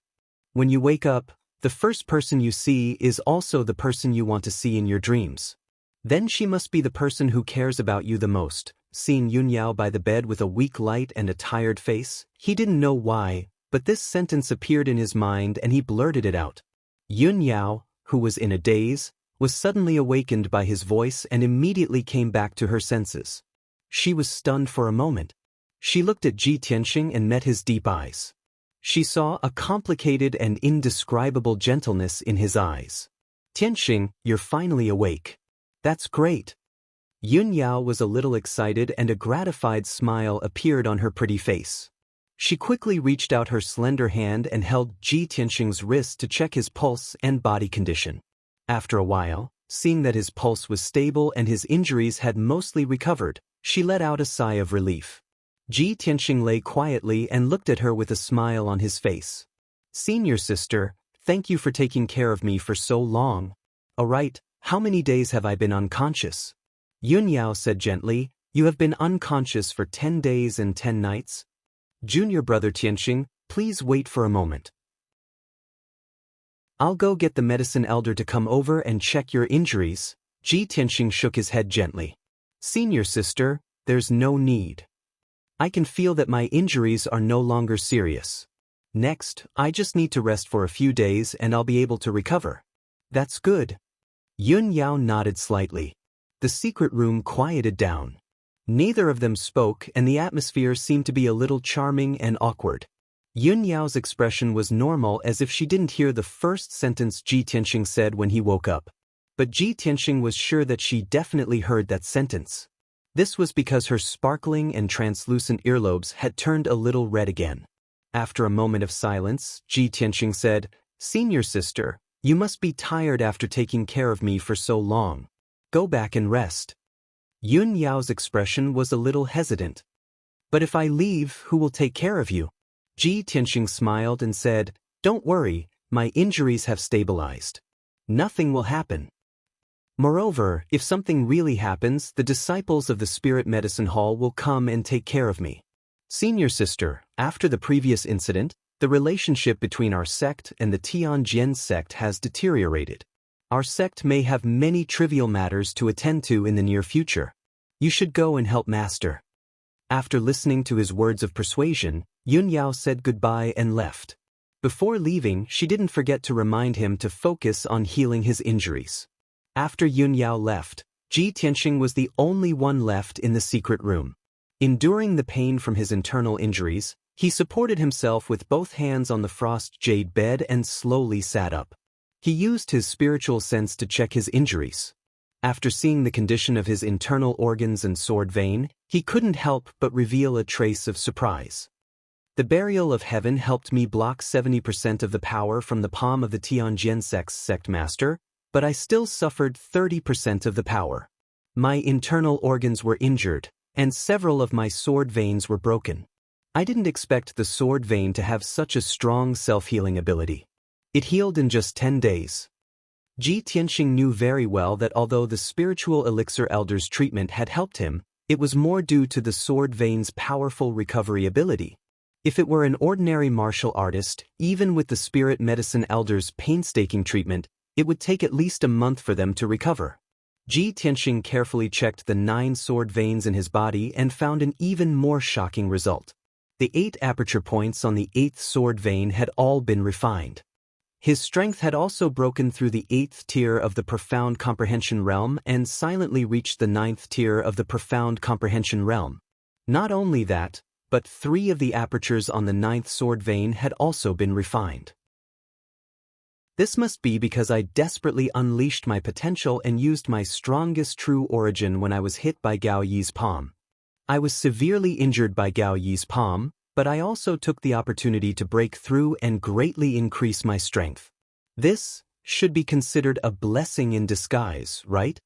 When you wake up, the first person you see is also the person you want to see in your dreams. Then she must be the person who cares about you the most." Seeing Yun Yao by the bed with a weak light and a tired face, he didn't know why, but this sentence appeared in his mind and he blurted it out. Yun Yao, who was in a daze, was suddenly awakened by his voice and immediately came back to her senses. She was stunned for a moment. She looked at Ji Tianxing and met his deep eyes. She saw a complicated and indescribable gentleness in his eyes. "Tianxing, you're finally awake. That's great." Yun Yao was a little excited and a gratified smile appeared on her pretty face. She quickly reached out her slender hand and held Ji Tianxing's wrist to check his pulse and body condition. After a while, seeing that his pulse was stable and his injuries had mostly recovered, she let out a sigh of relief. Ji Tianxing lay quietly and looked at her with a smile on his face. "Senior sister, thank you for taking care of me for so long. Alright, how many days have I been unconscious?" Yun Yao said gently, "You have been unconscious for 10 days and 10 nights. Junior brother Tianxing, please wait for a moment. I'll go get the medicine elder to come over and check your injuries." Ji Tianxing shook his head gently. "Senior sister, there's no need. I can feel that my injuries are no longer serious. Next, I just need to rest for a few days and I'll be able to recover." "That's good." Yun Yao nodded slightly. The secret room quieted down. Neither of them spoke and the atmosphere seemed to be a little charming and awkward. Yun Yao's expression was normal as if she didn't hear the first sentence Ji Tianxing said when he woke up. But Ji Tianxing was sure that she definitely heard that sentence. This was because her sparkling and translucent earlobes had turned a little red again. After a moment of silence, Ji Tianxing said, "Senior sister, you must be tired after taking care of me for so long. Go back and rest." Yun Yao's expression was a little hesitant. "But if I leave, who will take care of you?" Ji Tianxing smiled and said, "Don't worry, my injuries have stabilized. Nothing will happen. Moreover, if something really happens, the disciples of the Spirit Medicine Hall will come and take care of me." Senior sister, after the previous incident, the relationship between our sect and the Tianjin sect has deteriorated. Our sect may have many trivial matters to attend to in the near future. You should go and help Master. After listening to his words of persuasion, Yun Yao said goodbye and left. Before leaving, she didn't forget to remind him to focus on healing his injuries. After Yun Yao left, Ji Tianxing was the only one left in the secret room. Enduring the pain from his internal injuries, he supported himself with both hands on the frost jade bed and slowly sat up. He used his spiritual sense to check his injuries. After seeing the condition of his internal organs and sword vein, he couldn't help but reveal a trace of surprise. "The burial of heaven helped me block 70% of the power from the palm of the Tianjin sect master, but I still suffered 30% of the power. My internal organs were injured, and several of my sword veins were broken. I didn't expect the sword vein to have such a strong self-healing ability. It healed in just 10 days. Ji Tianxing knew very well that although the spiritual elixir elder's treatment had helped him, it was more due to the sword vein's powerful recovery ability. If it were an ordinary martial artist, even with the spirit medicine elder's painstaking treatment, it would take at least a month for them to recover. Ji Tianxing carefully checked the 9 sword veins in his body and found an even more shocking result. The 8 aperture points on the 8th sword vein had all been refined. His strength had also broken through the 8th tier of the profound comprehension realm and silently reached the 9th tier of the profound comprehension realm. Not only that, but 3 of the apertures on the 9th sword vein had also been refined. This must be because I desperately unleashed my potential and used my strongest true origin when I was hit by Gao Yi's palm. I was severely injured by Gao Yi's palm, but I also took the opportunity to break through and greatly increase my strength. This should be considered a blessing in disguise, right?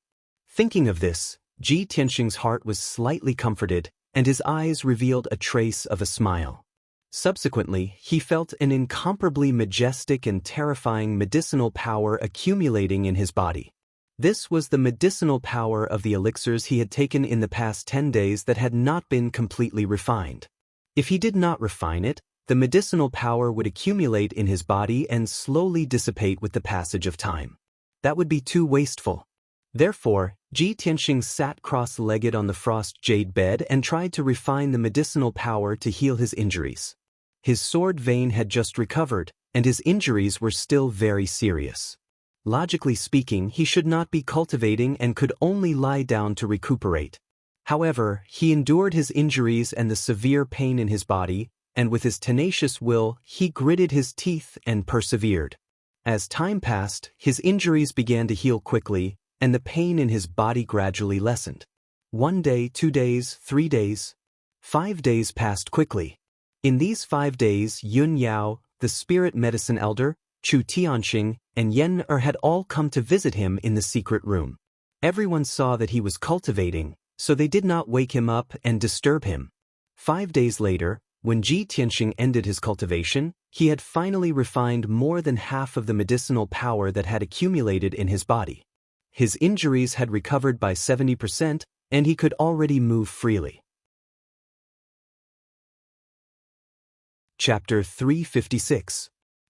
Thinking of this, Ji Tianxing's heart was slightly comforted, and his eyes revealed a trace of a smile. Subsequently, he felt an incomparably majestic and terrifying medicinal power accumulating in his body. This was the medicinal power of the elixirs he had taken in the past 10 days that had not been completely refined. If he did not refine it, the medicinal power would accumulate in his body and slowly dissipate with the passage of time. That would be too wasteful. Therefore, Ji Tianxing sat cross-legged on the frost jade bed and tried to refine the medicinal power to heal his injuries. His sword vein had just recovered, and his injuries were still very serious. Logically speaking, he should not be cultivating and could only lie down to recuperate. However, he endured his injuries and the severe pain in his body, and with his tenacious will, he gritted his teeth and persevered. As time passed, his injuries began to heal quickly, and the pain in his body gradually lessened. 1 day, 2 days, 3 days. 5 days passed quickly. In these 5 days, Yun Yao, the spirit medicine elder, Chu Tianxing, and Yen had all come to visit him in the secret room. Everyone saw that he was cultivating, so they did not wake him up and disturb him. 5 days later, when Ji Tianxing ended his cultivation, he had finally refined more than half of the medicinal power that had accumulated in his body. His injuries had recovered by 70%, and he could already move freely. Chapter 356.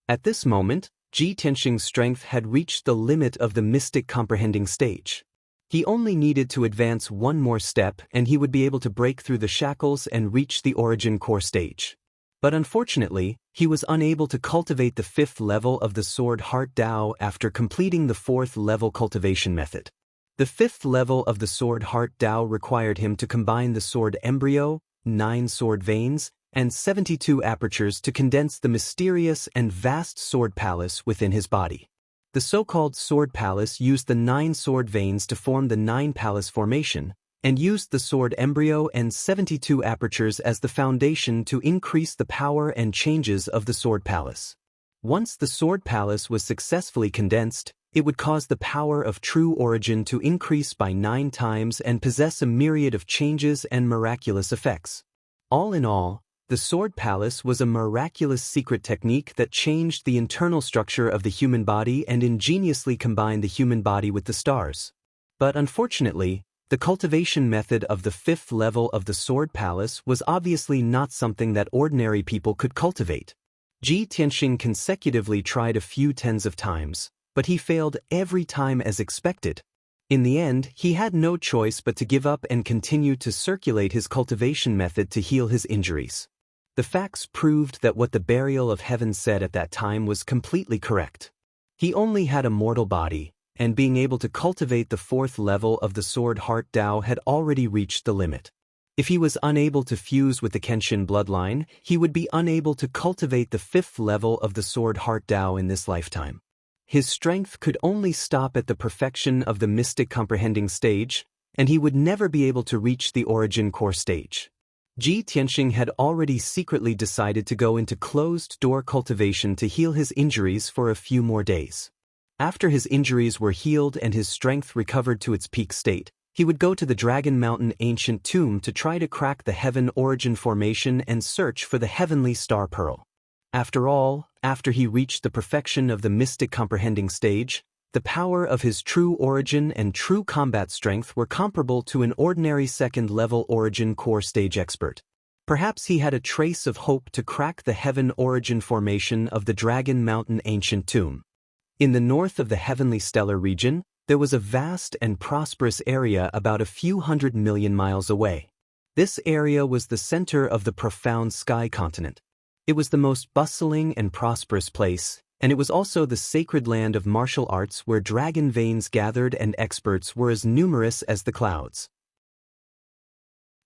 At this moment, Ji Tianxing's strength had reached the limit of the mystic comprehending stage. He only needed to advance 1 more step and he would be able to break through the shackles and reach the origin core stage. But unfortunately, he was unable to cultivate the 5th level of the Sword Heart Dao after completing the 4th level cultivation method. The 5th level of the Sword Heart Dao required him to combine the sword embryo, 9 sword veins, and 72 apertures to condense the mysterious and vast sword palace within his body. The so-called sword palace used the 9 sword veins to form the 9 palace formation, and used the sword embryo and 72 apertures as the foundation to increase the power and changes of the sword palace. Once the sword palace was successfully condensed, it would cause the power of true origin to increase by 9 times and possess a myriad of changes and miraculous effects. All in all, the sword palace was a miraculous secret technique that changed the internal structure of the human body and ingeniously combined the human body with the stars. But unfortunately, the cultivation method of the 5th level of the sword palace was obviously not something that ordinary people could cultivate. Ji Tianxing consecutively tried a few tens of times, but he failed every time as expected. In the end, he had no choice but to give up and continue to circulate his cultivation method to heal his injuries. The facts proved that what the burial of heaven said at that time was completely correct. He only had a mortal body, and being able to cultivate the 4th level of the sword heart Tao had already reached the limit. If he was unable to fuse with the Kenshin bloodline, he would be unable to cultivate the 5th level of the sword heart Tao in this lifetime. His strength could only stop at the perfection of the mystic comprehending stage, and he would never be able to reach the origin core stage. Ji Tianxing had already secretly decided to go into closed-door cultivation to heal his injuries for a few more days. After his injuries were healed and his strength recovered to its peak state, he would go to the Dragon Mountain ancient tomb to try to crack the heaven origin formation and search for the heavenly star pearl. After all, after he reached the perfection of the mystic comprehending stage, the power of his true origin and true combat strength were comparable to an ordinary 2nd level origin core stage expert. Perhaps he had a trace of hope to crack the heaven origin formation of the Dragon Mountain ancient tomb. In the north of the heavenly stellar region, there was a vast and prosperous area about a few 100 million miles away. This area was the center of the profound sky continent. It was the most bustling and prosperous place, and it was also the sacred land of martial arts where dragon veins gathered and experts were as numerous as the clouds.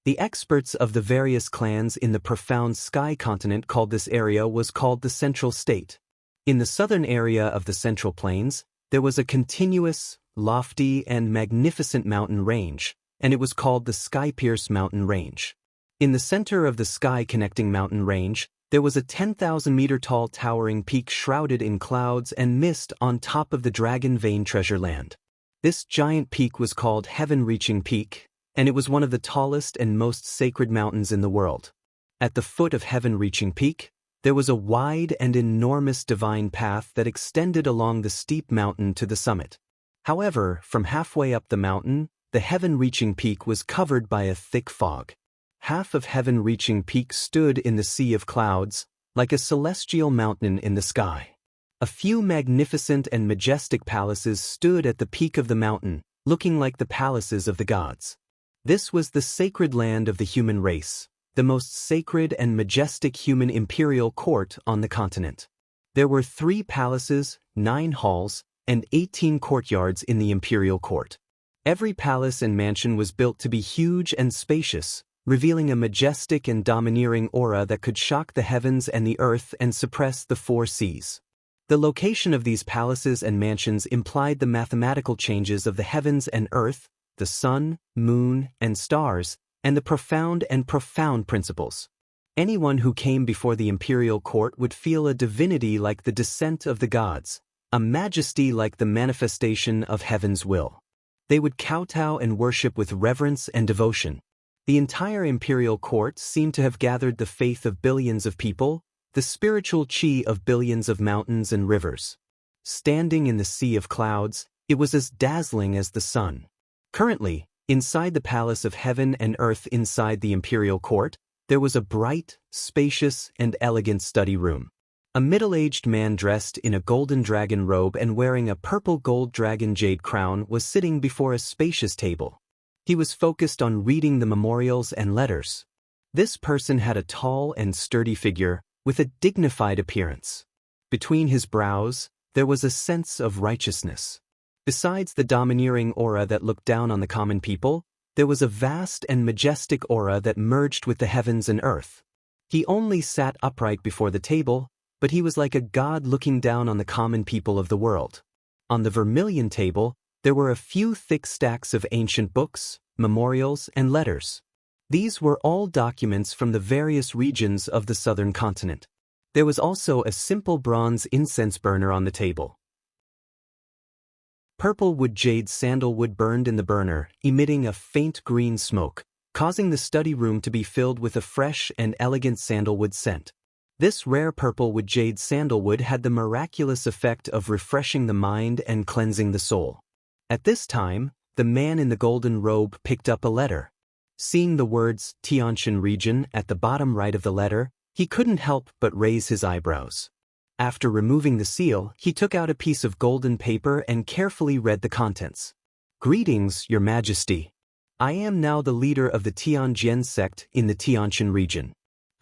The experts of the various clans in the profound sky continent called this area was called the Central State. In the southern area of the Central Plains, there was a continuous, lofty, and magnificent mountain range, and it was called the Skypierce Mountain Range. In the center of the sky-connecting mountain range, there was a 10,000-meter tall towering peak shrouded in clouds and mist on top of the Dragon Vein treasure land. This giant peak was called Heaven-Reaching Peak, and it was one of the tallest and most sacred mountains in the world. At the foot of Heaven-Reaching Peak, there was a wide and enormous divine path that extended along the steep mountain to the summit. However, from halfway up the mountain, the Heaven-Reaching Peak was covered by a thick fog. Half of Heaven-Reaching Peak stood in the sea of clouds, like a celestial mountain in the sky. A few magnificent and majestic palaces stood at the peak of the mountain, looking like the palaces of the gods. This was the sacred land of the human race, the most sacred and majestic human imperial court on the continent. There were 3 palaces, 9 halls, and 18 courtyards in the imperial court. Every palace and mansion was built to be huge and spacious, revealing a majestic and domineering aura that could shock the heavens and the earth and suppress the 4 seas. The location of these palaces and mansions implied the mathematical changes of the heavens and earth, the sun, moon, and stars, and the profound principles. Anyone who came before the imperial court would feel a divinity like the descent of the gods, a majesty like the manifestation of heaven's will. They would kowtow and worship with reverence and devotion. The entire imperial court seemed to have gathered the faith of billions of people, the spiritual chi of billions of mountains and rivers. Standing in the sea of clouds, it was as dazzling as the sun. Currently, inside the palace of heaven and earth inside the imperial court, there was a bright, spacious, and elegant study room. A middle-aged man dressed in a golden dragon robe and wearing a purple gold dragon jade crown was sitting before a spacious table. He was focused on reading the memorials and letters. This person had a tall and sturdy figure, with a dignified appearance. Between his brows, there was a sense of righteousness. Besides the domineering aura that looked down on the common people, there was a vast and majestic aura that merged with the heavens and earth. He only sat upright before the table, but he was like a god looking down on the common people of the world. On the vermilion table, there were a few thick stacks of ancient books, memorials, and letters. These were all documents from the various regions of the southern continent. There was also a simple bronze incense burner on the table. Purple wood jade sandalwood burned in the burner, emitting a faint green smoke, causing the study room to be filled with a fresh and elegant sandalwood scent. This rare purple wood jade sandalwood had the miraculous effect of refreshing the mind and cleansing the soul. At this time, the man in the golden robe picked up a letter. Seeing the words Tianshan region at the bottom right of the letter, he couldn't help but raise his eyebrows. After removing the seal, he took out a piece of golden paper and carefully read the contents. "Greetings, Your Majesty. I am now the leader of the Tianjian sect in the Tianshan region.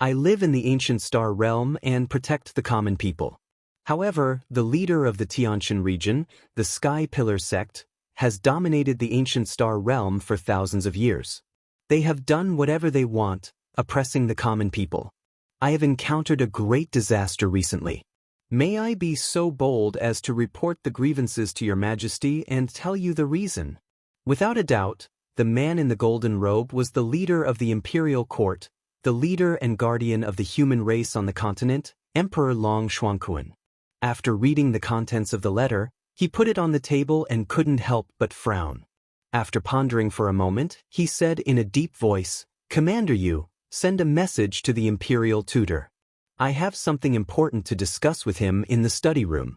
I live in the ancient star realm and protect the common people. However, the leader of the Tianshan region, the Sky Pillar sect, has dominated the ancient star realm for thousands of years. They have done whatever they want, oppressing the common people. I have encountered a great disaster recently. May I be so bold as to report the grievances to Your Majesty and tell you the reason?" Without a doubt, the man in the golden robe was the leader of the imperial court, the leader and guardian of the human race on the continent, Emperor Long Xuanquan. After reading the contents of the letter, he put it on the table and couldn't help but frown. After pondering for a moment, he said in a deep voice, "Commander Yu, send a message to the imperial tutor. I have something important to discuss with him in the study room."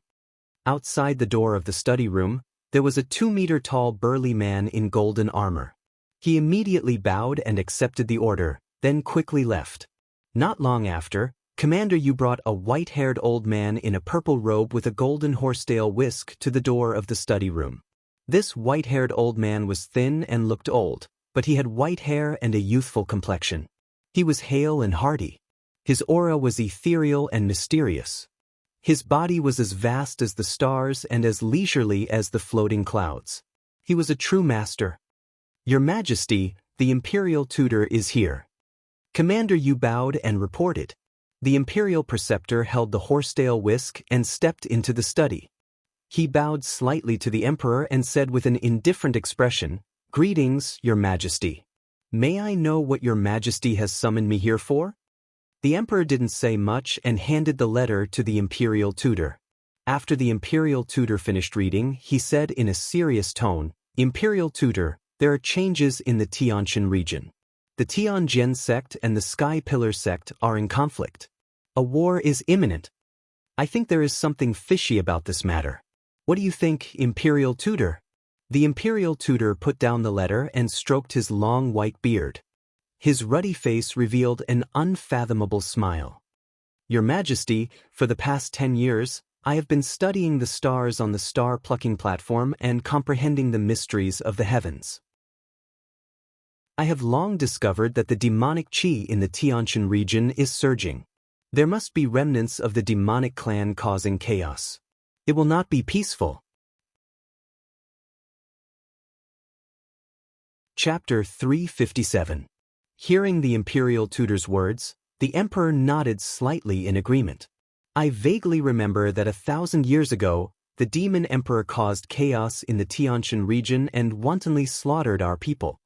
Outside the door of the study room, there was a 2-meter-tall burly man in golden armor. He immediately bowed and accepted the order, then quickly left. Not long after, Commander Yu brought a white-haired old man in a purple robe with a golden horsetail whisk to the door of the study room. This white-haired old man was thin and looked old, but he had white hair and a youthful complexion. He was hale and hearty. His aura was ethereal and mysterious. His body was as vast as the stars and as leisurely as the floating clouds. He was a true master. "Your Majesty, the imperial tutor is here." Commander Yu bowed and reported. The imperial preceptor held the horsetail whisk and stepped into the study. He bowed slightly to the emperor and said with an indifferent expression, "Greetings, Your Majesty. May I know what Your Majesty has summoned me here for?" The emperor didn't say much and handed the letter to the imperial tutor. After the imperial tutor finished reading, he said in a serious tone, "Imperial tutor, there are changes in the Tianshan region. The Tianjian sect and the Sky Pillar sect are in conflict. A war is imminent. I think there is something fishy about this matter. What do you think, imperial tutor?" The imperial tutor put down the letter and stroked his long white beard. His ruddy face revealed an unfathomable smile. "Your Majesty, for the past 10 years, I have been studying the stars on the star-plucking platform and comprehending the mysteries of the heavens. I have long discovered that the demonic qi in the Tianshan region is surging. There must be remnants of the demonic clan causing chaos. It will not be peaceful." Chapter 357. Hearing the imperial tutor's words, the emperor nodded slightly in agreement. "I vaguely remember that 1,000 years ago, the demon emperor caused chaos in the Tianshan region and wantonly slaughtered our people.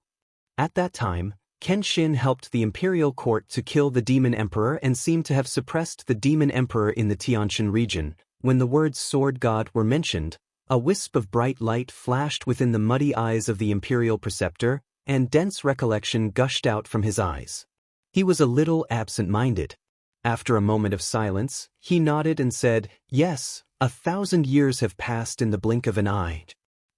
At that time, Kenshin helped the imperial court to kill the demon emperor and seemed to have suppressed the demon emperor in the Tianshan region. When the words sword god were mentioned, a wisp of bright light flashed within the muddy eyes of the imperial preceptor, and dense recollection gushed out from his eyes. He was a little absent-minded. After a moment of silence, he nodded and said, "Yes, 1,000 years have passed in the blink of an eye.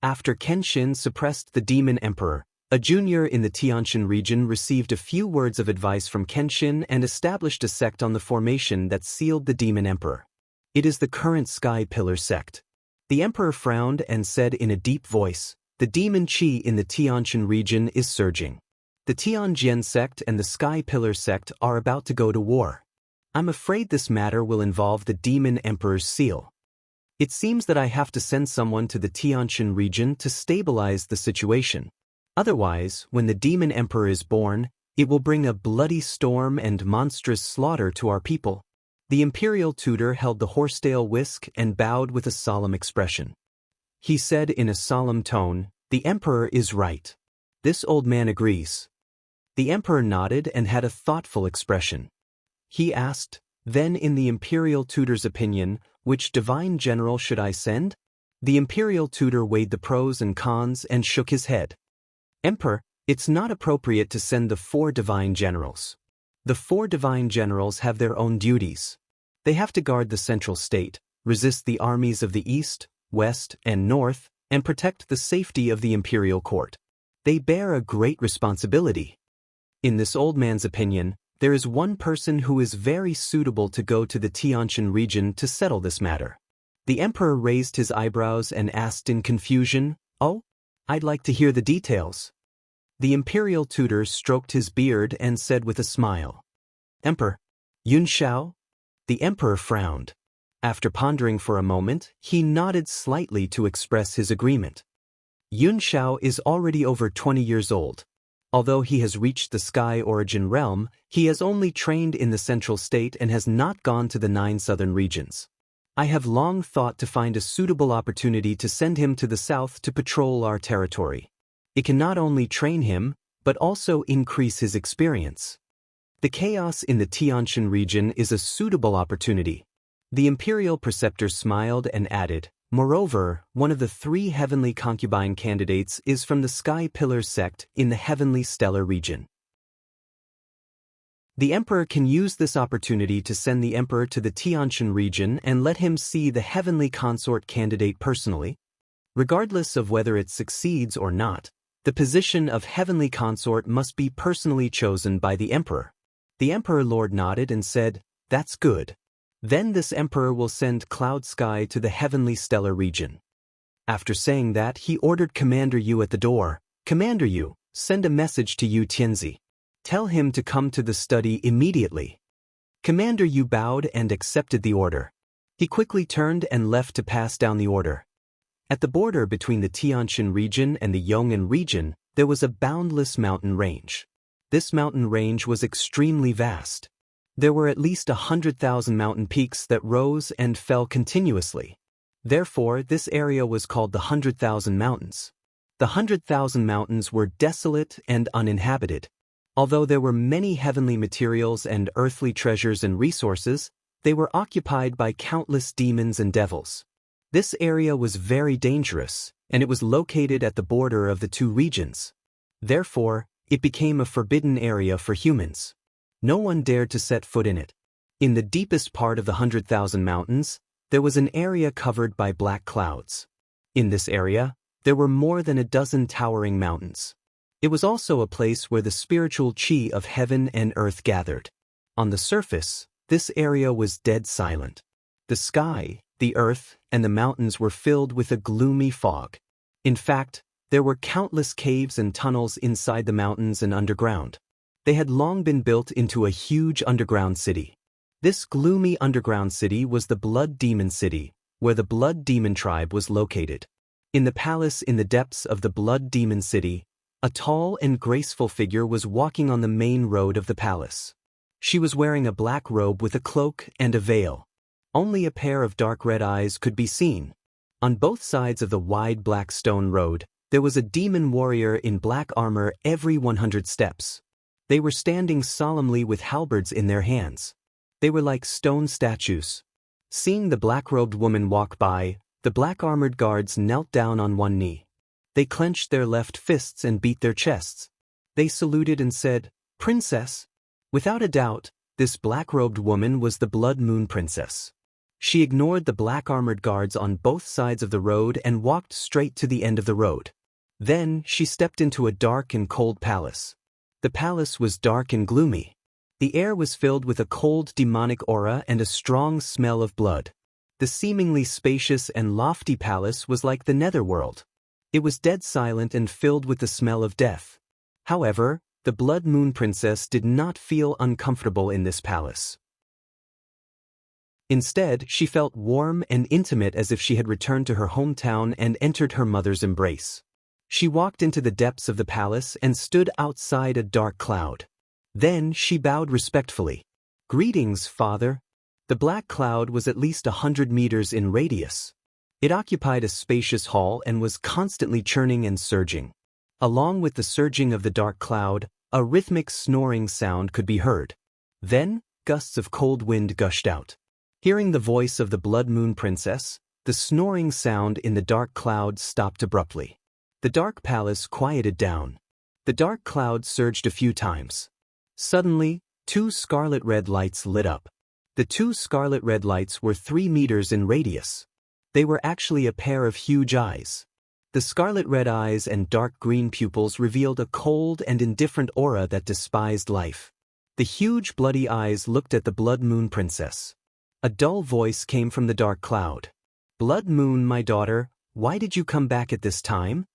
After Kenshin suppressed the demon emperor, a junior in the Tianshan region received a few words of advice from Kenshin and established a sect on the formation that sealed the demon emperor. It is the current Sky Pillar sect." The emperor frowned and said in a deep voice, "The demon qi in the Tianshan region is surging. The Tianjian sect and the Sky Pillar sect are about to go to war. I'm afraid this matter will involve the demon emperor's seal. It seems that I have to send someone to the Tianshan region to stabilize the situation. Otherwise, when the demon emperor is born, it will bring a bloody storm and monstrous slaughter to our people." The imperial tutor held the horsetail whisk and bowed with a solemn expression. He said in a solemn tone, "The emperor is right. This old man agrees. The emperor nodded and had a thoughtful expression. He asked, then in the imperial tutor's opinion, which divine general should I send? The imperial tutor weighed the pros and cons and shook his head. Emperor, it's not appropriate to send the 4 divine generals. The 4 divine generals have their own duties. They have to guard the central state, resist the armies of the east, west, and north, and protect the safety of the imperial court. They bear a great responsibility. In this old man's opinion, there is one person who is very suitable to go to the Tianshan region to settle this matter. The emperor raised his eyebrows and asked in confusion, "Oh, I'd like to hear the details." The imperial tutor stroked his beard and said with a smile, "Emperor, Yun Shao?" The emperor frowned. After pondering for a moment, he nodded slightly to express his agreement. Yun Shao is already over 20 years old. Although he has reached the Sky Origin realm, he has only trained in the central state and has not gone to the 9 southern regions. I have long thought to find a suitable opportunity to send him to the south to patrol our territory. It can not only train him, but also increase his experience. The chaos in the Tianshan region is a suitable opportunity. The imperial preceptor smiled and added, moreover, one of the 3 heavenly concubine candidates is from the Sky Pillar sect in the heavenly stellar region. The emperor can use this opportunity to send the emperor to the Tianshan region and let him see the heavenly consort candidate personally. Regardless of whether it succeeds or not, the position of heavenly consort must be personally chosen by the emperor. The emperor lord nodded and said, "That's good. Then this emperor will send Cloud Sky to the heavenly stellar region." After saying that, he ordered Commander Yu at the door, "Commander Yu, send a message to Yu Tianzi. Tell him to come to the study immediately." Commander Yu bowed and accepted the order. He quickly turned and left to pass down the order. At the border between the Tianshan region and the Yong'an region, there was a boundless mountain range. This mountain range was extremely vast. There were at least 100,000 mountain peaks that rose and fell continuously. Therefore, this area was called the 100,000 Mountains. The 100,000 mountains were desolate and uninhabited. Although there were many heavenly materials and earthly treasures and resources, they were occupied by countless demons and devils. This area was very dangerous, and it was located at the border of the 2 regions. Therefore, it became a forbidden area for humans. No one dared to set foot in it. In the deepest part of the 100,000 mountains, there was an area covered by black clouds. In this area, there were more than a dozen towering mountains. It was also a place where the spiritual chi of heaven and earth gathered. On the surface, this area was dead silent. The sky, the earth, and the mountains were filled with a gloomy fog. In fact, there were countless caves and tunnels inside the mountains and underground. They had long been built into a huge underground city. This gloomy underground city was the Blood Demon City, where the Blood Demon tribe was located. In the palace in the depths of the Blood Demon City, a tall and graceful figure was walking on the main road of the palace. She was wearing a black robe with a cloak and a veil. Only a pair of dark red eyes could be seen. On both sides of the wide black stone road, there was a demon warrior in black armor every 100 steps. They were standing solemnly with halberds in their hands. They were like stone statues. Seeing the black-robed woman walk by, the black-armored guards knelt down on one knee. They clenched their left fists and beat their chests. They saluted and said, "Princess." Without a doubt, this black-robed woman was the Blood Moon Princess. She ignored the black-armored guards on both sides of the road and walked straight to the end of the road. Then, she stepped into a dark and cold palace. The palace was dark and gloomy. The air was filled with a cold demonic aura and a strong smell of blood. The seemingly spacious and lofty palace was like the netherworld. It was dead silent and filled with the smell of death. However, the Blood Moon Princess did not feel uncomfortable in this palace. Instead, she felt warm and intimate as if she had returned to her hometown and entered her mother's embrace. She walked into the depths of the palace and stood outside a dark cloud. Then she bowed respectfully. "Greetings, Father." The black cloud was at least 100 meters in radius. It occupied a spacious hall and was constantly churning and surging. Along with the surging of the dark cloud, a rhythmic snoring sound could be heard. Then, gusts of cold wind gushed out. Hearing the voice of the Blood Moon Princess, the snoring sound in the dark cloud stopped abruptly. The dark palace quieted down. The dark cloud surged a few times. Suddenly, two scarlet-red lights lit up. The two scarlet-red lights were 3 meters in radius. They were actually a pair of huge eyes. The scarlet-red eyes and dark green pupils revealed a cold and indifferent aura that despised life. The huge bloody eyes looked at the Blood Moon Princess. A dull voice came from the dark cloud. "Blood Moon, my daughter, why did you come back at this time?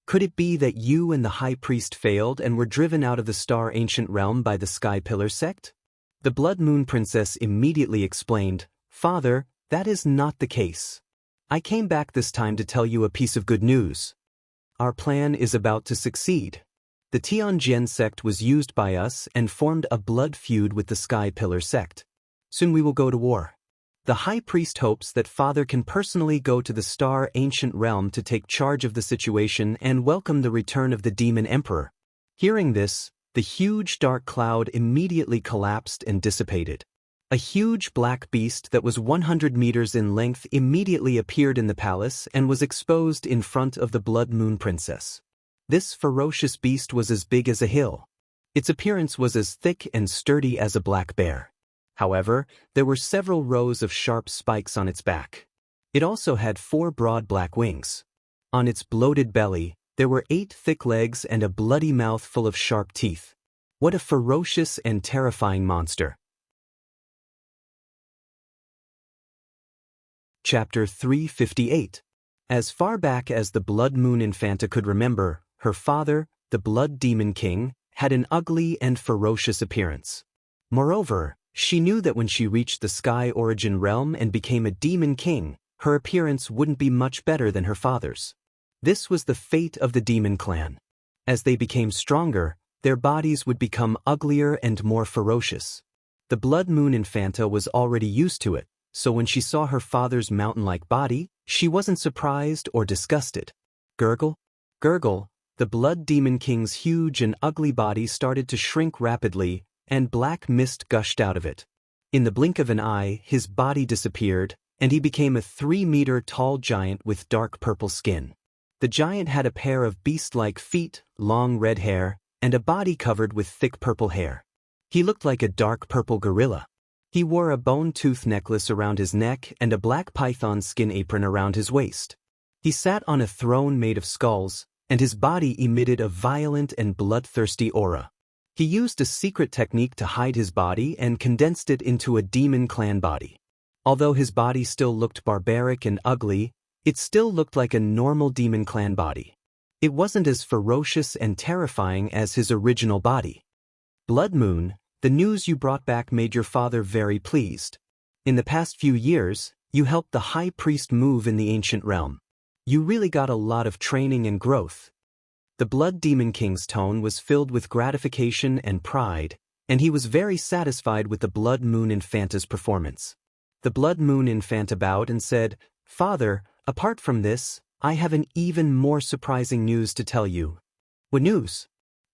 Could it be that you and the High Priest failed and were driven out of the Star Ancient Realm by the Sky Pillar sect?" The Blood Moon Princess immediately explained, "Father, that is not the case. I came back this time to tell you a piece of good news. Our plan is about to succeed. The Tianjin sect was used by us and formed a blood feud with the Sky Pillar sect. Soon we will go to war. The High Priest hopes that Father can personally go to the Star Ancient Realm to take charge of the situation and welcome the return of the Demon Emperor." Hearing this, the huge dark cloud immediately collapsed and dissipated. A huge black beast that was 100 meters in length immediately appeared in the palace and was exposed in front of the Blood Moon Princess. This ferocious beast was as big as a hill. Its appearance was as thick and sturdy as a black bear. However, there were several rows of sharp spikes on its back. It also had 4 broad black wings. On its bloated belly, there were 8 thick legs and a bloody mouth full of sharp teeth. What a ferocious and terrifying monster. Chapter 358. As far back as the Blood Moon Infanta could remember, her father, the Blood Demon King, had an ugly and ferocious appearance. Moreover, she knew that when she reached the Sky Origin Realm and became a Demon King, her appearance wouldn't be much better than her father's. This was the fate of the Demon Clan. As they became stronger, their bodies would become uglier and more ferocious. The Blood Moon Infanta was already used to it, so when she saw her father's mountain-like body, she wasn't surprised or disgusted. Gurgle, gurgle, the Blood Demon King's huge and ugly body started to shrink rapidly, and black mist gushed out of it. In the blink of an eye, his body disappeared, and he became a 3-meter-tall giant with dark purple skin. The giant had a pair of beast-like feet, long red hair, and a body covered with thick purple hair. He looked like a dark purple gorilla. He wore a bone-tooth necklace around his neck and a black python skin apron around his waist. He sat on a throne made of skulls, and his body emitted a violent and bloodthirsty aura. He used a secret technique to hide his body and condensed it into a demon clan body. Although his body still looked barbaric and ugly, it still looked like a normal demon clan body. It wasn't as ferocious and terrifying as his original body. Blood Moon, the news you brought back made your father very pleased. In the past few years, you helped the High Priest move in the Ancient Realm. You really got a lot of training and growth. The Blood Demon King's tone was filled with gratification and pride, and he was very satisfied with the Blood Moon Infanta's performance. The Blood Moon Infanta bowed and said, "Father, apart from this, I have an even more surprising news to tell you." "What news?"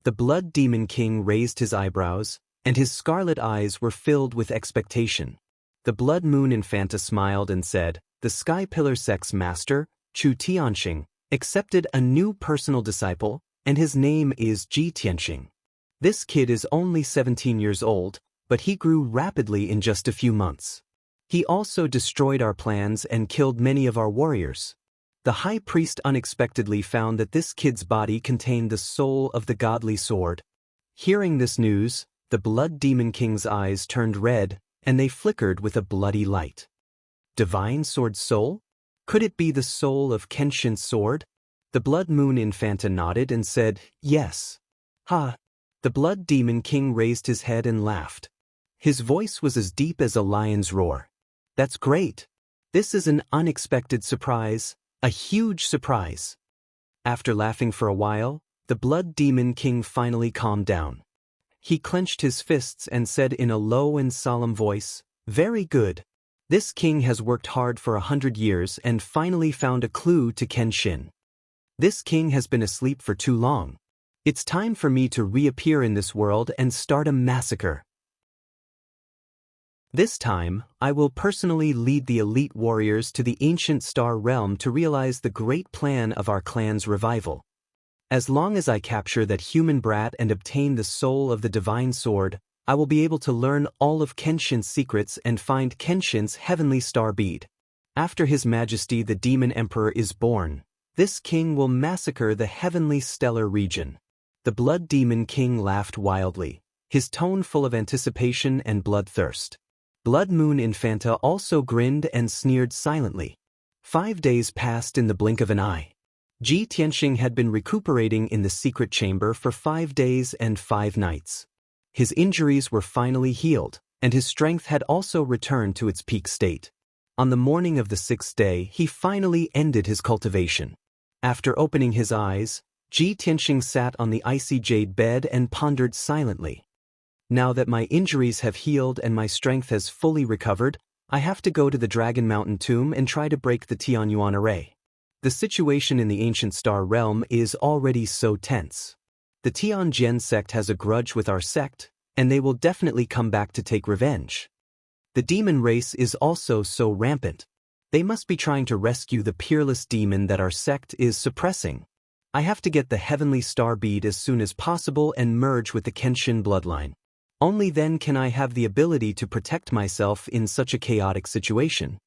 The Blood Demon King raised his eyebrows, and his scarlet eyes were filled with expectation. The Blood Moon Infanta smiled and said, "The Sky Pillar sect's master, Chu Tianxing, accepted a new personal disciple, and his name is Ji Tianxing. This kid is only 17 years old, but he grew rapidly in just a few months. He also destroyed our plans and killed many of our warriors." The High Priest unexpectedly found that this kid's body contained the soul of the godly sword. Hearing this news, the Blood Demon King's eyes turned red, and they flickered with a bloody light. Divine Sword Soul? Could it be the soul of Kenshin's sword? The Blood Moon Infanta nodded and said, "Yes." "Ha!" The Blood Demon King raised his head and laughed. His voice was as deep as a lion's roar. "That's great. This is an unexpected surprise, a huge surprise." After laughing for a while, the Blood Demon King finally calmed down. He clenched his fists and said in a low and solemn voice, "Very good. This king has worked hard for 100 years and finally found a clue to Kenshin. This king has been asleep for too long. It's time for me to reappear in this world and start a massacre. This time, I will personally lead the elite warriors to the ancient star realm to realize the great plan of our clan's revival. As long as I capture that human brat and obtain the soul of the divine sword, I will be able to learn all of Kenshin's secrets and find Kenshin's heavenly star bead. After His Majesty the Demon Emperor is born, this king will massacre the heavenly stellar region. The Blood Demon King laughed wildly, his tone full of anticipation and bloodthirst. Blood Moon Infanta also grinned and sneered silently. 5 days passed in the blink of an eye. Ji Tianxing had been recuperating in the secret chamber for 5 days and 5 nights. His injuries were finally healed, and his strength had also returned to its peak state. On the morning of the 6th day, he finally ended his cultivation. After opening his eyes, Ji Tianxing sat on the icy jade bed and pondered silently. Now that my injuries have healed and my strength has fully recovered, I have to go to the Dragon Mountain tomb and try to break the Tianyuan array. The situation in the ancient star realm is already so tense. The Tianjian sect has a grudge with our sect, and they will definitely come back to take revenge. The demon race is also so rampant. They must be trying to rescue the peerless demon that our sect is suppressing. I have to get the heavenly star bead as soon as possible and merge with the Kenshin bloodline. Only then can I have the ability to protect myself in such a chaotic situation.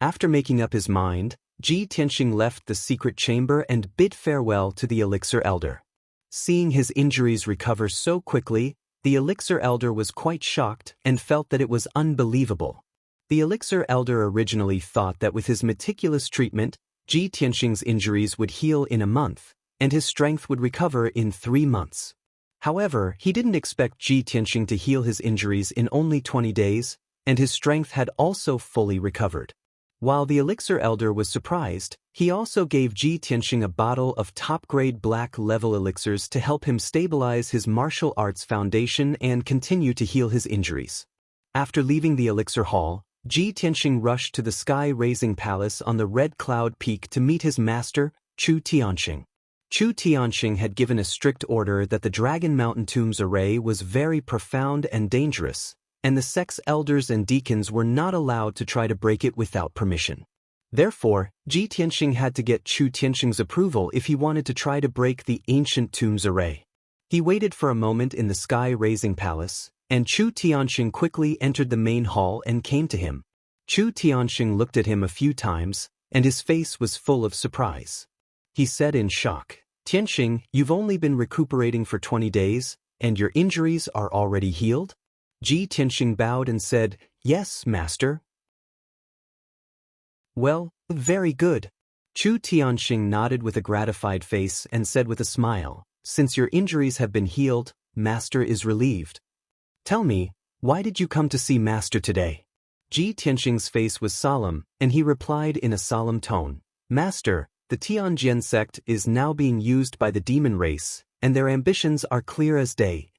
After making up his mind, Ji Tianxing left the secret chamber and bid farewell to the Elixir Elder. Seeing his injuries recover so quickly, the Elixir Elder was quite shocked and felt that it was unbelievable. The Elixir Elder originally thought that with his meticulous treatment, Ji Tianxing's injuries would heal in a month, and his strength would recover in 3 months. However, he didn't expect Ji Tianxing to heal his injuries in only 20 days, and his strength had also fully recovered. While the Elixir Elder was surprised, he also gave Ji Tianxing a bottle of top-grade black-level elixirs to help him stabilize his martial arts foundation and continue to heal his injuries. After leaving the Elixir Hall, Ji Tianxing rushed to the sky-raising palace on the Red Cloud Peak to meet his master, Chu Tianxing. Chu Tianxing had given a strict order that the Dragon Mountain Tomb's array was very profound and dangerous, and the sect's elders and deacons were not allowed to try to break it without permission. Therefore, Ji Tianxing had to get Chu Tianxing's approval if he wanted to try to break the ancient tomb's array. He waited for a moment in the sky-raising palace, and Chu Tianxing quickly entered the main hall and came to him. Chu Tianxing looked at him a few times, and his face was full of surprise. He said in shock, "Tianxing, you've only been recuperating for 20 days, and your injuries are already healed?" Ji Tianxing bowed and said, "Yes, master." "Well, very good." Chu Tianxing nodded with a gratified face and said with a smile, "Since your injuries have been healed, master is relieved. Tell me, why did you come to see master today?" Ji Tianxing's face was solemn, and he replied in a solemn tone, "Master, the Tianjian sect is now being used by the demon race, and their ambitions are clear as day.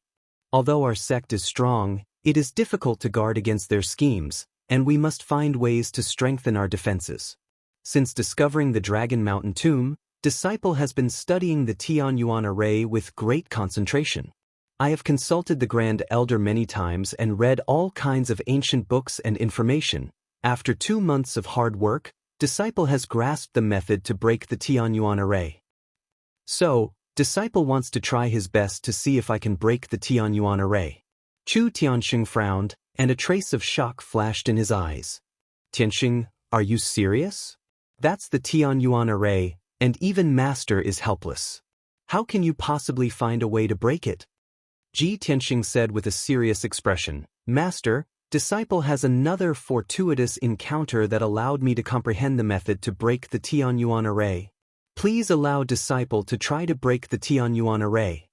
Although our sect is strong, it is difficult to guard against their schemes, and we must find ways to strengthen our defenses. Since discovering the Dragon Mountain tomb, Disciple has been studying the Tianyuan array with great concentration. I have consulted the Grand Elder many times and read all kinds of ancient books and information. After 2 months of hard work, Disciple has grasped the method to break the Tianyuan array. So, Disciple wants to try his best to see if I can break the Tianyuan array." Chu Tianxing frowned, and a trace of shock flashed in his eyes. "Tianxing, are you serious? That's the Tianyuan array, and even master is helpless. How can you possibly find a way to break it?" Ji Tianxing said with a serious expression, "Master, Disciple has another fortuitous encounter that allowed me to comprehend the method to break the Tianyuan array. Please allow Disciple to try to break the Tianyuan array."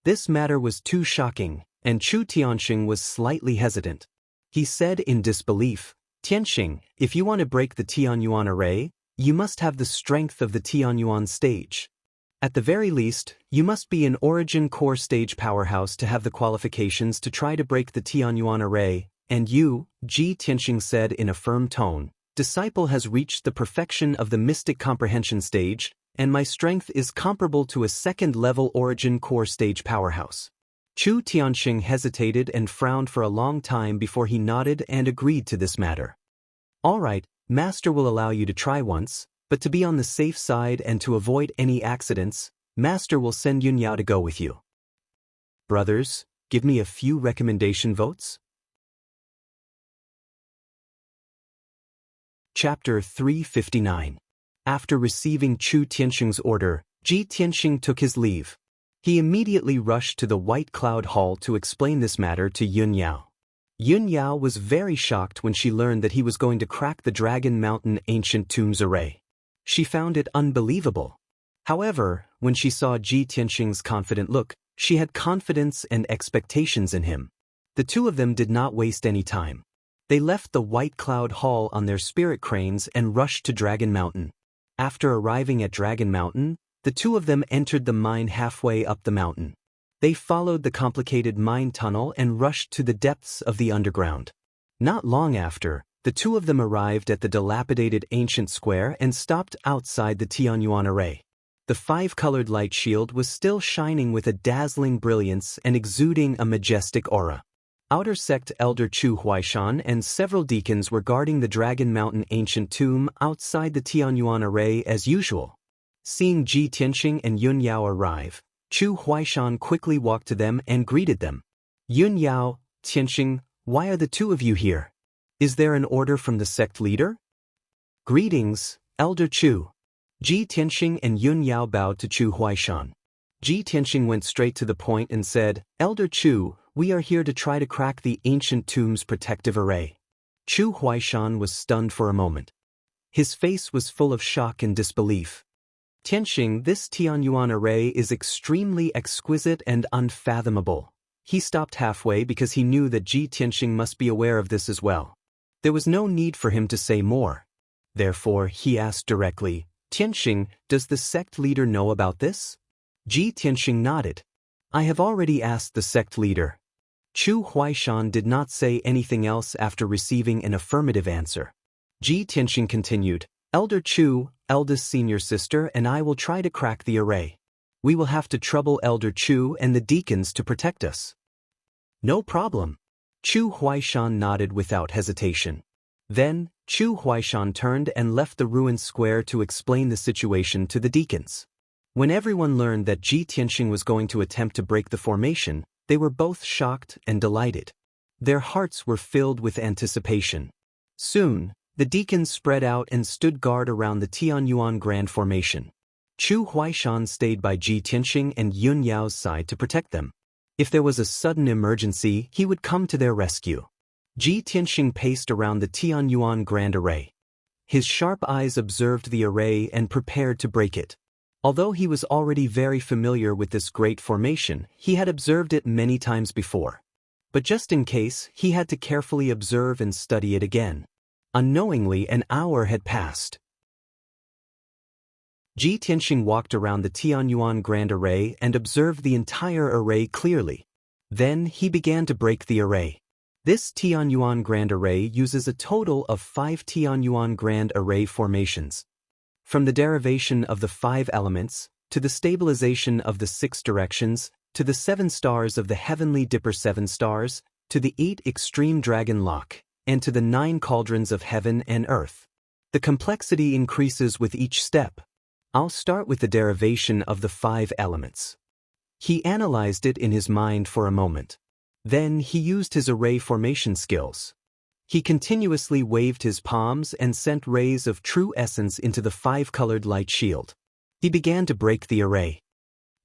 This matter was too shocking, and Chu Tianxing was slightly hesitant. He said in disbelief, "Tianxing, if you want to break the Tianyuan array, you must have the strength of the Tianyuan stage. At the very least, you must be an Origin Core stage powerhouse to have the qualifications to try to break the Tianyuan array. And you," Ji Tianxing said in a firm tone, "Disciple has reached the perfection of the mystic comprehension stage, and my strength is comparable to a second-level origin core stage powerhouse. Chu Tianxing hesitated and frowned for a long time before he nodded and agreed to this matter. All right, Master will allow you to try once, but to be on the safe side and to avoid any accidents, Master will send Yun Yao to go with you. Brothers, give me a few recommendation votes. Chapter 359. After receiving Chu Tianxing's order, Ji Tianxing took his leave. He immediately rushed to the White Cloud Hall to explain this matter to Yun Yao. Yun Yao was very shocked when she learned that he was going to crack the Dragon Mountain Ancient Tombs array. She found it unbelievable. However, when she saw Ji Tianxing's confident look, she had confidence and expectations in him. The two of them did not waste any time. They left the White Cloud Hall on their spirit cranes and rushed to Dragon Mountain. After arriving at Dragon Mountain, the two of them entered the mine halfway up the mountain. They followed the complicated mine tunnel and rushed to the depths of the underground. Not long after, the two of them arrived at the dilapidated ancient square and stopped outside the Tianyuan array. The five-colored light shield was still shining with a dazzling brilliance and exuding a majestic aura. Outer Sect Elder Chu Huaishan and several deacons were guarding the Dragon Mountain Ancient Tomb outside the Tianyuan array as usual. Seeing Ji Tianxing and Yun Yao arrive, Chu Huaishan quickly walked to them and greeted them. Yun Yao, Tianxing, why are the two of you here? Is there an order from the sect leader? Greetings, Elder Chu. Ji Tianxing and Yun Yao bowed to Chu Huaishan. Ji Tianxing went straight to the point and said, Elder Chu, we are here to try to crack the ancient tomb's protective array. Chu Huaishan was stunned for a moment. His face was full of shock and disbelief. Tianxing, this Tianyuan array is extremely exquisite and unfathomable. He stopped halfway because he knew that Ji Tianxing must be aware of this as well. There was no need for him to say more. Therefore, he asked directly, Tianxing, does the sect leader know about this? Ji Tianxing nodded. I have already asked the sect leader. Chu Huaishan did not say anything else after receiving an affirmative answer. Ji Tianxing continued, Elder Chu, eldest senior sister, and I will try to crack the array. We will have to trouble Elder Chu and the deacons to protect us. No problem. Chu Huaishan nodded without hesitation. Then, Chu Huaishan turned and left the ruined square to explain the situation to the deacons. When everyone learned that Ji Tianxing was going to attempt to break the formation, they were both shocked and delighted. Their hearts were filled with anticipation. Soon, the deacons spread out and stood guard around the Tianyuan Grand Formation. Chu Huaishan stayed by Ji Tianxing and Yun Yao's side to protect them. If there was a sudden emergency, he would come to their rescue. Ji Tianxing paced around the Tianyuan Grand Array. His sharp eyes observed the array and prepared to break it. Although he was already very familiar with this great formation, he had observed it many times before. But just in case, he had to carefully observe and study it again. Unknowingly, an hour had passed. Ji Tianxing walked around the Tianyuan Grand Array and observed the entire array clearly. Then he began to break the array. This Tianyuan Grand Array uses a total of 5 Tianyuan Grand Array formations. From the derivation of the 5 elements, to the stabilization of the 6 directions, to the 7 stars of the Heavenly Dipper 7 stars, to the 8 Extreme Dragon Lock, and to the 9 cauldrons of heaven and earth. The complexity increases with each step. I'll start with the derivation of the 5 elements. He analyzed it in his mind for a moment. Then he used his array formation skills. He continuously waved his palms and sent rays of true essence into the 5-colored light shield. He began to break the array.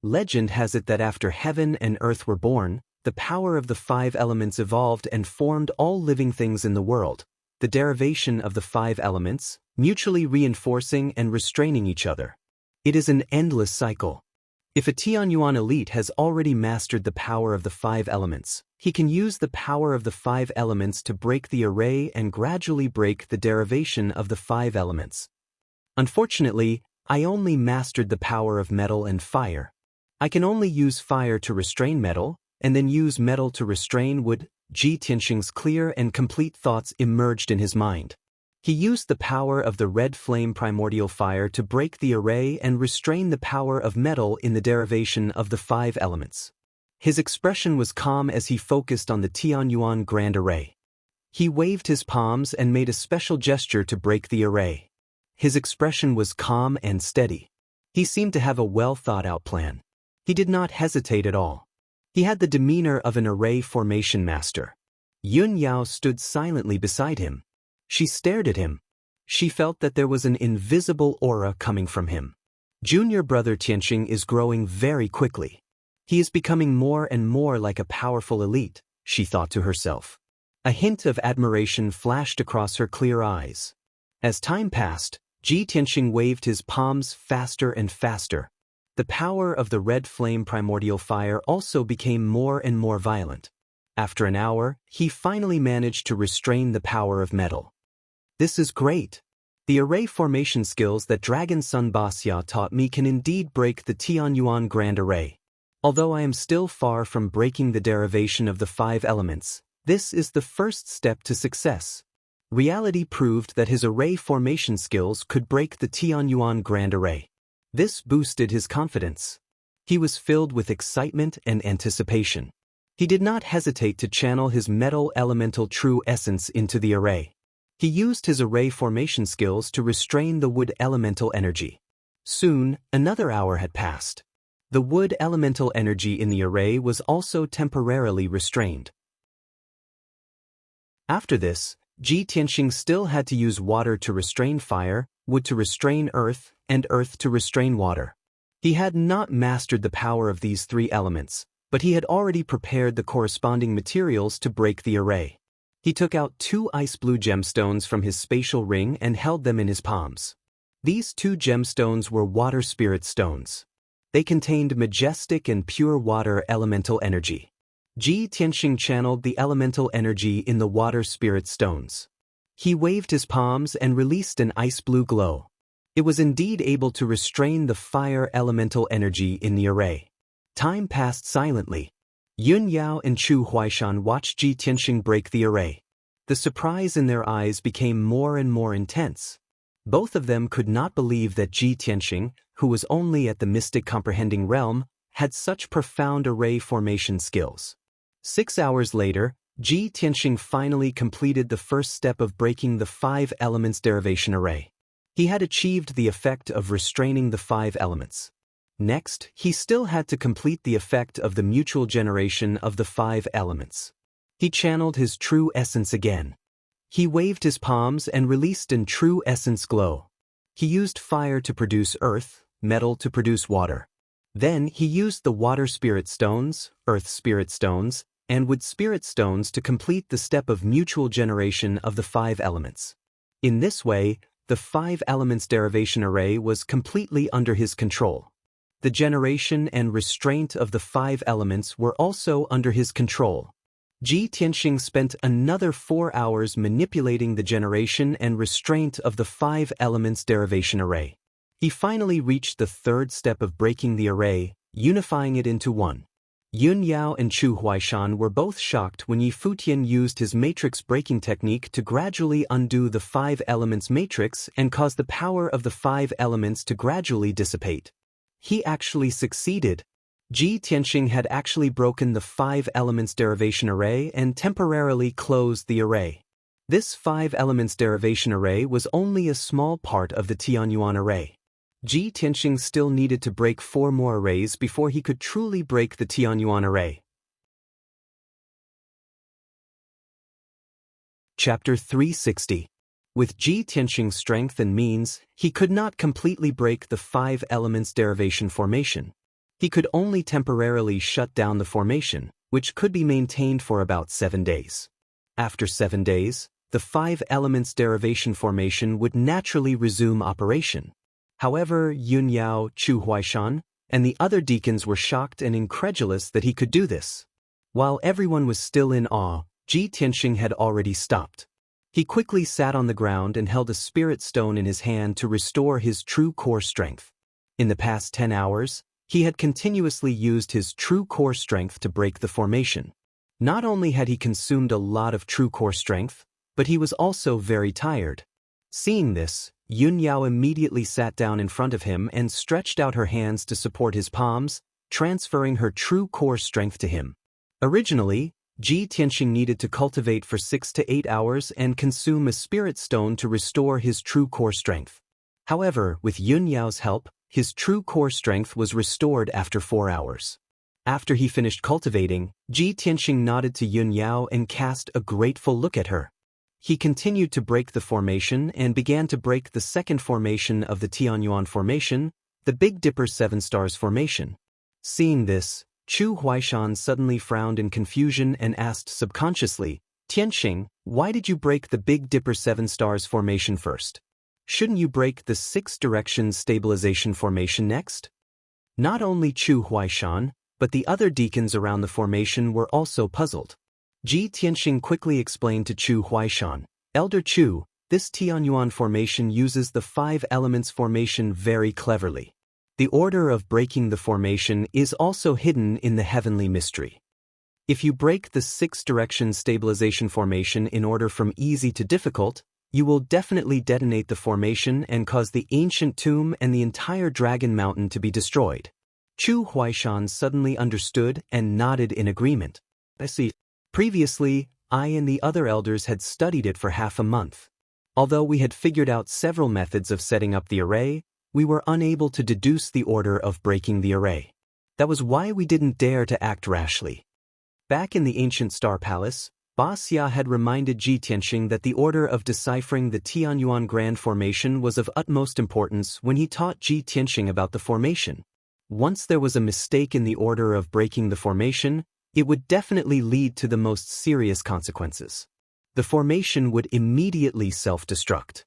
Legend has it that after heaven and earth were born, the power of the 5 elements evolved and formed all living things in the world. The derivation of the 5 elements, mutually reinforcing and restraining each other. It is an endless cycle. If a Tianyuan elite has already mastered the power of the 5 elements, he can use the power of the 5 elements to break the array and gradually break the derivation of the 5 elements. Unfortunately, I only mastered the power of metal and fire. I can only use fire to restrain metal, and then use metal to restrain wood. Ji Tianxing's clear and complete thoughts emerged in his mind. He used the power of the red flame primordial fire to break the array and restrain the power of metal in the derivation of the 5 elements. His expression was calm as he focused on the Tianyuan Grand Array. He waved his palms and made a special gesture to break the array. His expression was calm and steady. He seemed to have a well-thought-out plan. He did not hesitate at all. He had the demeanor of an array formation master. Yun Yao stood silently beside him. She stared at him. She felt that there was an invisible aura coming from him. Junior brother Tianqing is growing very quickly. He is becoming more and more like a powerful elite, she thought to herself. A hint of admiration flashed across her clear eyes. As time passed, Ji Tianqing waved his palms faster and faster. The power of the red flame primordial fire also became more and more violent. After an hour, he finally managed to restrain the power of metal. This is great. The array formation skills that Dragon Sun Basya taught me can indeed break the Tianyuan Grand Array. Although I am still far from breaking the derivation of the 5 elements, this is the first step to success. Reality proved that his array formation skills could break the Tianyuan Grand Array. This boosted his confidence. He was filled with excitement and anticipation. He did not hesitate to channel his metal elemental true essence into the array. He used his array formation skills to restrain the wood elemental energy. Soon, another hour had passed. The wood elemental energy in the array was also temporarily restrained. After this, Ji Tianqing still had to use water to restrain fire, wood to restrain earth, and earth to restrain water. He had not mastered the power of these 3 elements, but he had already prepared the corresponding materials to break the array. He took out 2 ice blue gemstones from his spatial ring and held them in his palms. These 2 gemstones were water spirit stones. They contained majestic and pure water elemental energy. Ji Tianqing channeled the elemental energy in the water spirit stones. He waved his palms and released an ice blue glow. It was indeed able to restrain the fire elemental energy in the array. Time passed silently. Yun Yao and Chu Huaishan watched Ji Tianqing break the array. The surprise in their eyes became more and more intense. Both of them could not believe that Ji Tianqing, who was only at the mystic comprehending realm, had such profound array formation skills. 6 hours later, Ji Tianqing finally completed the first step of breaking the 5 elements derivation array. He had achieved the effect of restraining the 5 elements. Next, he still had to complete the effect of the mutual generation of the 5 elements. He channeled his true essence again. He waved his palms and released an true essence glow. He used fire to produce earth, metal to produce water. Then he used the water spirit stones, earth spirit stones, and wood spirit stones to complete the step of mutual generation of the 5 elements. In this way, the 5 elements derivation array was completely under his control. The generation and restraint of the 5 elements were also under his control. Ji Tianqing spent another 4 hours manipulating the generation and restraint of the 5 elements derivation array. He finally reached the 3rd step of breaking the array, unifying it into one. Yun Yao and Chu Huaishan were both shocked when Yi Futian used his matrix breaking technique to gradually undo the 5 elements matrix and cause the power of the 5 elements to gradually dissipate. He actually succeeded. Ji Tianqing had actually broken the 5 elements derivation array and temporarily closed the array. This 5 elements derivation array was only a small part of the Tianyuan array. Ji Tianqing still needed to break 4 more arrays before he could truly break the Tianyuan array. Chapter 360. With Ji Tianqing's strength and means, he could not completely break the 5 elements derivation formation. He could only temporarily shut down the formation, which could be maintained for about 7 days. After 7 days, the 5 elements derivation formation would naturally resume operation. However, Yun Yao, Chu Huaishan, and the other deacons were shocked and incredulous that he could do this. While everyone was still in awe, Ji Tianqing had already stopped. He quickly sat on the ground and held a spirit stone in his hand to restore his true core strength. In the past 10 hours, he had continuously used his true core strength to break the formation. Not only had he consumed a lot of true core strength, but he was also very tired. Seeing this, Yun Yao immediately sat down in front of him and stretched out her hands to support his palms, transferring her true core strength to him. Originally, Ji Tianxing needed to cultivate for 6 to 8 hours and consume a spirit stone to restore his true core strength. However, with Yun Yao's help, his true core strength was restored after 4 hours. After he finished cultivating, Ji Tianxing nodded to Yun Yao and cast a grateful look at her. He continued to break the formation and began to break the second formation of the Tianyuan formation, the Big Dipper 7 Stars formation. Seeing this, Chu Huaishan suddenly frowned in confusion and asked subconsciously, Tianxing, why did you break the Big Dipper 7 Stars formation first? Shouldn't you break the 6 Directions Stabilization formation next? Not only Chu Huaishan, but the other deacons around the formation were also puzzled. Ji Tianxing quickly explained to Chu Huaishan, Elder Chu, this Tianyuan formation uses the 5 elements formation very cleverly. The order of breaking the formation is also hidden in the heavenly mystery. If you break the 6 Directions Stabilization formation in order from easy to difficult, you will definitely detonate the formation and cause the ancient tomb and the entire Dragon Mountain to be destroyed. Chu Huaishan suddenly understood and nodded in agreement. I see. Previously, I and the other elders had studied it for half a month. Although we had figured out several methods of setting up the array, we were unable to deduce the order of breaking the array. That was why we didn't dare to act rashly. Back in the ancient Star Palace, Ba Xia had reminded Ji Tianxing that the order of deciphering the Tianyuan Grand Formation was of utmost importance when he taught Ji Tianxing about the formation. Once there was a mistake in the order of breaking the formation, it would definitely lead to the most serious consequences. The formation would immediately self-destruct.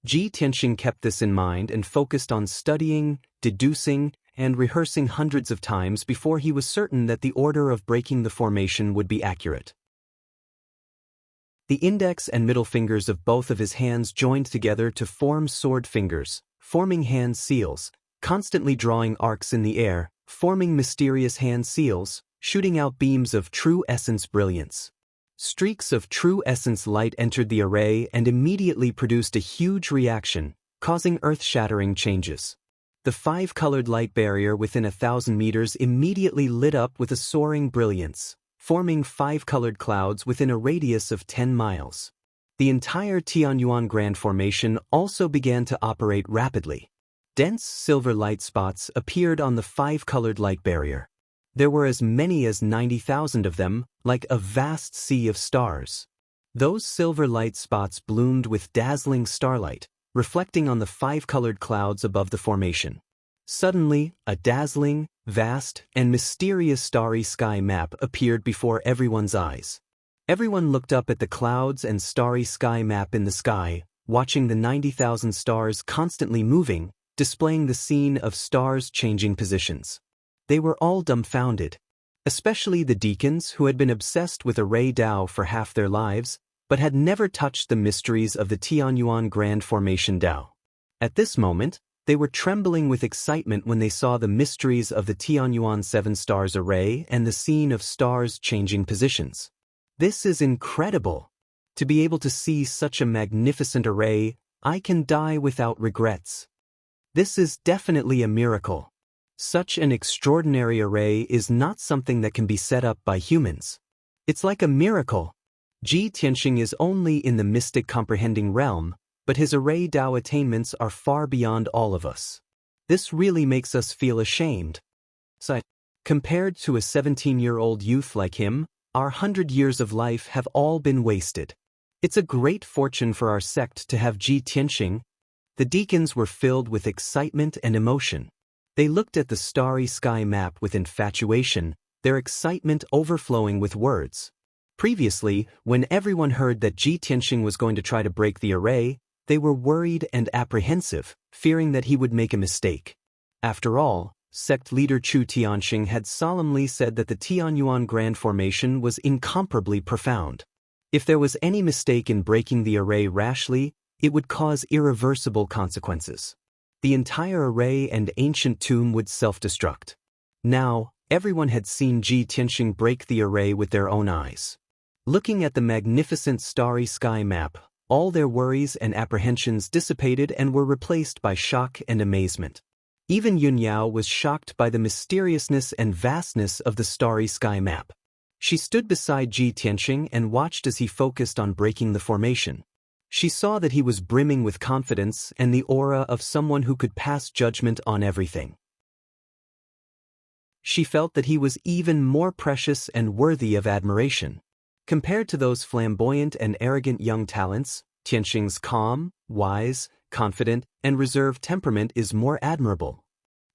Ji Tianxing kept this in mind and focused on studying, deducing, and rehearsing hundreds of times before he was certain that the order of breaking the formation would be accurate. The index and middle fingers of both of his hands joined together to form sword fingers, forming hand seals, constantly drawing arcs in the air, forming mysterious hand seals, shooting out beams of true essence brilliance. Streaks of true essence light entered the array and immediately produced a huge reaction, causing earth-shattering changes. The 5-colored light barrier within 1,000 meters immediately lit up with a soaring brilliance, forming 5-colored clouds within a radius of 10 miles. The entire Tianyuan Grand Formation also began to operate rapidly. Dense silver light spots appeared on the 5-colored light barrier. There were as many as 90,000 of them, like a vast sea of stars. Those silver light spots bloomed with dazzling starlight, reflecting on the 5-colored clouds above the formation. Suddenly, a dazzling, vast, and mysterious starry sky map appeared before everyone's eyes. Everyone looked up at the clouds and starry sky map in the sky, watching the 90,000 stars constantly moving, displaying the scene of stars changing positions. They were all dumbfounded, especially the deacons who had been obsessed with array Dao for half their lives, but had never touched the mysteries of the Tianyuan Grand Formation Dao. At this moment, they were trembling with excitement when they saw the mysteries of the Tianyuan 7 Stars array and the scene of stars changing positions. This is incredible! To be able to see such a magnificent array, I can die without regrets. This is definitely a miracle. Such an extraordinary array is not something that can be set up by humans. It's like a miracle. Ji Tianxing is only in the mystic comprehending realm, but his array Dao attainments are far beyond all of us. This really makes us feel ashamed. So, compared to a 17-year-old youth like him, our 100 years of life have all been wasted. It's a great fortune for our sect to have Ji Tianxing. The deacons were filled with excitement and emotion. They looked at the starry sky map with infatuation, their excitement overflowing with words. Previously, when everyone heard that Ji Tianxing was going to try to break the array, they were worried and apprehensive, fearing that he would make a mistake. After all, sect leader Chu Tianxing had solemnly said that the Tianyuan Grand Formation was incomparably profound. If there was any mistake in breaking the array rashly, it would cause irreversible consequences. The entire array and ancient tomb would self-destruct. Now, everyone had seen Ji Tianxing break the array with their own eyes. Looking at the magnificent starry sky map, All their worries and apprehensions dissipated and were replaced by shock and amazement. Even Yun Yao was shocked by the mysteriousness and vastness of the starry sky map. She stood beside Ji Tianxing and watched as he focused on breaking the formation. She saw that he was brimming with confidence and the aura of someone who could pass judgment on everything. She felt that he was even more precious and worthy of admiration. Compared to those flamboyant and arrogant young talents, Tianxing's calm, wise, confident, and reserved temperament is more admirable.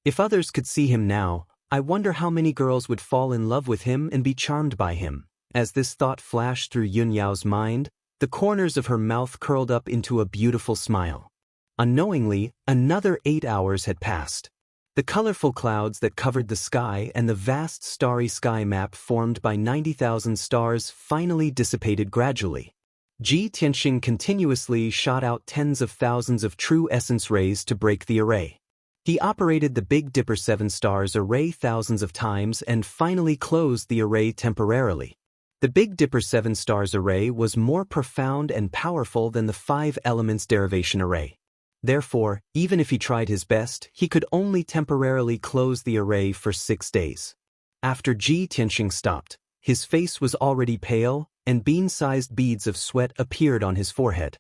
If others could see him now, I wonder how many girls would fall in love with him and be charmed by him. As this thought flashed through Yun Yao's mind, the corners of her mouth curled up into a beautiful smile. Unknowingly, another 8 hours had passed. The colorful clouds that covered the sky and the vast starry sky map formed by 90,000 stars finally dissipated gradually. Ji Tianxing continuously shot out tens of thousands of true essence rays to break the array. He operated the Big Dipper 7 stars array thousands of times and finally closed the array temporarily. The Big Dipper 7 stars array was more profound and powerful than the 5 elements derivation array. Therefore, even if he tried his best, he could only temporarily close the array for 6 days. After Ji Tianxing stopped, his face was already pale, and bean-sized beads of sweat appeared on his forehead.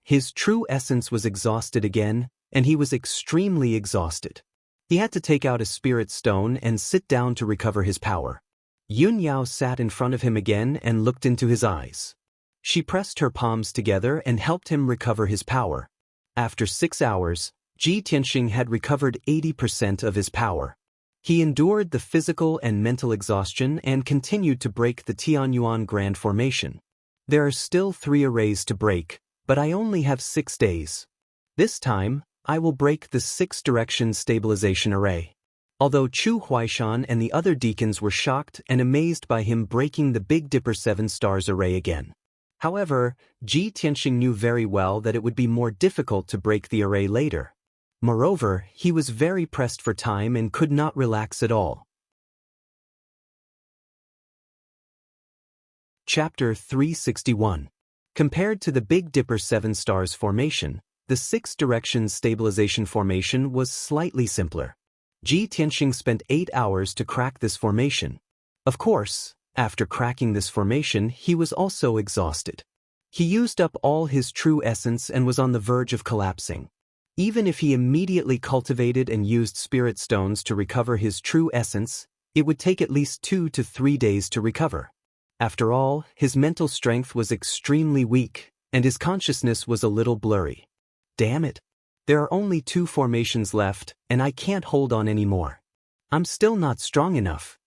His true essence was exhausted again, and he was extremely exhausted. He had to take out a spirit stone and sit down to recover his power. Yun Yao sat in front of him again and looked into his eyes. She pressed her palms together and helped him recover his power. After 6 hours, Ji Tianxing had recovered 80% of his power. He endured the physical and mental exhaustion and continued to break the Tianyuan Grand Formation. There are still 3 arrays to break, but I only have 6 days. This time, I will break the 6-direction stabilization array. Although Chu Huaishan and the other deacons were shocked and amazed by him breaking the Big Dipper 7 stars array again. However, Ji Tianxing knew very well that it would be more difficult to break the array later. Moreover, he was very pressed for time and could not relax at all. Chapter 361. Compared to the Big Dipper 7 stars formation, the 6-direction stabilization formation was slightly simpler. Ji Tianxing spent 8 hours to crack this formation. Of course, after cracking this formation, he was also exhausted. He used up all his true essence and was on the verge of collapsing. Even if he immediately cultivated and used spirit stones to recover his true essence, it would take at least 2 to 3 days to recover. After all, his mental strength was extremely weak, and his consciousness was a little blurry. Damn it! There are only 2 formations left, and I can't hold on anymore. I'm still not strong enough.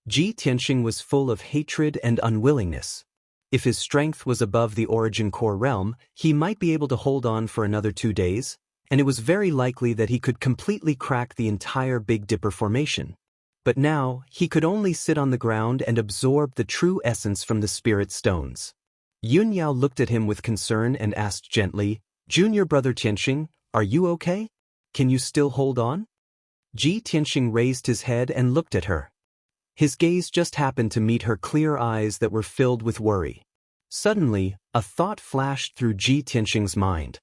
Ji Tianxing was full of hatred and unwillingness. If his strength was above the origin core realm, he might be able to hold on for another 2 days, and it was very likely that he could completely crack the entire Big Dipper formation. But now, he could only sit on the ground and absorb the true essence from the spirit stones. Yun Yao looked at him with concern and asked gently, "Junior brother Tianxing, are you okay? Can you still hold on?" Ji Tianxing raised his head and looked at her. His gaze just happened to meet her clear eyes that were filled with worry. Suddenly, a thought flashed through Ji Tianxing's mind.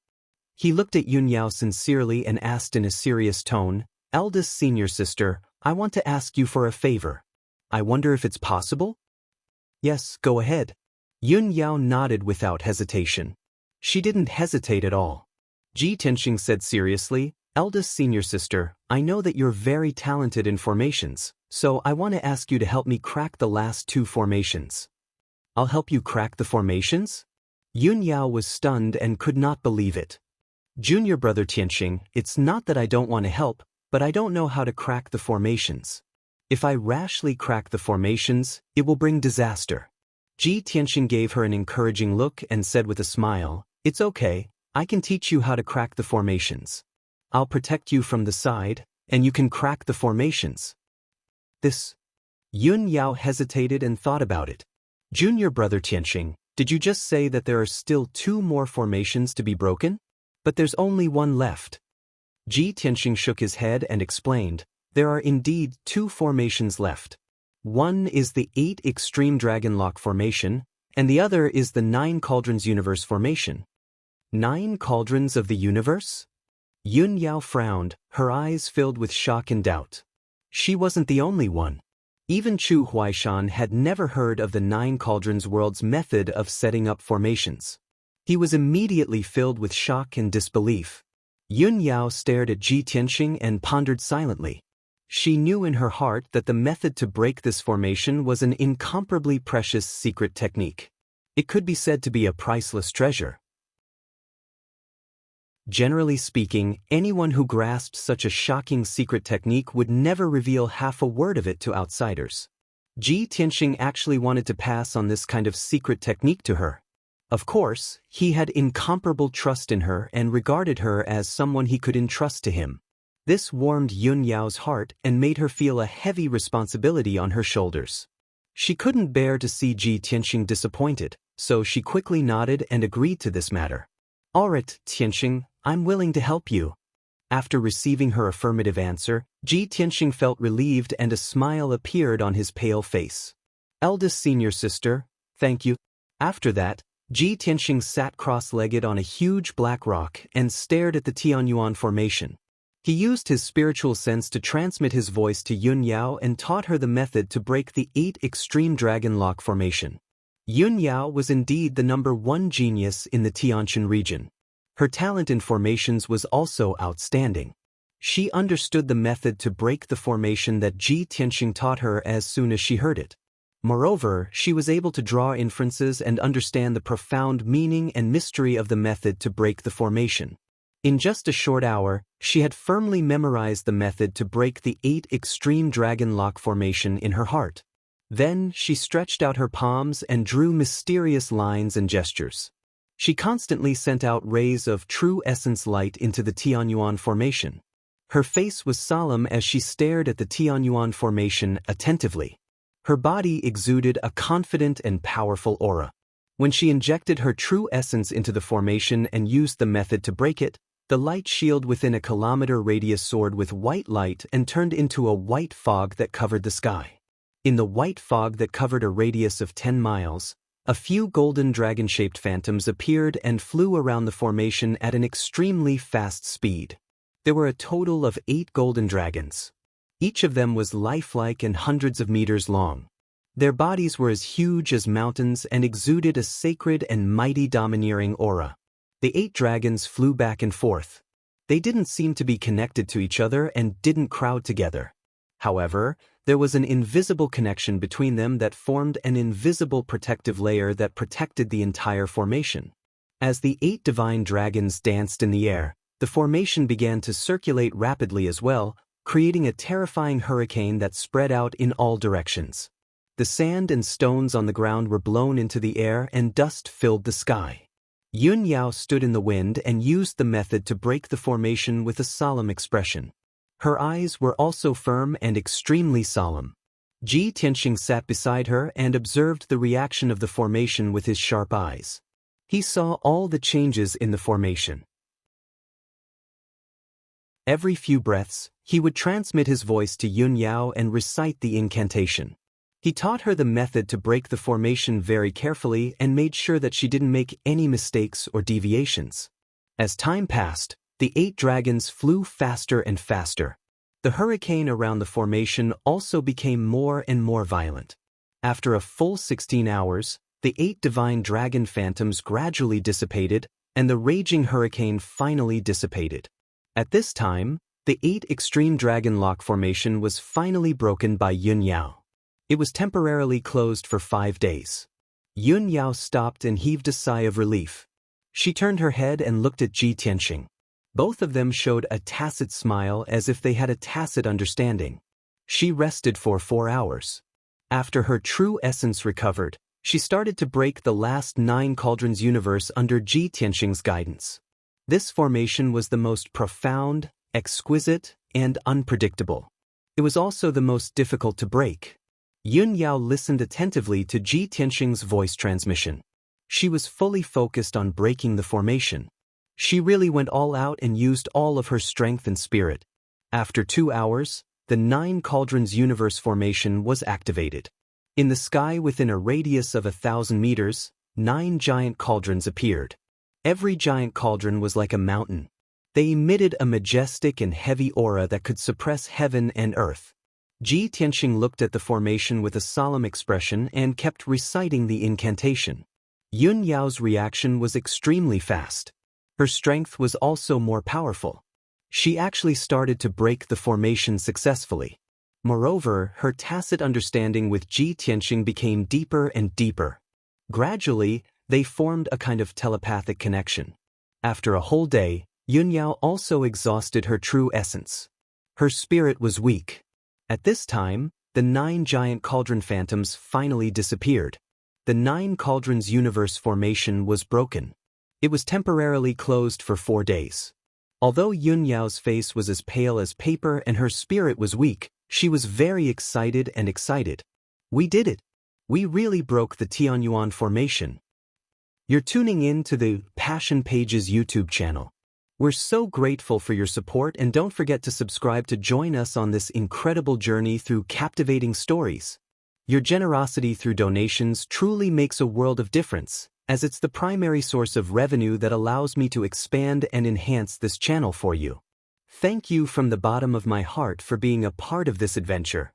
He looked at Yun Yao sincerely and asked in a serious tone, "Eldest senior sister, I want to ask you for a favor. I wonder if it's possible?" "Yes, go ahead." Yun Yao nodded without hesitation. She didn't hesitate at all. Ji Tianxing said seriously, "Eldest senior sister, I know that you're very talented in formations, so I want to ask you to help me crack the last 2 formations." "I'll help you crack the formations?" Yun Yao was stunned and could not believe it. "Junior brother Tianxing, it's not that I don't want to help, but I don't know how to crack the formations. If I rashly crack the formations, it will bring disaster." Ji Tianxing gave her an encouraging look and said with a smile, "It's okay, I can teach you how to crack the formations. I'll protect you from the side, and you can crack the formations." This. Yun Yao hesitated and thought about it. "Junior brother Tianxing, did you just say that there are still 2 more formations to be broken? But there's only 1 left." Ji Tianxing shook his head and explained, "There are indeed 2 formations left. One is the 8 Extreme Dragon Lock formation, and the other is the 9 Cauldrons Universe formation. 9 cauldrons of the universe? Yun Yao frowned, her eyes filled with shock and doubt. She wasn't the only one. Even Chu Huaishan had never heard of the 9 cauldrons world's method of setting up formations. He was immediately filled with shock and disbelief. Yun Yao stared at Ji Tianxing and pondered silently. She knew in her heart that the method to break this formation was an incomparably precious secret technique. It could be said to be a priceless treasure. Generally speaking, anyone who grasped such a shocking secret technique would never reveal half a word of it to outsiders. Ji Tianxing actually wanted to pass on this kind of secret technique to her. Of course, he had incomparable trust in her and regarded her as someone he could entrust to him. This warmed Yun Yao's heart and made her feel a heavy responsibility on her shoulders. She couldn't bear to see Ji Tianxing disappointed, so she quickly nodded and agreed to this matter. "All right, Tianxing, I'm willing to help you." After receiving her affirmative answer, Ji Tianxing felt relieved and a smile appeared on his pale face. "Eldest senior sister, thank you." After that, Ji Tianxing sat cross-legged on a huge black rock and stared at the Tianyuan formation. He used his spiritual sense to transmit his voice to Yun Yao and taught her the method to break the 8 extreme dragon lock formation. Yun Yao was indeed the #1 genius in the Tianshan region. Her talent in formations was also outstanding. She understood the method to break the formation that Ji Tianxing taught her as soon as she heard it. Moreover, she was able to draw inferences and understand the profound meaning and mystery of the method to break the formation. In just a short hour, she had firmly memorized the method to break the 8 extreme dragon lock formation in her heart. Then, she stretched out her palms and drew mysterious lines and gestures. She constantly sent out rays of true essence light into the Tianyuan formation. Her face was solemn as she stared at the Tianyuan formation attentively. Her body exuded a confident and powerful aura. When she injected her true essence into the formation and used the method to break it, the light shield within a kilometer radius soared with white light and turned into a white fog that covered the sky. In the white fog that covered a radius of 10 miles, a few golden dragon-shaped phantoms appeared and flew around the formation at an extremely fast speed. There were a total of 8 golden dragons. Each of them was lifelike and hundreds of meters long. Their bodies were as huge as mountains and exuded a sacred and mighty domineering aura. The 8 dragons flew back and forth. They didn't seem to be connected to each other and didn't crowd together. However, there was an invisible connection between them that formed an invisible protective layer that protected the entire formation. As the 8 divine dragons danced in the air, the formation began to circulate rapidly as well, creating a terrifying hurricane that spread out in all directions. The sand and stones on the ground were blown into the air and dust filled the sky. Yun Yao stood in the wind and used the method to break the formation with a solemn expression. Her eyes were also firm and extremely solemn. Ji Tianxing sat beside her and observed the reaction of the formation with his sharp eyes. He saw all the changes in the formation. Every few breaths, he would transmit his voice to Yun Yao and recite the incantation. He taught her the method to break the formation very carefully and made sure that she didn't make any mistakes or deviations. As time passed, the 8 dragons flew faster and faster. The hurricane around the formation also became more and more violent. After a full 16 hours, the 8 divine dragon phantoms gradually dissipated, and the raging hurricane finally dissipated. At this time, the 8 extreme dragon lock formation was finally broken by Yun Yao. It was temporarily closed for 5 days. Yun Yao stopped and heaved a sigh of relief. She turned her head and looked at Ji Tianxing. Both of them showed a tacit smile as if they had a tacit understanding. She rested for 4 hours. After her true essence recovered, she started to break the last 9 cauldrons universe under Ji Tianxing's guidance. This formation was the most profound, exquisite, and unpredictable. It was also the most difficult to break. Yun Yao listened attentively to Ji Tianxing's voice transmission. She was fully focused on breaking the formation. She really went all out and used all of her strength and spirit. After 2 hours, the 9 cauldrons universe formation was activated. In the sky within a radius of 1,000 meters, 9 giant cauldrons appeared. Every giant cauldron was like a mountain. They emitted a majestic and heavy aura that could suppress heaven and earth. Ji Tianxing looked at the formation with a solemn expression and kept reciting the incantation. Yun Yao's reaction was extremely fast. Her strength was also more powerful. She actually started to break the formation successfully. Moreover, her tacit understanding with Ji Tianxing became deeper and deeper. Gradually, they formed a kind of telepathic connection. After a whole day, Yun Yao also exhausted her true essence. Her spirit was weak. At this time, the 9 giant cauldron phantoms finally disappeared. The 9 cauldrons universe formation was broken. It was temporarily closed for 4 days. Although Yun Yao's face was as pale as paper and her spirit was weak, she was very excited and excited. We did it. We really broke the Tianyuan formation. You're tuning in to the Passion Pages YouTube channel. We're so grateful for your support, and don't forget to subscribe to join us on this incredible journey through captivating stories. Your generosity through donations truly makes a world of difference, as it's the primary source of revenue that allows me to expand and enhance this channel for you. Thank you from the bottom of my heart for being a part of this adventure.